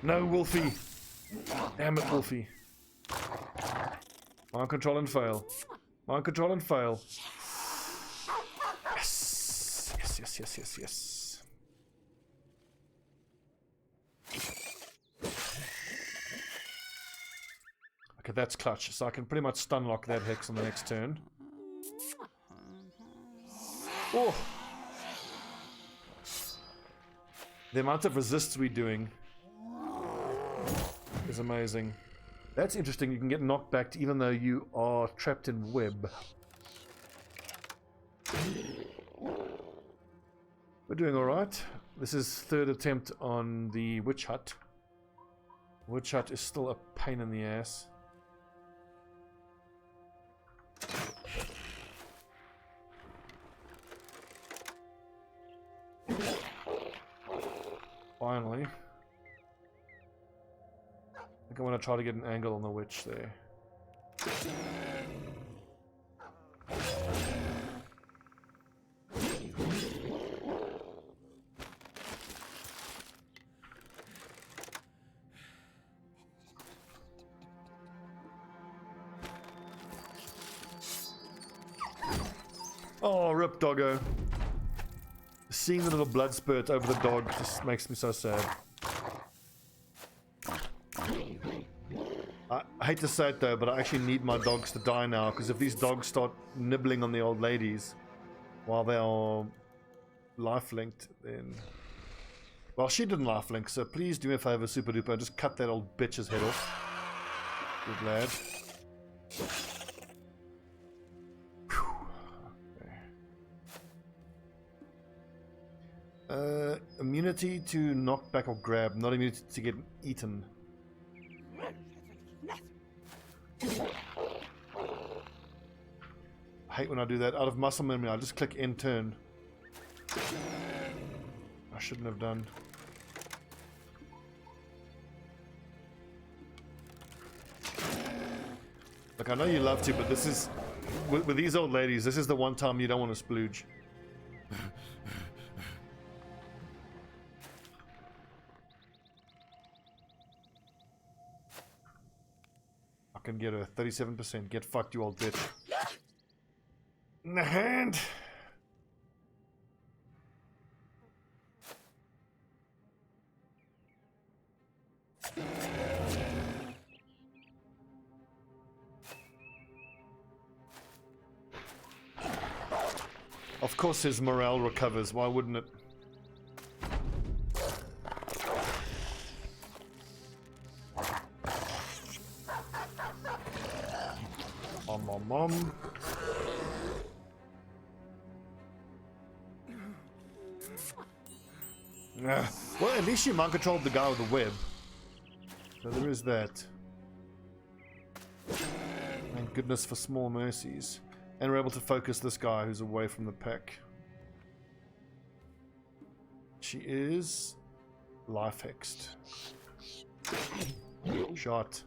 No, Wolfie. Damn it, Wolfie. Mind control and fail. Mind control and fail. Yes. Yes, yes, yes, yes, yes. Okay, that's clutch, so I can pretty much stun lock that hex on the next turn. Oh! The amount of resists we're doing is amazing. That's interesting, you can get knocked back even though you are trapped in web. We're doing alright. This is third attempt on the witch hut. Witch hut is still a pain in the ass. Finally. I think I want to try to get an angle on the witch there. Oh, rip doggo. Seeing the little blood spurt over the dog just makes me so sad. I hate to say it though, but I actually need my dogs to die now, because if these dogs start nibbling on the old ladies while they are life linked, then... Well, she didn't life link, so please do me a favor, Super Duper, just cut that old bitch's head off. Good lad. Immunity to knockback or grab, not immunity to get eaten. I hate when I do that. Out of muscle memory, I just click end turn. I shouldn't have done. Look, I know you love to, but this is... With these old ladies, this is the one time you don't want to splooge. I can get a 37%. Get fucked, you old bitch. In the hand. Of course his morale recovers, why wouldn't it? Oh Well, at least you mind controlled the guy with the web. So there is that. Thank goodness for small mercies. And we're able to focus this guy who's away from the pack. She is life hexed. Shot.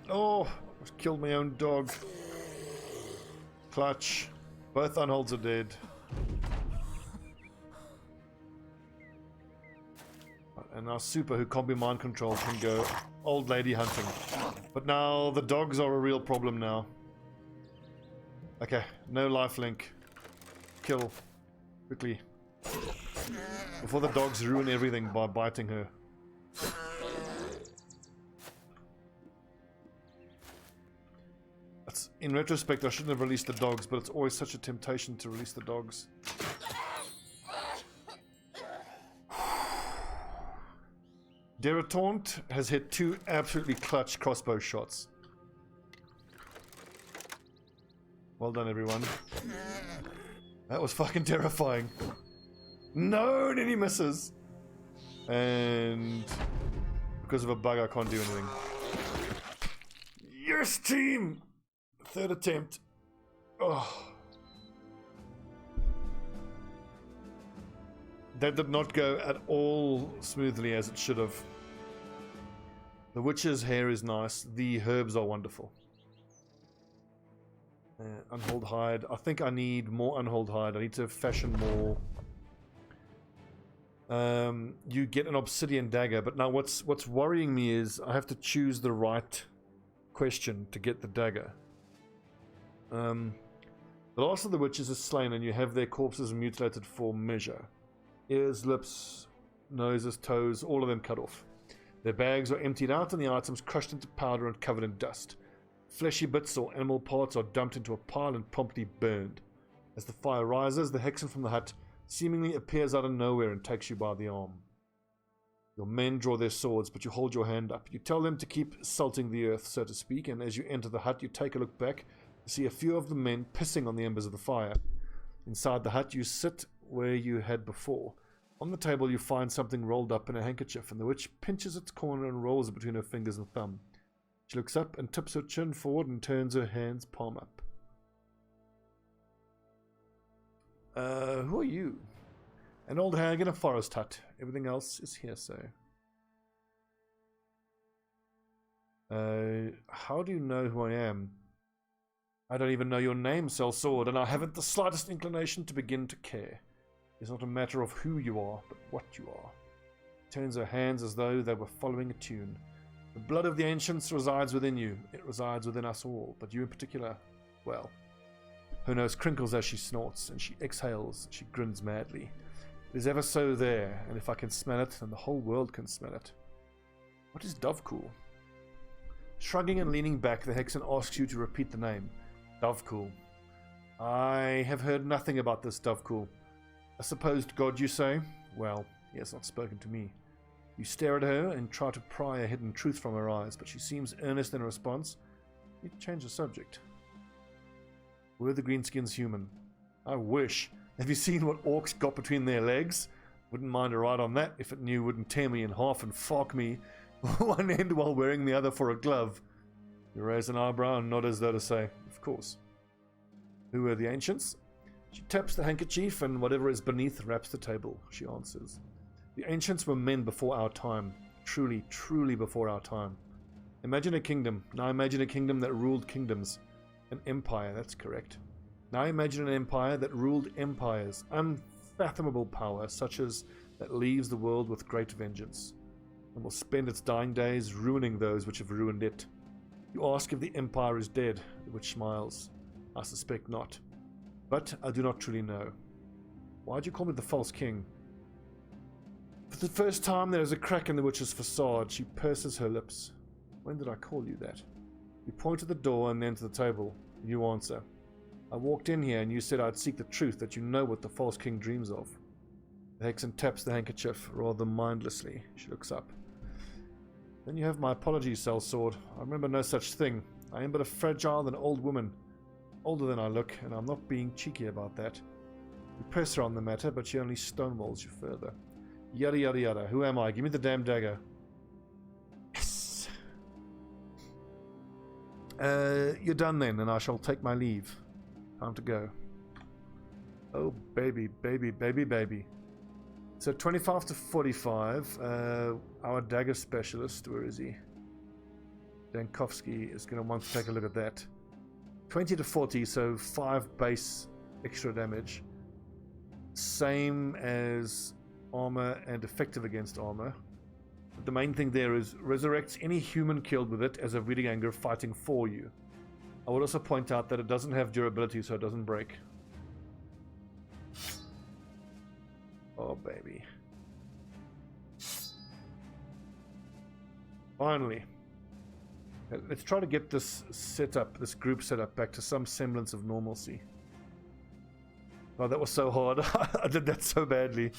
Oh, I killed my own dog. Clutch. Both unholds are dead. And our super, who can't be mind controlled, can go old lady hunting. But now the dogs are a real problem now. Okay, no life link. Kill. Quickly. Before the dogs ruin everything by biting her. That's, in retrospect, I shouldn't have released the dogs, but it's always such a temptation to release the dogs. Derataunt has hit 2 absolutely clutch crossbow shots. Well done, everyone. That was fucking terrifying. No, and he misses. And because of a bug, I can't do anything. Yes, team! 3rd attempt. Oh. That did not go at all smoothly as it should have. The witch's hair is nice. The herbs are wonderful. Unhold hide. I think I need more unhold hide. I need to fashion more. You get an obsidian dagger, but now what's worrying me is I have to choose the right question to get the dagger. The last of the witches is slain, and you have their corpses mutilated for measure. Ears, lips, noses, toes, all of them cut off. Their bags are emptied out and the items crushed into powder and covered in dust. Fleshy bits or animal parts are dumped into a pile and promptly burned. As the fire rises, the hexen from the hut seemingly appears out of nowhere and takes you by the arm. Your men draw their swords, but you hold your hand up. You tell them to keep salting the earth, so to speak, and as you enter the hut, you take a look back to see a few of the men pissing on the embers of the fire. Inside the hut, you sit where you had before. On the table, you find something rolled up in a handkerchief, and the witch pinches its corner and rolls it between her fingers and thumb. She looks up and tips her chin forward and turns her hands palm up. Who are you? An old hag in a forest hut. Everything else is hearsay. How do you know who I am? I don't even know your name, sellsword, and I haven't the slightest inclination to begin to care. It's not a matter of who you are, but what you are. Turns her hands as though they were following a tune. The blood of the ancients resides within you. It resides within us all, but you in particular, well. Her nose crinkles as she snorts, and she exhales. She grins madly. It is ever so there, and if I can smell it, then the whole world can smell it. What is Dovecool? Shrugging and leaning back, the hexen asks you to repeat the name. Dovecool. I have heard nothing about this Dovecool. A supposed god, you say? Well, he has not spoken to me. You stare at her and try to pry a hidden truth from her eyes, but she seems earnest in response. You change the subject. Were the greenskins human? I wish. Have you seen what orcs got between their legs? Wouldn't mind a ride on that if it knew it wouldn't tear me in half and fork me one end while wearing the other for a glove. You raise an eyebrow and nod as though to say, of course. Who were the ancients? She taps the handkerchief and whatever is beneath wraps the table, she answers. The ancients were men before our time. Truly, truly before our time. Imagine a kingdom. Now imagine a kingdom that ruled kingdoms. An empire, that's correct. Now imagine an empire that ruled empires. Unfathomable power, such as that leaves the world with great vengeance, and will spend its dying days ruining those which have ruined it. You ask if the empire is dead, the witch smiles. I suspect not. But I do not truly know. Why do you call me the false king? For the first time there is a crack in the witch's facade. She purses her lips. When did I call you that? You point to the door and then to the table. You answer. I walked in here and you said I'd seek the truth, that you know what the false king dreams of. The hexen taps the handkerchief rather mindlessly. She looks up. Then you have my apologies, sellsword. I remember no such thing. I am but a fragile and old woman. Older than I look, and I'm not being cheeky about that. You press her on the matter, but she only stonewalls you further. Yada yada yada. Who am I? Give me the damn dagger. Yes! You're done then, and I shall take my leave. Time to go. Oh, baby, baby, baby, baby. So 25 to 45, our dagger specialist, where is he? Dankovsky is going to want to take a look at that. 20 to 40, so 5 base extra damage. Same as armor and effective against armor. But the main thing there is resurrects any human killed with it as a reading anger fighting for you. I would also point out that it doesn't have durability, so it doesn't break. Oh, baby. Finally. Let's try to get this setup, this group setup, back to some semblance of normalcy. Oh, that was so hard. I did that so badly.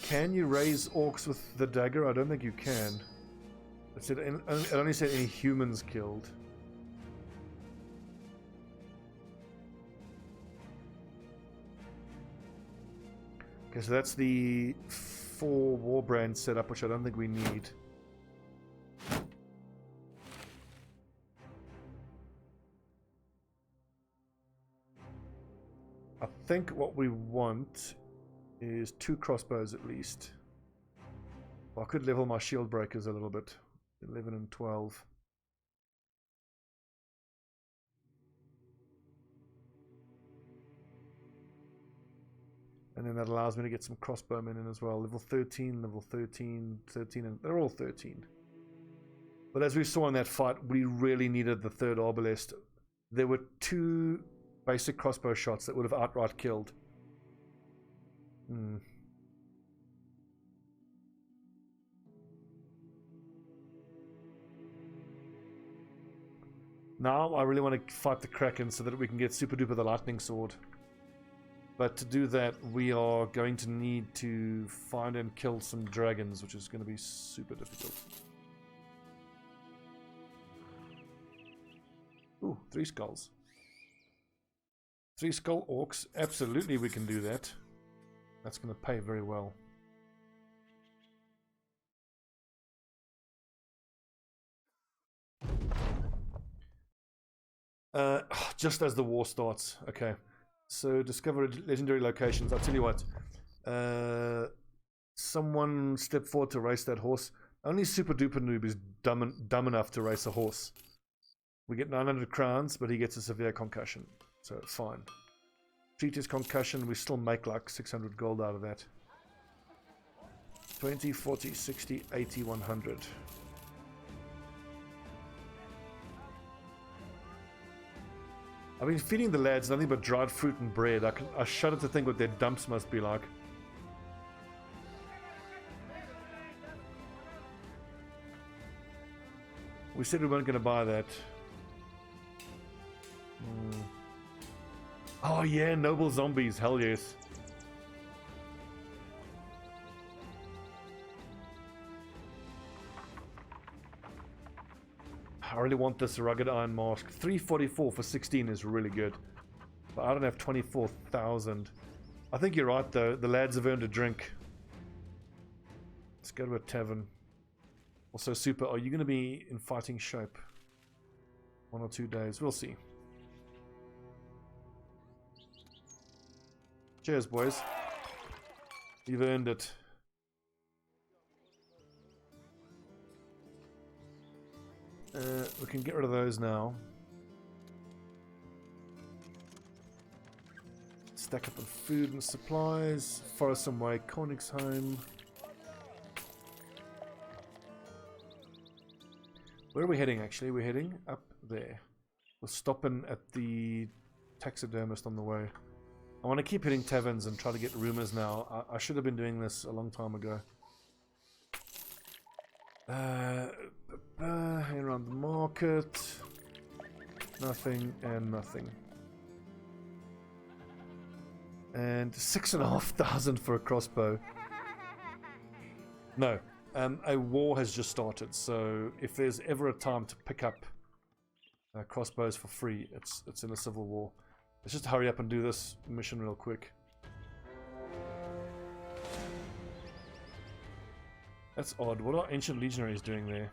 Can you raise orcs with the dagger? I don't think you can. It only said any humans killed. Okay, so that's the 4 Warbrand setup, which I don't think we need. I think what we want is 2 crossbows at least. Well, I could level my shield breakers a little bit. 11 and 12. And then that allows me to get some crossbowmen in as well. Level 13, level 13, 13, and they're all 13. But as we saw in that fight, we really needed the 3rd arbalest. There were 2 basic crossbow shots that would have outright killed. Now I really want to fight the Kraken so that we can get super duper the lightning sword. But to do that, we are going to need to find and kill some dragons, which is going to be super difficult. Ooh, 3 skulls. 3 skull orcs. Absolutely we can do that. That's going to pay very well. Just as the war starts. Okay. So discover legendary locations. I'll tell you what. Someone step forward to race that horse. Only super duper noob is dumb enough to race a horse. We get 900 crowns, but he gets a severe concussion. So fine. Treat his concussion, we still make like 600 gold out of that. 20, 40, 60, 80, 100. I've been feeding the lads nothing but dried fruit and bread. I shudder to think what their dumps must be like. We said we weren't going to buy that. Oh yeah, noble zombies, hell yes. I really want this rugged iron mask. 344 for 16 is really good. But I don't have 24,000. I think you're right though, the lads have earned a drink. Let's go to a tavern. Also, Super, are you going to be in fighting shape? 1 or 2 days, we'll see. Cheers, boys. You've earned it. We can get rid of those now. Stack up on food and supplies. Forest some way. Königsheim. Where are we heading actually? We're heading up there. We'll stop in at the taxidermist on the way. I want to keep hitting taverns and try to get rumors now. I should have been doing this a long time ago. Hang around the market. Nothing and nothing. And 6,500 for a crossbow. No, a war has just started, so if there's ever a time to pick up crossbows for free, it's in a civil war. Let's just hurry up and do this mission real quick. That's odd. What are ancient legionaries doing there?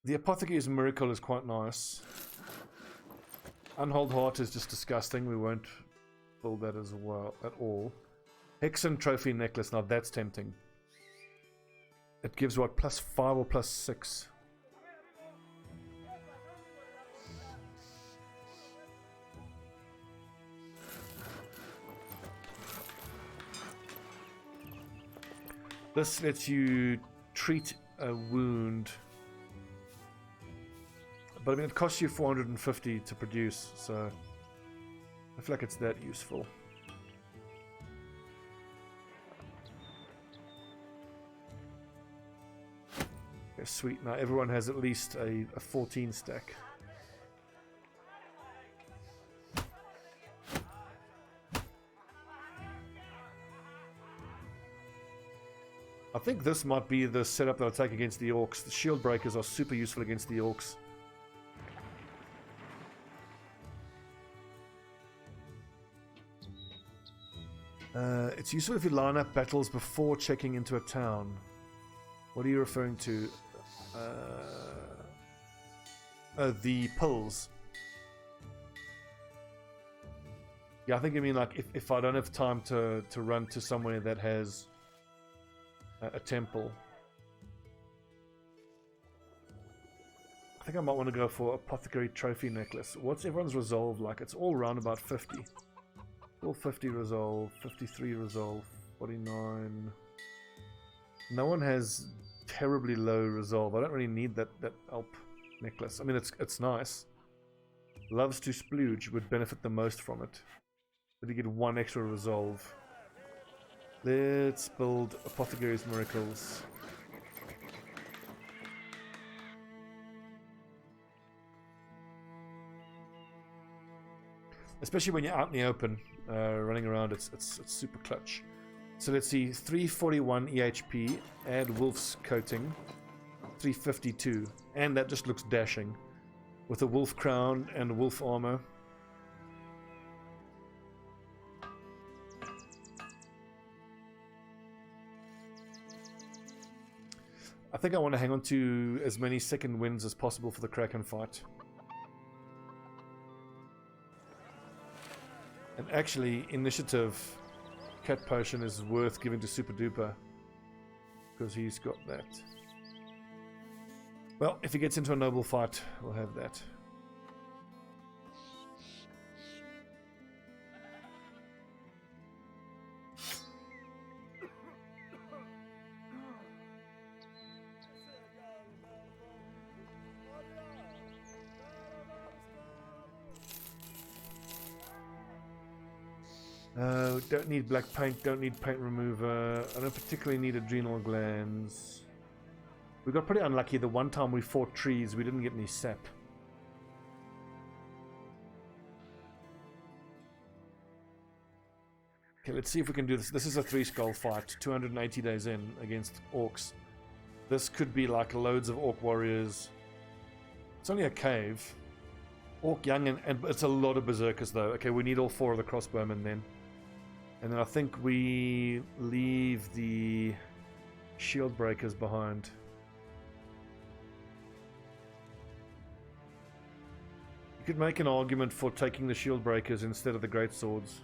The apothecary's miracle is quite nice. Unhold heart is just disgusting. We won't build that as well at all. Hexen trophy necklace. Now that's tempting. It gives what, +5 or +6? This lets you treat a wound. But I mean, it costs you 450 to produce, so I feel like it's that useful. Okay, sweet. Now everyone has at least a 14 stack. I think this might be the setup that I'll take against the orcs. The shield breakers are super useful against the orcs. It's useful if you line up battles before checking into a town. What are you referring to? The pills. Yeah, I think you mean like if I don't have time to run to somewhere that has a temple. I think I might want to go for apothecary trophy necklace. What's everyone's resolve like? It's all around about 50. All 50 resolve, 53 resolve, 49. No one has terribly low resolve. I don't really need that Alp necklace. I mean, it's nice. Loves to splooge would benefit the most from it. But you get 1 extra resolve. Let's build Apothecary's Miracles. Especially when you're out in the open, running around, it's super clutch. So let's see, 341 EHP, add Wolf's Coating, 352, and that just looks dashing. With a wolf crown and wolf armor. I think I want to hang on to as many second wins as possible for the Kraken fight. And actually, initiative cat potion is worth giving to Super Duper because he's got that. Well, if he gets into a noble fight, we'll have that. Don't need black paint, don't need paint remover. I don't particularly need adrenal glands. We got pretty unlucky. The one time we fought trees, we didn't get any sap. Okay, let's see if we can do this. This is a 3-skull fight, 280 days in against orcs. This could be like loads of orc warriors. It's only a cave. Orc young, and it's a lot of berserkers though. Okay, we need all 4 of the crossbowmen then. And then I think we leave the shield breakers behind. You could make an argument for taking the shield breakers instead of the great swords.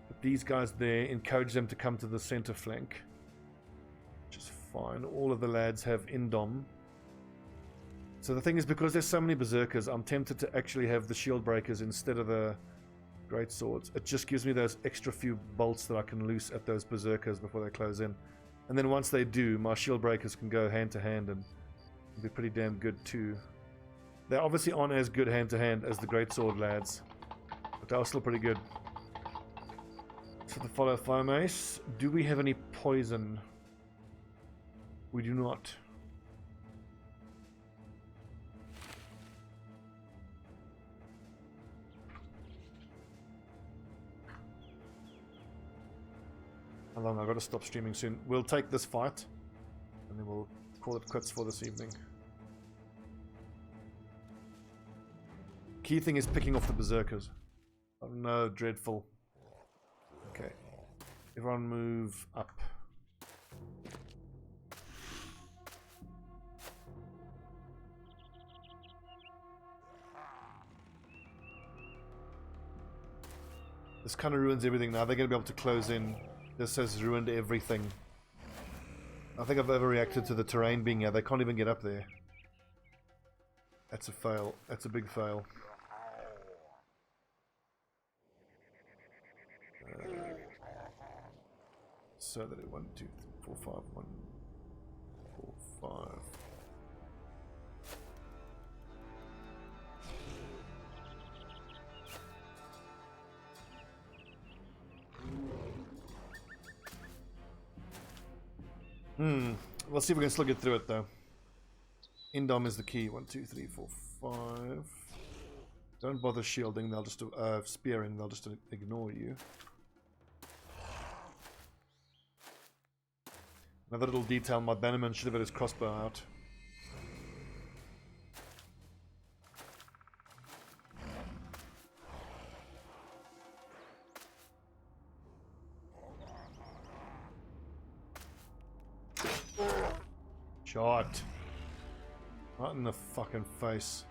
Put these guys there, encourage them to come to the center flank. Which is fine. All of the lads have indom. So the thing is, because there's so many berserkers, I'm tempted to actually have the shield breakers instead of the great swords. It just gives me those extra few bolts that I can loose at those berserkers before they close in. And then once they do, my shield breakers can go hand to hand and be pretty damn good too. They obviously aren't as good hand to hand as the great sword lads, but they are still pretty good. So the follow fire mace. Do we have any poison? We do not. How long? I've got to stop streaming soon. We'll take this fight and then we'll call it quits for this evening. Key thing is picking off the berserkers. Oh no, dreadful. Okay. Everyone move up. This kind of ruins everything now. They're going to be able to close in. This has ruined everything. I think I've overreacted to the terrain being here. They can't even get up there. That's a fail. That's a big fail. So that it 1, 2, 3, 4, 5, 1, 4, 5. We'll see if we can still get through it though. Indom is the key. 1, 2, 3, 4, 5. Don't bother shielding, they'll just spearing, they'll just ignore you. Another little detail, my bannerman should have had his crossbow out. Shot. Right in the fucking face.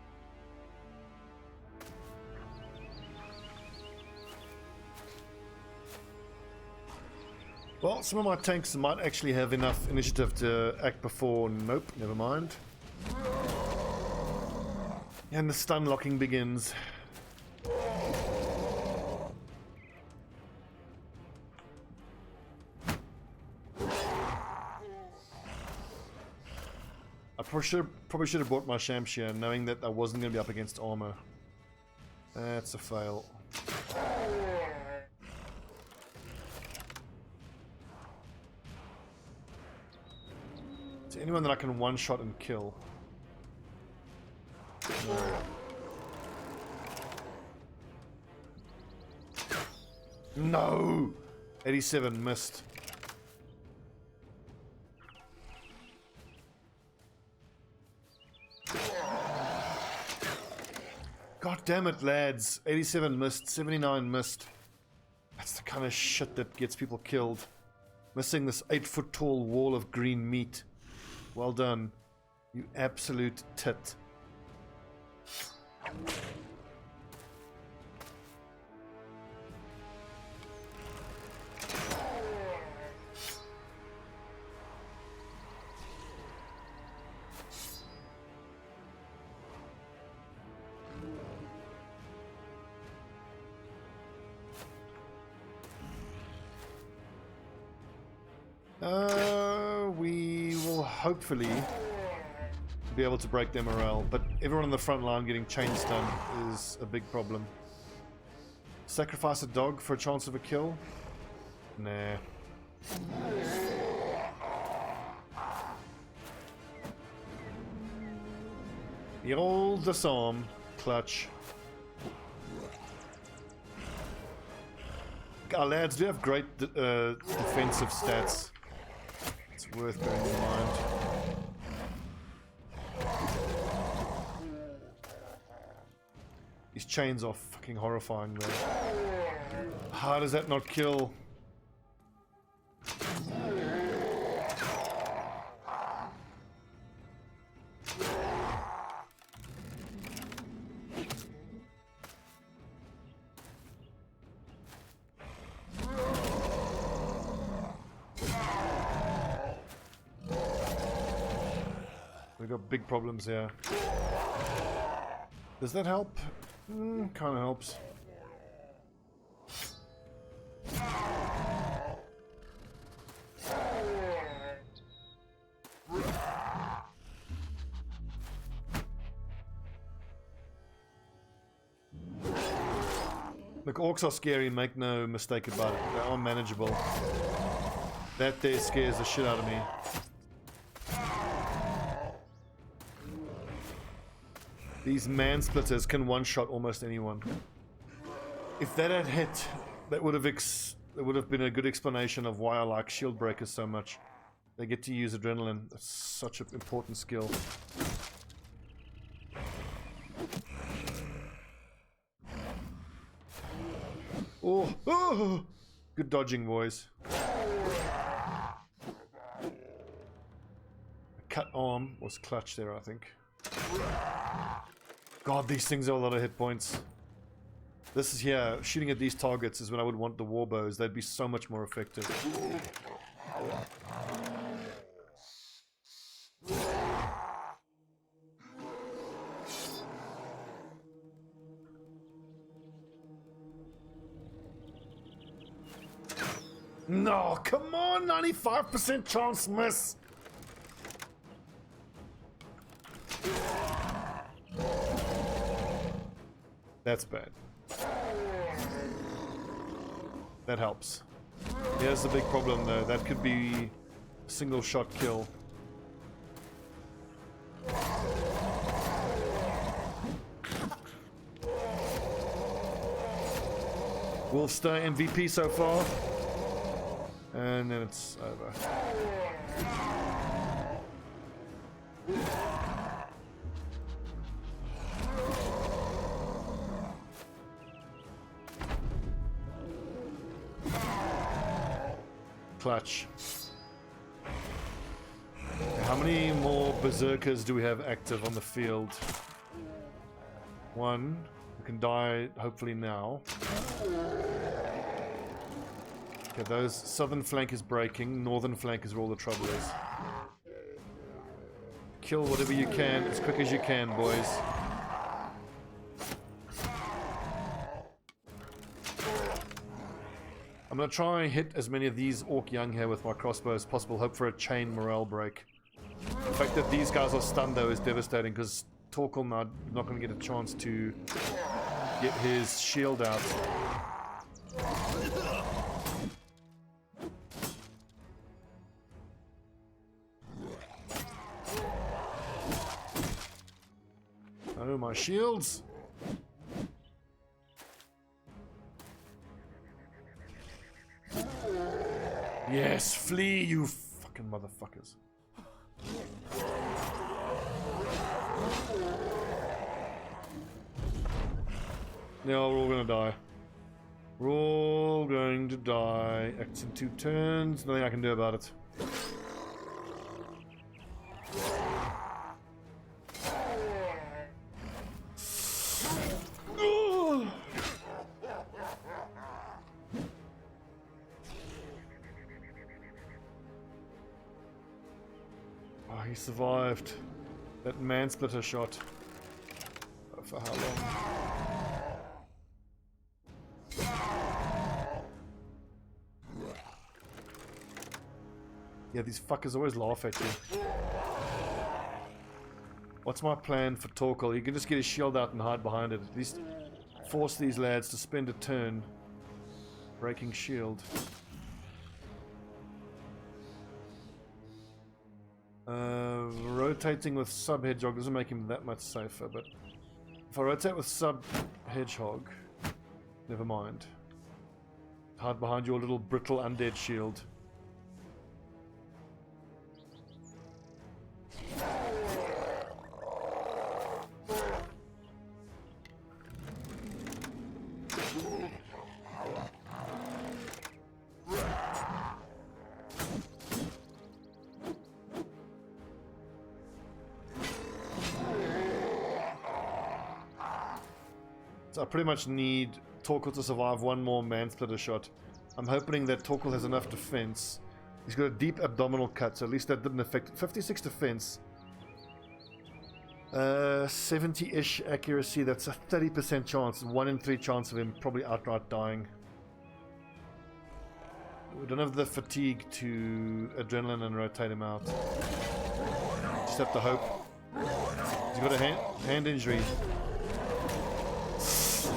Well, some of my tanks might actually have enough initiative to act before. Nope, never mind. And the stun locking begins. I probably should have bought my Shamshir, knowing that I wasn't going to be up against armor. That's a fail. Is anyone that I can one-shot and kill? No. No! 87 missed. God damn it, lads. 87 missed, 79 missed. That's the kind of shit that gets people killed. Missing this 8-foot tall wall of green meat. Well done. You absolute tit. We will hopefully be able to break their morale, but everyone on the front line getting chain stun is a big problem. Sacrifice a dog for a chance of a kill? Nah. The old disarm clutch. Our lads do have great defensive stats. It's worth bearing in mind. These chains are fucking horrifying though. How does that not kill? We've got big problems here. Does that help? Kind of helps. Look, orcs are scary, make no mistake about it. They are manageable. That there scares the shit out of me. These man-splitters can one-shot almost anyone. If that had hit, that would have been a good explanation of why I like shield breakers so much. They get to use adrenaline. That's such an important skill. Oh, oh, good dodging, boys. A cut arm was clutch there, I think. God, these things are a lot of hit points. This is here, shooting at these targets is when I would want the war bows. They'd be so much more effective. No, come on, 95% chance miss. That's bad. That helps. Here's the big problem though, that could be a single shot kill. Wolfster MVP so far. And then it's over. Clutch. How many more berserkers do we have active on the field? One. We can die hopefully now. Okay, those southern flank is breaking, northern flank is where all the trouble is. Kill whatever you can as quick as you can, boys. I'm gonna try and hit as many of these orc young here with my crossbow as possible, hope for a chain morale break. The fact that these guys are stunned though is devastating because Torkel now not gonna get a chance to get his shield out. Oh, my shields! Yes, flee, you fucking motherfuckers. No, we're all gonna die. We're all going to die. Acts in 2 turns, nothing I can do about it. He survived that man-splitter shot. Oh, for how long? Yeah, these fuckers always laugh at you. What's my plan for Torkel? You can just get his shield out and hide behind it. At least force these lads to spend a turn breaking shield. Rotating with sub-hedgehog doesn't make him that much safer, but if I rotate with sub-hedgehog, never mind. Hide behind your little brittle undead shield. So I pretty much need Torkel to survive one more man-splitter shot. I'm hoping that Torkel has enough defense. He's got a deep abdominal cut, so at least that didn't affect 56 defense. 70-ish accuracy, that's a 30% chance, 1 in 3 chance of him probably outright dying. We don't have the fatigue to adrenaline and rotate him out. Just have to hope. He's got a hand injury.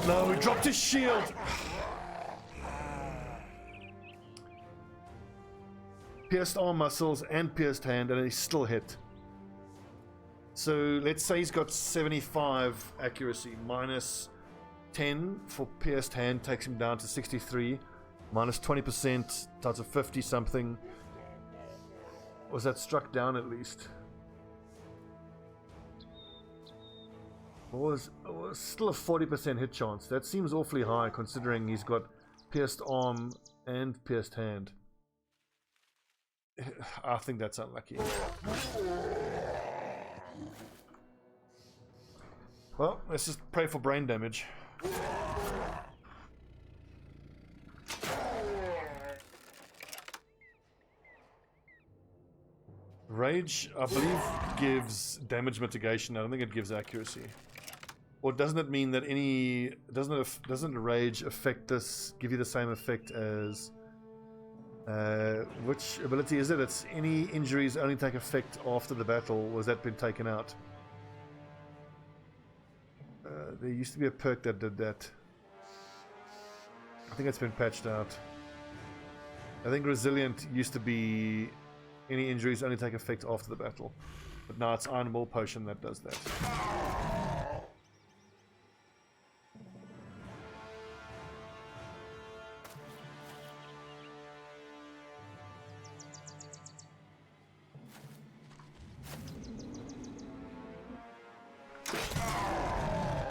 No, he dropped his shield. Pierced arm muscles and pierced hand, and he's still hit. So let's say he's got 75 accuracy, minus 10 for pierced hand takes him down to 63, minus 20% times 50 something. Was that struck down at least? Was still a 40% hit chance. That seems awfully high considering he's got pierced arm and pierced hand. I think that's unlucky. Well, let's just pray for brain damage. Rage, I believe, gives damage mitigation. I don't think it gives accuracy. Or doesn't it mean that any... Doesn't rage affect this, give you the same effect as... which ability is it? It's any injuries only take effect after the battle, or has that been taken out? There used to be a perk that did that. I think it's been patched out. I think Resilient used to be any injuries only take effect after the battle. But now it's Iron Will Potion that does that.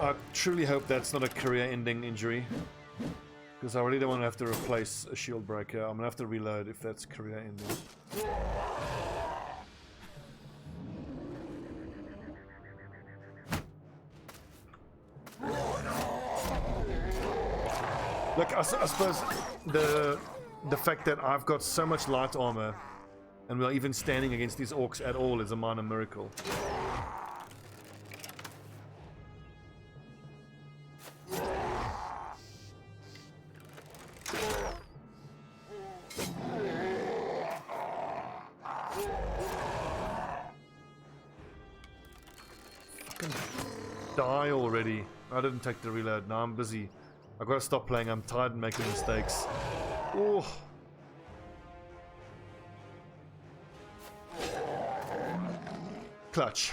I truly hope that's not a career-ending injury, because I really don't want to have to replace a shield breaker. I'm gonna have to reload if that's career-ending. Look, I suppose the fact that I've got so much light armor, and we're even standing against these orcs at all, is a minor miracle. Die already. I didn't take the reload. Now I'm busy. I've got to stop playing. I'm tired of making mistakes. Oh. Clutch.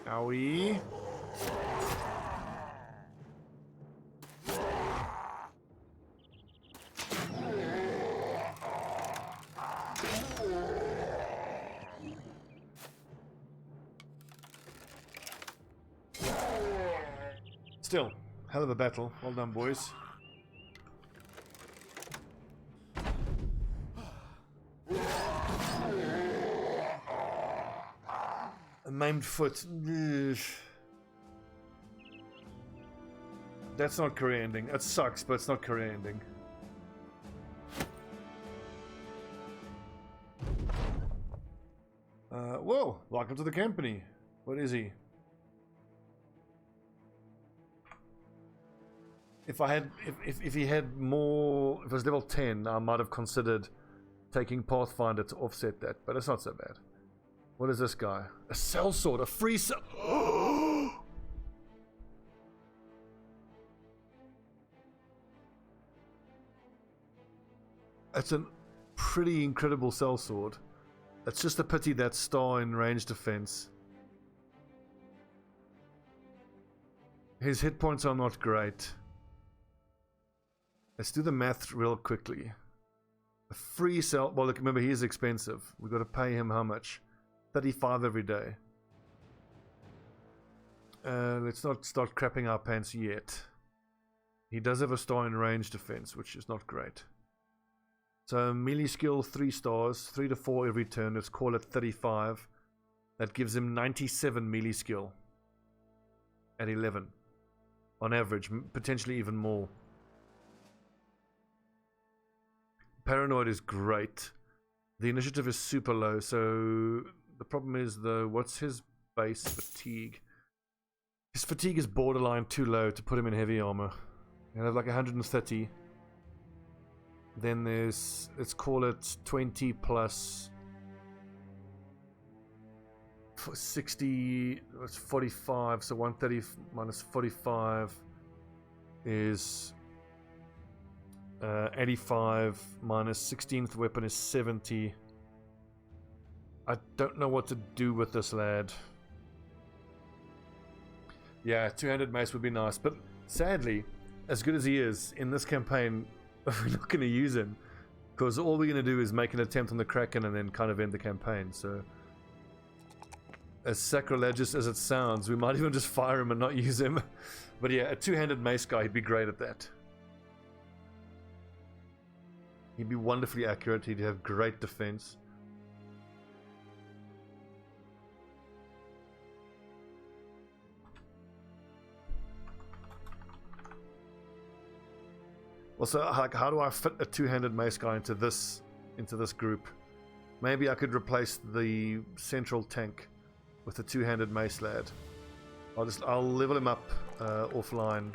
Owie. Still, hell of a battle. Well done, boys. A maimed foot. Ugh. That's not career ending. It sucks, but it's not career ending. Whoa! Welcome to the company. What is he? If he had more, if it was level 10, I might have considered taking Pathfinder to offset that, but it's not so bad. What is this guy? A sellsword, a free sell. It's a pretty incredible sellsword. It's just a pity that star in range defense. His hit points are not great. Let's do the math real quickly. A free sell. Well, look, remember, he is expensive. We've got to pay him how much? 35 every day. Let's not start crapping our pants yet. He does have a star in range defense, which is not great. So melee skill 3 stars, 3 to 4 every turn. Let's call it 35. That gives him 97 melee skill at 11 on average, potentially even more. Paranoid is great. The initiative is super low, so the problem is though, what's his base fatigue? His fatigue is borderline too low to put him in heavy armor. He'll have like 130. Then there's, let's call it 20 plus 60, it's 45, so 130 minus 45 is 85, minus 16th weapon is 70. I don't know what to do with this lad. Yeah, two-handed mace would be nice, but sadly, as good as he is, in this campaign, we're not going to use him, because all we're going to do is make an attempt on the Kraken and then kind of end the campaign, so as sacrilegious as it sounds, we might even just fire him and not use him. But yeah, a two-handed mace guy, he'd be great at that. He'd be wonderfully accurate, he'd have great defense. Also, like, how do I fit a two-handed mace guy into this group? Maybe I could replace the central tank with a two-handed mace lad. I'll level him up offline.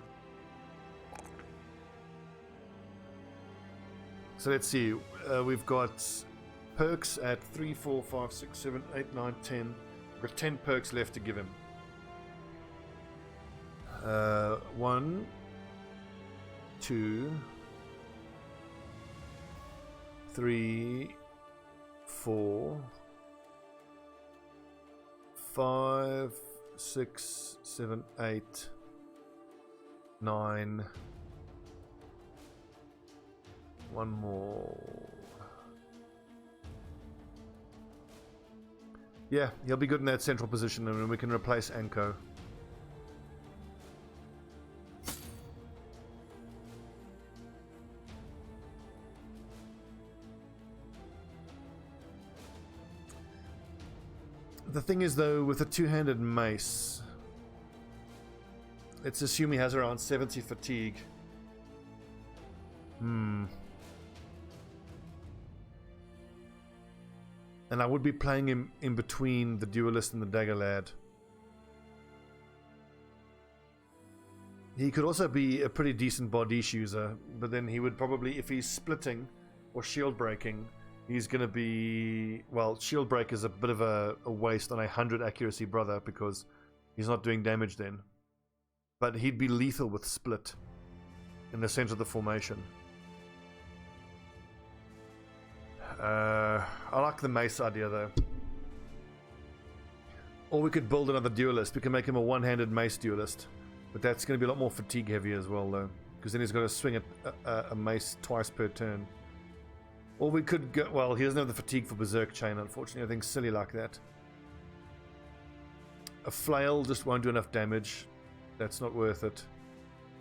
So let's see. We've got perks at 3, 4, 5, 6, 7, 8, 9, 10. We've got 10 perks left to give him. 1, 2, 3, 4, 5, 6, 7, 8, 9. One more. Yeah, he'll be good in that central position, and we can replace Anko. The thing is, though, with a two-handed mace, let's assume he has around 70 fatigue. And I would be playing him in between the duelist and the dagger lad. He could also be a pretty decent Bardiche user, but then he would probably, if he's splitting or shield breaking, he's going to be, well, shield break is a bit of a waste on a 100 accuracy brother because he's not doing damage then. But he'd be lethal with split in the center of the formation. I like the mace idea though. Or we could build another duelist. We can make him a one-handed mace duelist, but that's going to be a lot more fatigue heavy as well though, because then he's got to swing a mace twice per turn. Or we could go, well, he doesn't have the fatigue for Berserk Chain, unfortunately. I think silly like that. A flail just won't do enough damage. That's not worth it.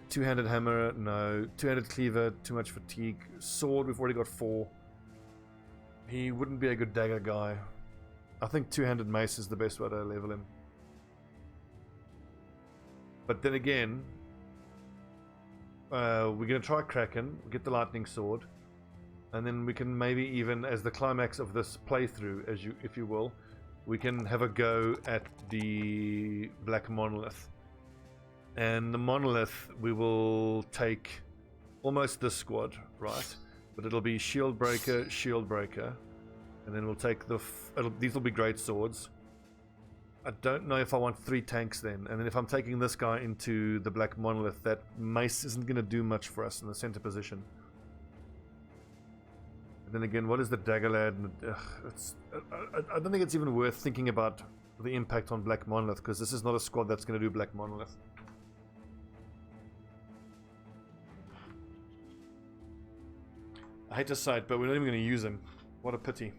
Two-handed hammer, no. Two-handed cleaver, too much fatigue. Sword, we've already got 4. He wouldn't be a good dagger guy. I think two-handed mace is the best way to level him. But then again, we're going to try Kraken, get the lightning sword, and then we can maybe even, as the climax of this playthrough, if you will, we can have a go at the Black Monolith. And the Monolith, we will take almost this squad, right? But it'll be shield breaker, and then we'll take these will be great swords. I don't know if I want 3 tanks then, and then if I'm taking this guy into the Black Monolith, that mace isn't going to do much for us in the center position. And then again, what is the dagger lad? I don't think it's even worth thinking about the impact on Black Monolith, because this is not a squad that's going to do Black Monolith. I hate to say it, but we're not even going to use him. What a pity.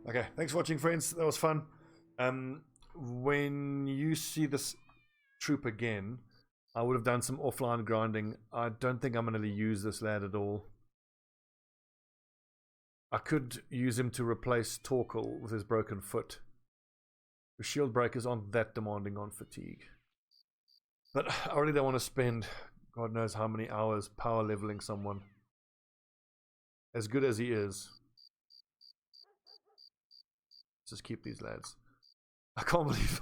Okay, thanks for watching, friends. That was fun. When you see this troop again, I would have done some offline grinding. I don't think I'm going to use this lad at all. I could use him to replace Torkel with his broken foot. The shield breakers aren't that demanding on fatigue. But I really don't want to spend God knows how many hours power leveling someone. As good as he is. Just keep these lads. I can't believe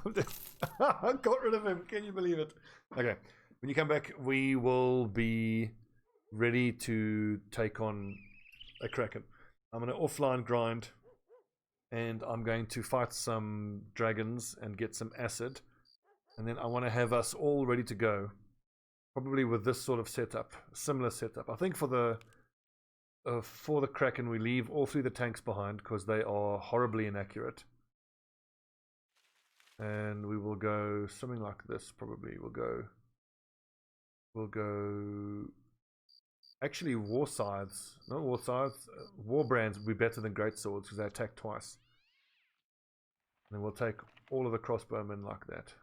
I got rid of him. Can you believe it? Okay. When you come back, we will be ready to take on a Kraken. I'm going to offline grind, and I'm going to fight some dragons and get some acid. And then I want to have us all ready to go. Probably with this sort of setup, similar setup. I think for the Kraken, we leave all 3 of the tanks behind because they are horribly inaccurate. And we will go something like this. Probably we'll go. Actually, war scythes, not war scythes. War brands would be better than great swords because they attack twice. And then we'll take all of the crossbowmen like that.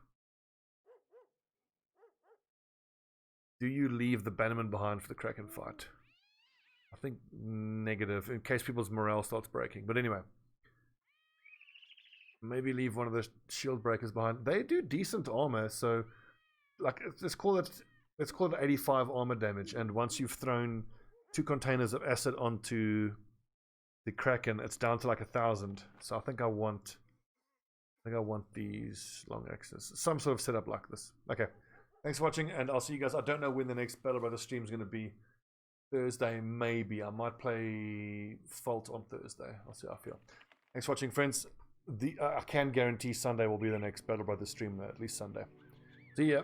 Do you leave the bannerman behind for the Kraken fight? I think negative, in case people's morale starts breaking. But anyway. Maybe leave one of the shield breakers behind. They do decent armor, so like let's call it 85 armor damage. And once you've thrown 2 containers of acid onto the Kraken, it's down to like 1,000. So I think I want these long axes, some sort of setup like this. Okay, thanks for watching, and I'll see you guys. I don't know when the next Battle Brother stream is going to be. Thursday, maybe. I might play Fault on Thursday. I'll see how I feel. Thanks for watching, friends. I can guarantee Sunday will be the next Battle Brother stream, at least Sunday. See ya.